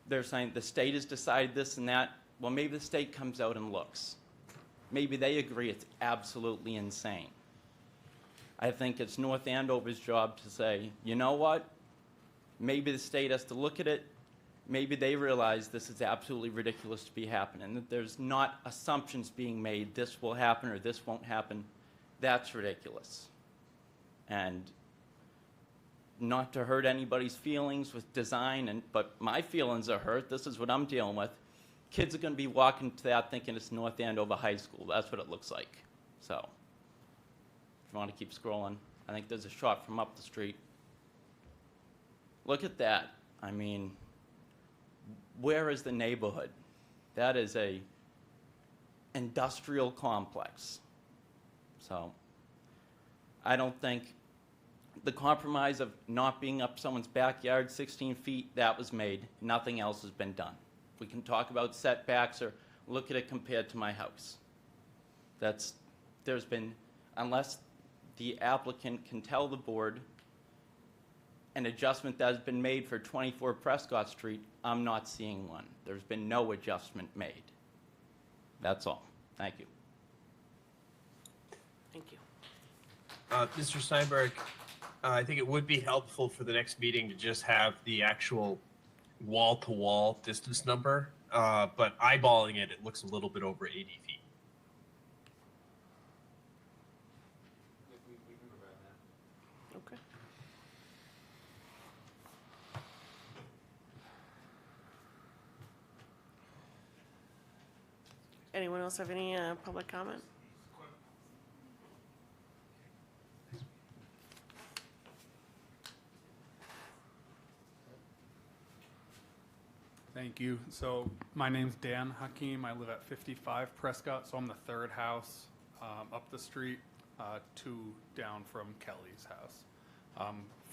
they're saying the state has decided this and that. Well, maybe the state comes out and looks. Maybe they agree it's absolutely insane. I think it's North Andover's job to say, you know what? Maybe the state has to look at it. Maybe they realize this is absolutely ridiculous to be happening, that there's not assumptions being made, this will happen or this won't happen. That's ridiculous. And not to hurt anybody's feelings with design, but my feelings are hurt. This is what I'm dealing with. Kids are going to be walking to that thinking it's North Andover High School. That's what it looks like. So, if you want to keep scrolling, I think there's a shot from up the street. Look at that. I mean, where is the neighborhood? That is a industrial complex. So, I don't think the compromise of not being up someone's backyard 16 feet, that was made. Nothing else has been done. We can talk about setbacks or look at it compared to my house. There's been, unless the applicant can tell the board an adjustment that has been made for 24 Prescott Street, I'm not seeing one. There's been no adjustment made. That's all. Thank you. Thank you. Mr. Steinberg, I think it would be helpful for the next meeting to just have the actual wall-to-wall distance number, but eyeballing it, it looks a little bit over 80 feet. Okay. Anyone else have any public comment? Thank you. So my name's Dan Hakim. I live at 55 Prescott, so I'm the third house up the street, two down from Kelly's house.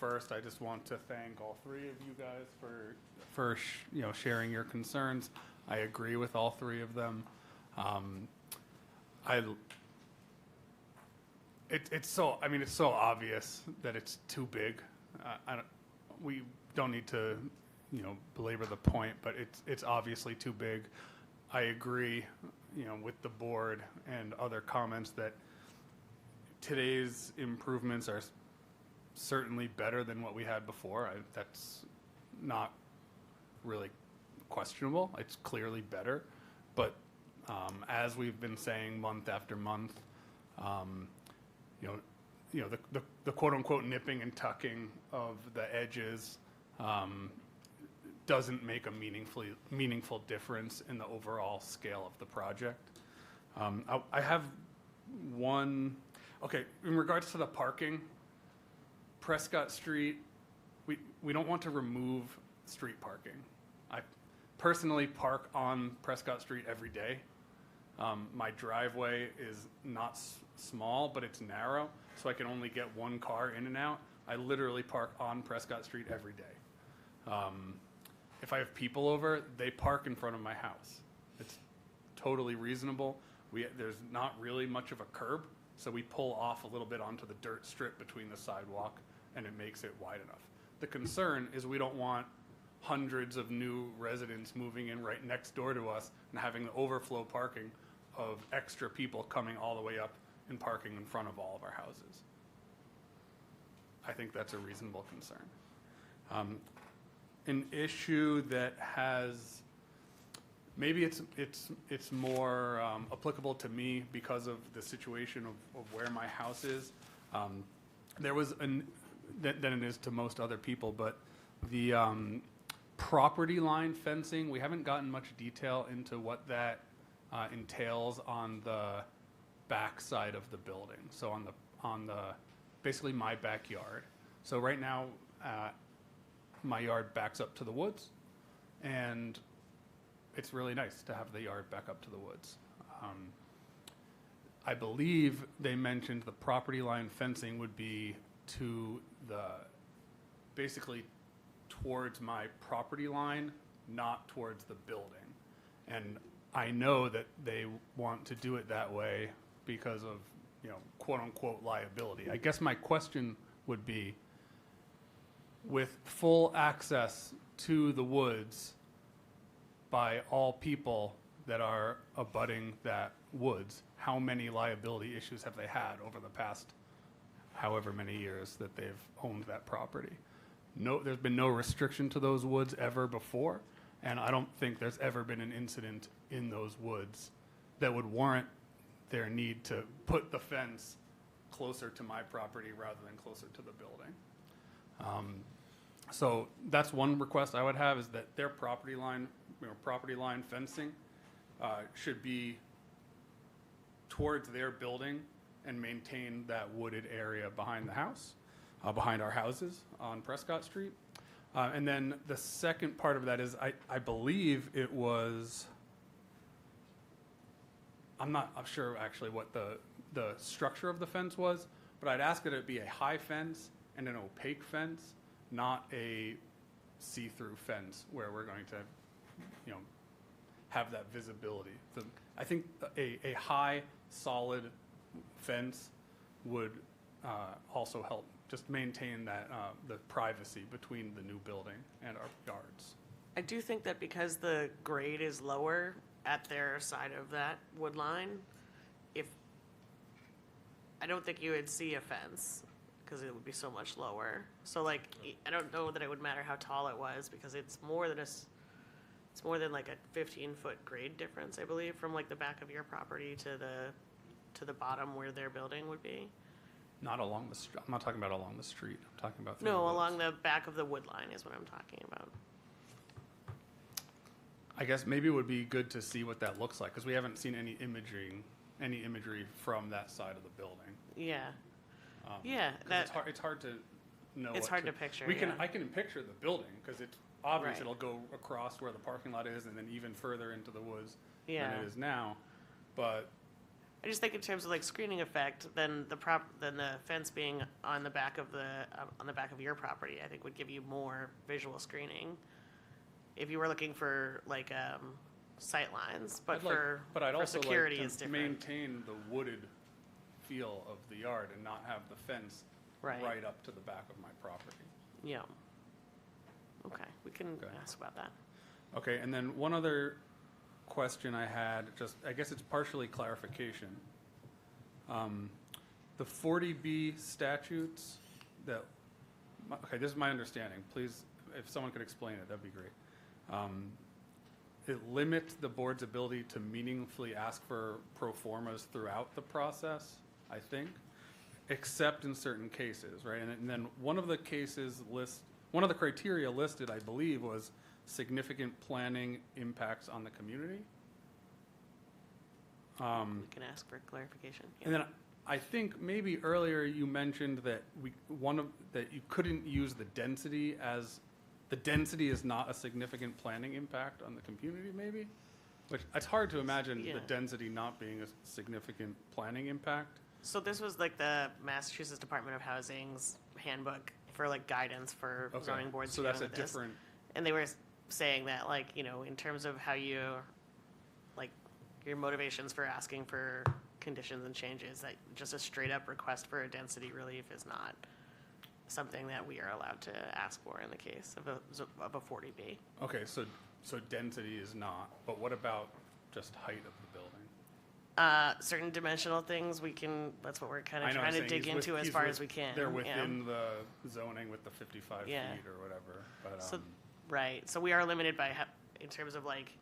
First, I just want to thank all three of you guys for sharing your concerns. I agree with all three of them. It's so obvious that it's too big. We don't need to belabor the point, but it's obviously too big. I agree, with the board and other comments that today's improvements are certainly better than what we had before. That's not really questionable. It's clearly better, but as we've been saying month after month, the quote unquote nipping and tucking of the edges doesn't make a meaningful difference in the overall scale of the project. I have one, in regards to the parking, Prescott Street, we don't want to remove street parking. I personally park on Prescott Street every day. My driveway is not small, but it's narrow, so I can only get one car in and out. I literally park on Prescott Street every day. If I have people over, they park in front of my house. It's totally reasonable. There's not really much of a curb, so we pull off a little bit onto the dirt strip between the sidewalk, and it makes it wide enough. The concern is we don't want hundreds of new residents moving in right next door to us and having the overflow parking of extra people coming all the way up and parking in front of all of our houses. I think that's a reasonable concern. An issue that has, maybe it's more applicable to me because of the situation of where my house is. There was than it is to most other people, but the property line fencing, we haven't gotten much detail into what that entails on the back side of the building. So on the basically my backyard. So right now, my yard backs up to the woods, and it's really nice to have the yard back up to the woods. I believe they mentioned the property line fencing would be to basically towards my property line, not towards the building. And I know that they want to do it that way because of, quote unquote liability. I guess my question would be, with full access to the woods by all people that are abutting that woods, how many liability issues have they had over the past however many years that they've owned that property? No, there's been no restriction to those woods ever before, and I don't think there's ever been an incident in those woods that would warrant their need to put the fence closer to my property rather than closer to the building. So that's one request I would have, is that their property line fencing should be towards their building and maintain that wooded area behind the house, behind our houses on Prescott Street. And then the second part of that is I believe it was, I'm sure actually what the structure of the fence was, but I'd ask that it be a high fence and an opaque fence, not a see-through fence where we're going to, have that visibility. I think a high, solid fence would also help just maintain that the privacy between the new building and our yards. I do think that because the grade is lower at their side of that wood line, I don't think you would see a fence because it would be so much lower. So like, I don't know that it would matter how tall it was, because it's more than like a 15-foot grade difference, I believe, from like the back of your property to the bottom where their building would be. Not along the I'm not talking about along the street. I'm talking about through the No, woods. along the back of the wood line is what I'm talking about. I guess maybe it would be good to see what that looks like, because we haven't seen any imagery from that side of the building. Yeah. 'Cause Yeah, it's hard to know. It's what hard to picture, We can yeah. I can picture the building, because it's obvious Right. it'll go across where the parking lot is and then even further into the woods Yeah. than it is now. But I just think in terms of like screening effect, then the fence being on the back of your property, I think would give you more visual screening. If you were looking for like sight lines, but I'd for also security like is to different. maintain the wooded feel of the yard and not have the fence Right. up to the back of my property. Yeah. Okay, we can Okay. ask about that. Okay, and then one other question I had, I guess it's partially clarification. The 40B statutes okay, this is my understanding. Please, if someone could explain it, that'd be great. It limits the board's ability to meaningfully ask for pro formas throughout the process, I think, except in certain cases, right? And then one of the criteria listed, I believe, was significant planning impacts on the community. We can ask for clarification. Yeah. And then I think maybe earlier you mentioned that that you couldn't use the density as the density is not a significant planning impact on the community, maybe? Which it's hard to imagine Yeah. the density not being a significant planning impact. So this was like the Massachusetts Department of Housing's handbook for like guidance for Okay, zoning boards. so dealing that's a with this. different. And they were saying that, like, in terms of how you, like, your motivations for asking for conditions and changes, that just a straight up request for a density relief is not something that we are allowed to ask for in the case of a 40B. Okay, so density is not, but what about just height of the building? Certain dimensional things that's what we're kind I of know, trying I'm to saying dig into as far as we can. They're yeah. within the zoning with the 55 Yeah. feet or whatever, but, So, right, so we are limited by, in terms of like,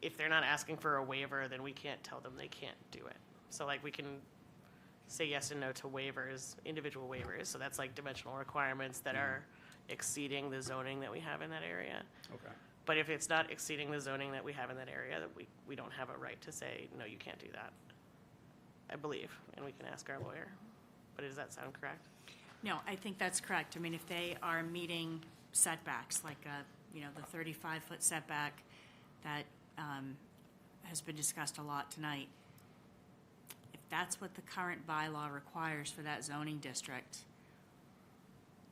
if they're not asking for a waiver, then we can't tell them they can't do it. So like, we can say yes and no to waivers, individual waivers, so that's like dimensional requirements that are exceeding the zoning that we have in that area. okay. But if it's not exceeding the zoning that we have in that area, that we don't have a right to say, no, you can't do that, I believe, and we can ask our lawyer. But does that sound correct? No, I think that's correct. I mean, if they are meeting setbacks, like, the 35-foot setback that has been discussed a lot tonight, if that's what the current bylaw requires for that zoning district,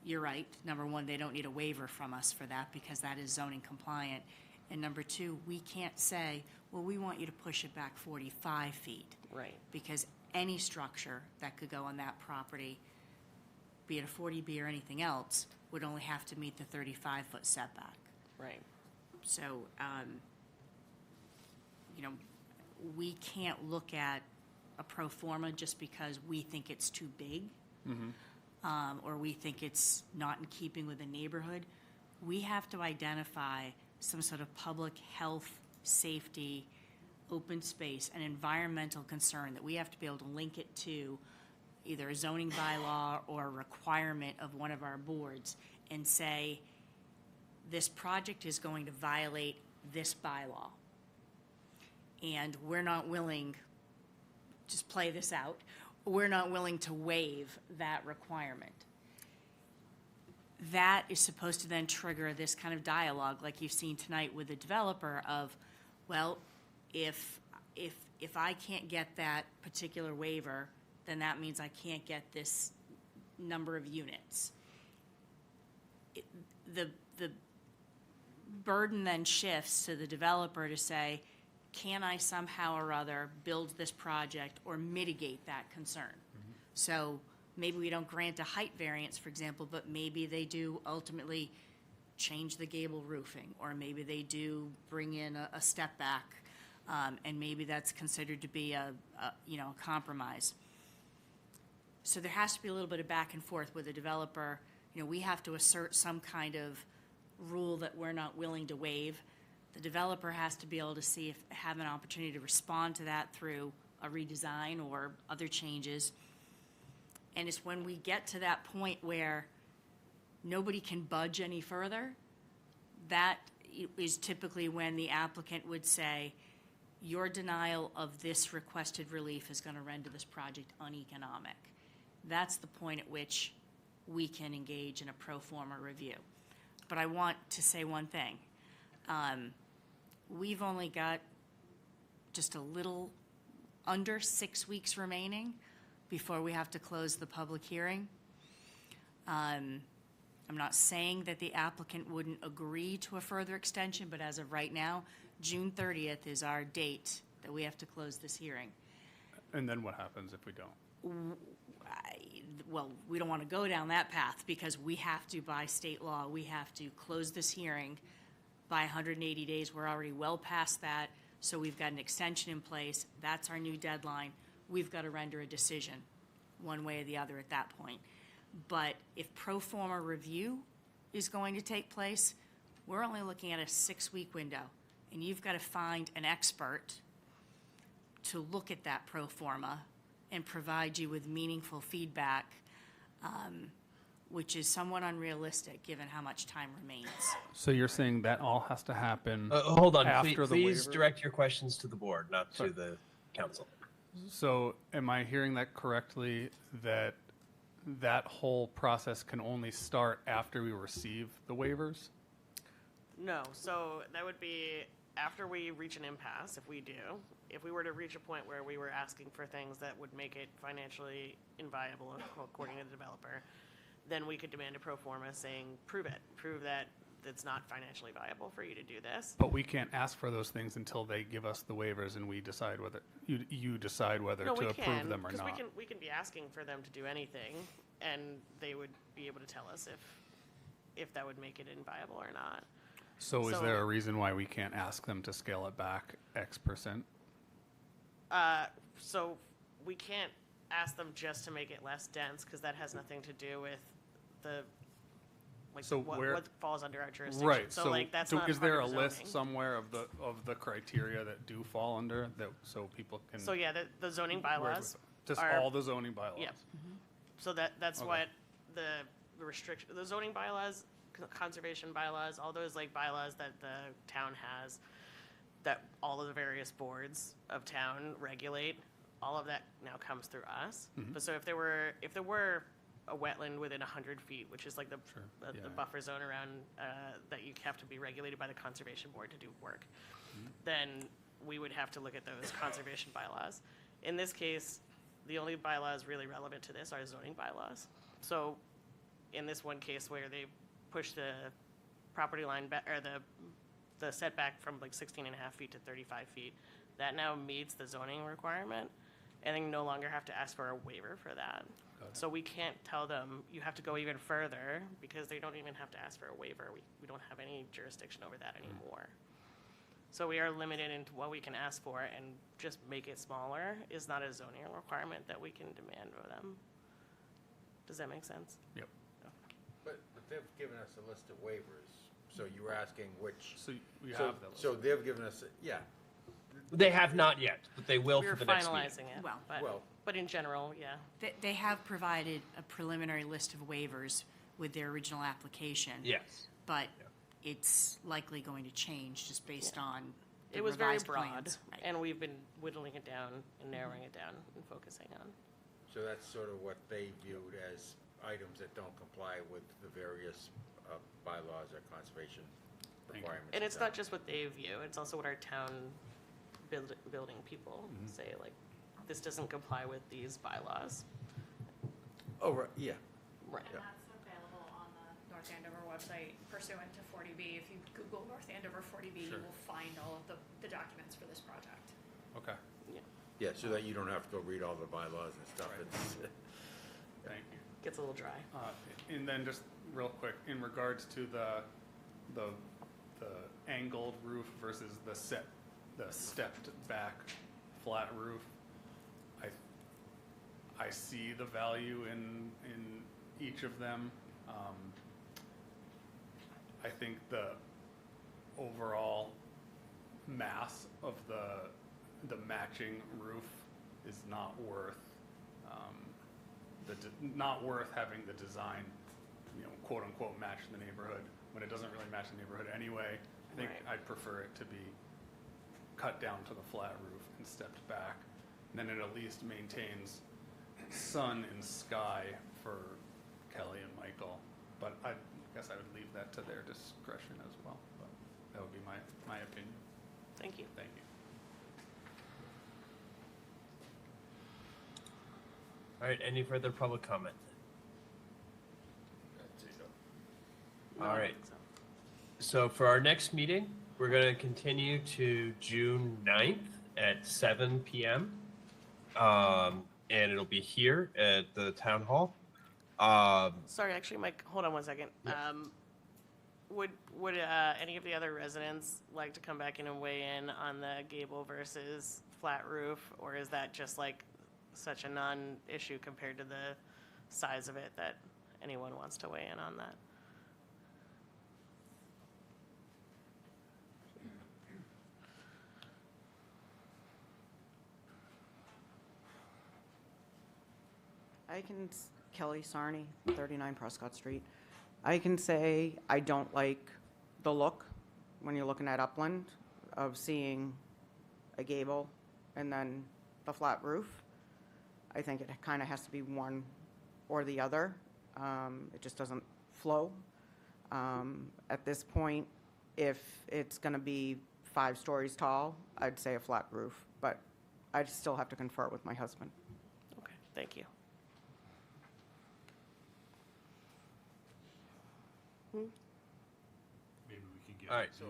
you're right. Number one, they don't need a waiver from us for that because that is zoning compliant. And number two, we can't say, well, we want you to push it back 45 feet. Right. Because any structure that could go on that property be it a 40B or anything else, would only have to meet the 35-foot setback. Right. So, you know, we can't look at a pro forma just because we think it's too big, or we think it's not in keeping with the neighborhood. We have to identify some sort of public health, safety, open space, and environmental concern that we have to be able to link it to either a zoning bylaw or a requirement of one of our boards and say, this project is going to violate this bylaw. And we're not willing, just play this out, we're not willing to waive that requirement. That is supposed to then trigger this kind of dialogue like you've seen tonight with the developer of, well, if I can't get that particular waiver, then that means I can't get this number of units. The burden then shifts to the developer to say, can I somehow or other build this project or mitigate that concern? So maybe we don't grant a height variance, for example, but maybe they do ultimately change the gable roofing, or maybe they do bring in a step back, and maybe that's considered to be a compromise. So there has to be a little bit of back and forth with the developer. You know, we have to assert some kind of rule that we're not willing to waive. The developer has to be able to have an opportunity to respond to that through a redesign or other changes. And it's when we get to that point where nobody can budge any further, that is typically when the applicant would say, your denial of this requested relief is going to render this project uneconomic. That's the point at which we can engage in a pro forma review. But I want to say one thing. We've only got just a little under 6 weeks remaining before we have to close the public hearing. I'm not saying that the applicant wouldn't agree to a further extension, but as of right now, June 30th is our date that we have to close this hearing. And then what happens if we don't? Well, we don't want to go down that path because we have to, by state law, we have to close this hearing by 180 days. We're already well past that, so we've got an extension in place. That's our new deadline. We've got to render a decision one way or the other at that point. But if pro forma review is going to take place, we're only looking at a 6-week window. And you've got to find an expert to look at that pro forma and provide you with meaningful feedback, which is somewhat unrealistic given how much time remains. So you're saying that all has to happen Hold on, after the please waiver? direct your questions to the board, not to the council. So am I hearing that correctly, that that whole process can only start after we receive the waivers? No, so that would be after we reach an impasse, if we do. If we were to reach a point where we were asking for things that would make it financially inviable according to the developer, then we could demand a pro forma saying, prove that it's not financially viable for you to do this. But we can't ask for those things until they give us the waivers and we decide whether, you decide whether No, to we approve can, them or because not. we can be asking for them to do anything, and they would be able to tell us if that would make it inviable or not. So is there a reason why we can't ask them to scale it back X%? So we can't ask them just to make it less dense, because that has nothing to do with the, like, So what falls under our jurisdiction. Right, So like, that's not is there a part of list zoning. somewhere of the criteria that do fall under that, so people can? So yeah, the zoning bylaws Just are- all the zoning bylaws? Yep. So that's Okay. what the restriction, the zoning bylaws, conservation bylaws, all those like bylaws that the town has, that all of the various boards of town regulate, all of that now comes through us. But so if there were a wetland within 100 feet, which is like the buffer zone around, that you have to be regulated by the conservation board to do work, then we would have to look at those conservation bylaws. In this case, the only bylaws really relevant to this are zoning bylaws. So in this one case where they push the property line back, or the setback from like 16 and a half feet to 35 feet, that now meets the zoning requirement, and then no longer have to ask for a waiver for that. So we can't tell them, you have to go even further, because they don't even have to ask for a waiver. We don't have any jurisdiction over that anymore. So we are limited into what we can ask for, and just make it smaller is not a zoning requirement that we can demand of them. Does that make sense? Yep. But they've given us a list of waivers, so you were asking which. So we So- have those. So they've given us, yeah, They have not yet, but they will We're for the next meeting. finalizing it, Well. well, but in general, yeah. They have provided a preliminary list of waivers with their original application. Yes. But it's likely going to change just based on the It was very revised broad, plans. Right. and we've been whittling it down and narrowing it down and focusing on. so that's sort of what they viewed as items that don't comply with the various bylaws or conservation Thank you. requirements. And it's in not town. just what they view, it's also what our town building people Mm-hmm. say, like, this doesn't comply with these bylaws. Oh, right, yeah. Right. And that's available on the North Andover website pursuant to 40B. If you Google North Andover 40B, Sure. you will find all of the documents for this project. Okay, Yeah, so that you don't have to go read all the bylaws and stuff. Right. It's, thank you. Gets a little dry. And then just real quick, in regards to the angled roof versus the stepped back flat roof, I see the value in each of them. I think the overall mass of the matching roof is not worth not worth having the design, quote unquote, match the neighborhood when it doesn't really match the neighborhood anyway. I think Right. I'd prefer it to be cut down to the flat roof and stepped back. And then it at least maintains sun and sky for Kelly and Michael. But I guess I would leave that to their discretion as well. But that would be my opinion. Thank you. Thank you. All right, any further public comment? No, All I right. think so. So for our next meeting, we're going to continue to June 9th at 7 p.m. And it'll be here at the town hall. Sorry, actually, Mike, hold on one second. Would any of the other residents like to come back in and weigh in on the gable versus flat roof? Or is that just like such a non-issue compared to the size of it that anyone wants to weigh in on that? Kelly Sarney, 39 Prescott Street. I can say I don't like the look when you're looking at Upland of seeing a gable and then the flat roof. I think it kind of has to be one or the other. It just doesn't flow. At this point, if it's going to be 5 stories tall, I'd say a flat roof, but I'd still have to confer with my husband. Okay, thank you. Maybe we can get. All right. So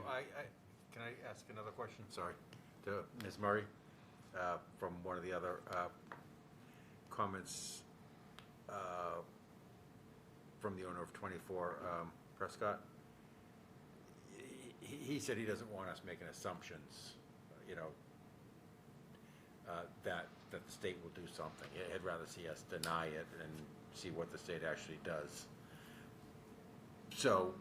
can I ask another question? Sorry, to Ms. Murray, from one of the other comments from the owner of 24 Prescott. He said he doesn't want us making assumptions, that the state will do something. He'd rather see us deny it and see what the state actually does. So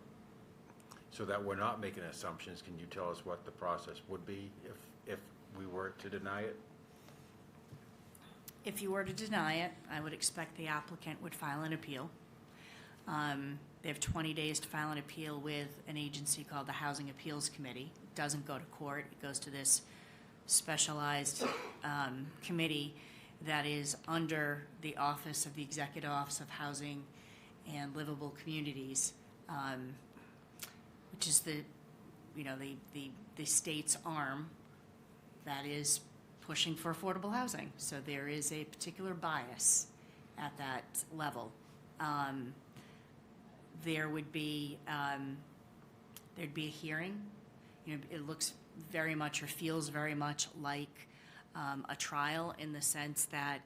that we're not making assumptions, can you tell us what the process would be if we were to deny it? If you were to deny it, I would expect the applicant would file an appeal. They have 20 days to file an appeal with an agency called the Housing Appeals Committee. It doesn't go to court. It goes to this specialized committee that is under the Office of the Executive Office of Housing and Livable Communities, which is the state's arm that is pushing for affordable housing. So there is a particular bias at that level. There would be there'd be a hearing. It looks very much or feels very much like a trial in the sense that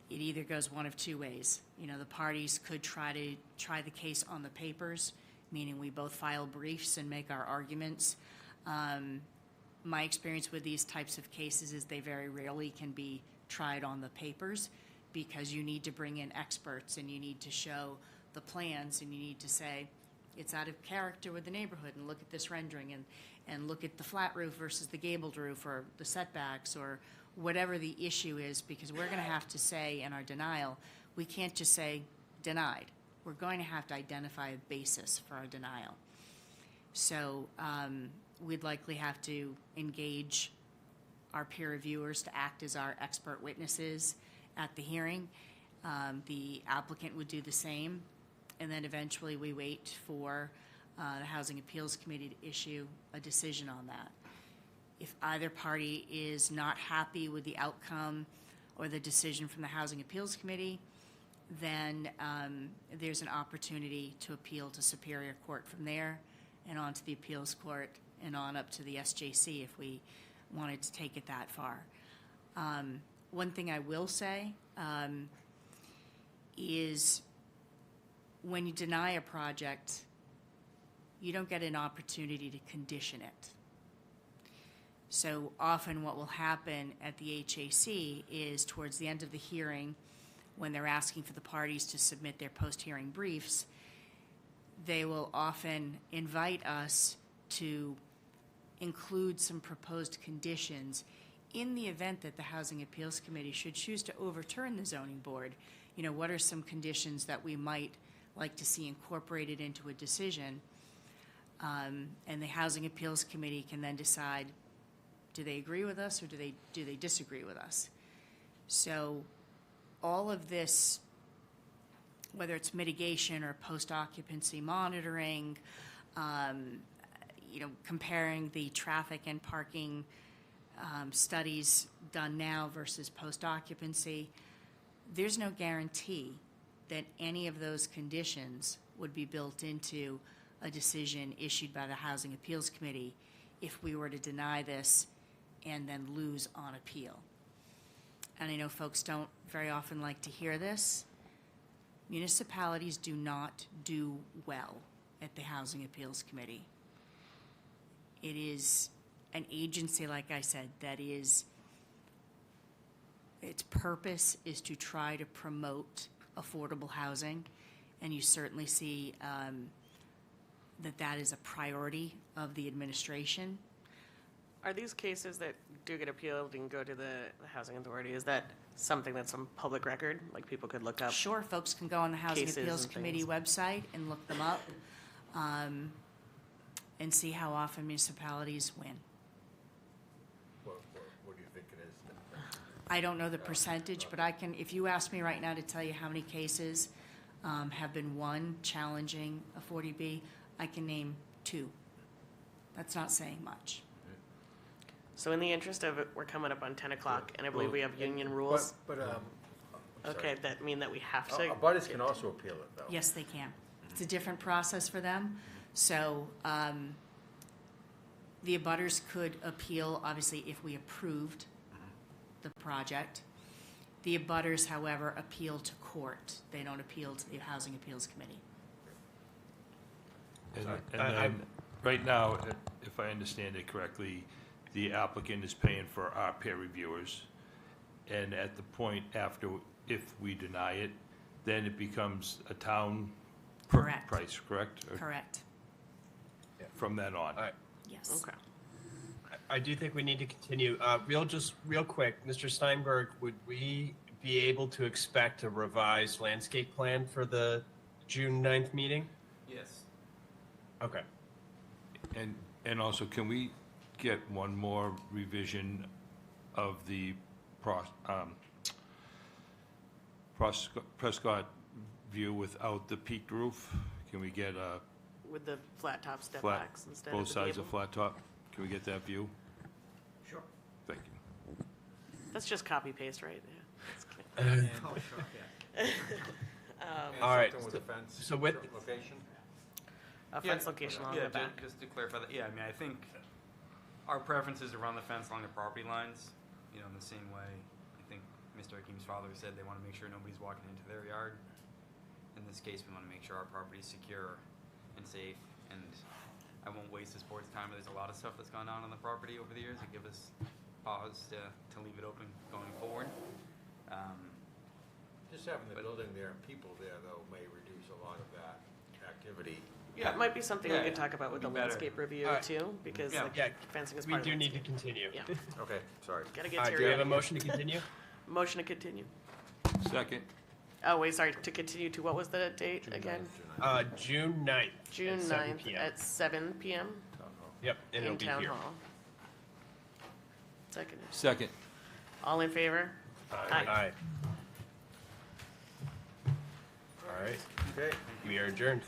it either goes one of two ways. You know, the parties could try the case on the papers, meaning we both file briefs and make our arguments. My experience with these types of cases is they very rarely can be tried on the papers because you need to bring in experts and you need to show the plans and you need to say it's out of character with the neighborhood and look at this rendering and look at the flat roof versus the gabled roof or the setbacks or whatever the issue is, because we're going to have to say in our denial, we can't just say denied. We're going to have to identify a basis for our denial. So we'd likely have to engage our peer reviewers to act as our expert witnesses at the hearing. The applicant would do the same, and then eventually we wait for the Housing Appeals Committee to issue a decision on that. If either party is not happy with the outcome or the decision from the Housing Appeals Committee, then there's an opportunity to appeal to Superior Court from there and on to the Appeals Court and on up to the SJC if we wanted to take it that far. One thing I will say is when you deny a project, you don't get an opportunity to condition it. So often what will happen at the HAC is towards the end of the hearing, when they're asking for the parties to submit their post-hearing briefs, they will often invite us to include some proposed conditions in the event that the Housing Appeals Committee should choose to overturn the zoning board. You know, what are some conditions that we might like to see incorporated into a decision? And the Housing Appeals Committee can then decide, do they agree with us or do they disagree with us? So all of this, whether it's mitigation or post-occupancy monitoring, you know, comparing the traffic and parking studies done now versus post-occupancy, there's no guarantee that any of those conditions would be built into a decision issued by the Housing Appeals Committee if we were to deny this and then lose on appeal. And I know folks don't very often like to hear this. Municipalities do not do well at the Housing Appeals Committee. It is an agency, like I said, that is, its purpose is to try to promote affordable housing, and you certainly see that is a priority of the administration. Are these cases that do get appealed and go to the Housing Authority, is that something that's on public record? Like people could look up? Sure, folks can go on the Housing cases Appeals and Committee things. website and look them up and see how often municipalities win. What do you think it is then? I don't know the percentage, but I can, if you ask me right now to tell you how many cases have been won challenging a 40B, I can name 2. That's not saying much. So in the interest of it, we're coming up on 10 o'clock, and I believe we have union rules. But, Okay, that mean that we have to? abutters can also appeal it, though. Yes, they can. It's a different process for them. So the abutters could appeal, obviously, if we approved the project. The abutters, however, appeal to court. They don't appeal to the Housing Appeals Committee. And then, right now, if I understand it correctly, the applicant is paying for our peer reviewers, and at the point after, if we deny it, then it becomes a town Correct. price, correct? Or Correct. from then on? Yes. Okay. I do think we need to continue. Real quick, Mr. Steinberg, would we be able to expect a revised landscape plan for the June 9th meeting? Yes. Okay. And also, can we get one more revision of the Prescott view without the peaked roof? Can we get a With the flat top step flat, backs instead of both the sides gable? of flat top? Can we get that view? Sure. Thank you. That's just copy paste, right? Yeah. That's cute. Oh, sure, yeah. All right. Something with a fence. So with Location? A fence location along the back. Just to clarify that, yeah, I mean, I think our preference is to run the fence along the property lines, you know, in the same way. I think Mr. Hakim's father said they want to make sure nobody's walking into their yard. In this case, we want to make sure our property is secure and safe, and I won't waste this board's time, but there's a lot of stuff that's gone on the property over the years that give us pause to leave it open going forward. Just having the building there and people there, though, may reduce a lot of that activity. That might be something we Yeah, could talk about with the it'd be better. landscape review All right. too, because Yeah. like Yeah, fencing is we part of do need to landscape. continue. Yeah, Okay, sorry. gotta All get right, to do we your have a motion to continue? motion to continue. Second. Oh, wait, sorry, to continue to, what was the date again? June 9th. June at 7 9th p.m. at 7 PM Yep, and it'll in be Town here. Hall. Second. Second. All in favor? Aye. All right, Okay. we are adjourned.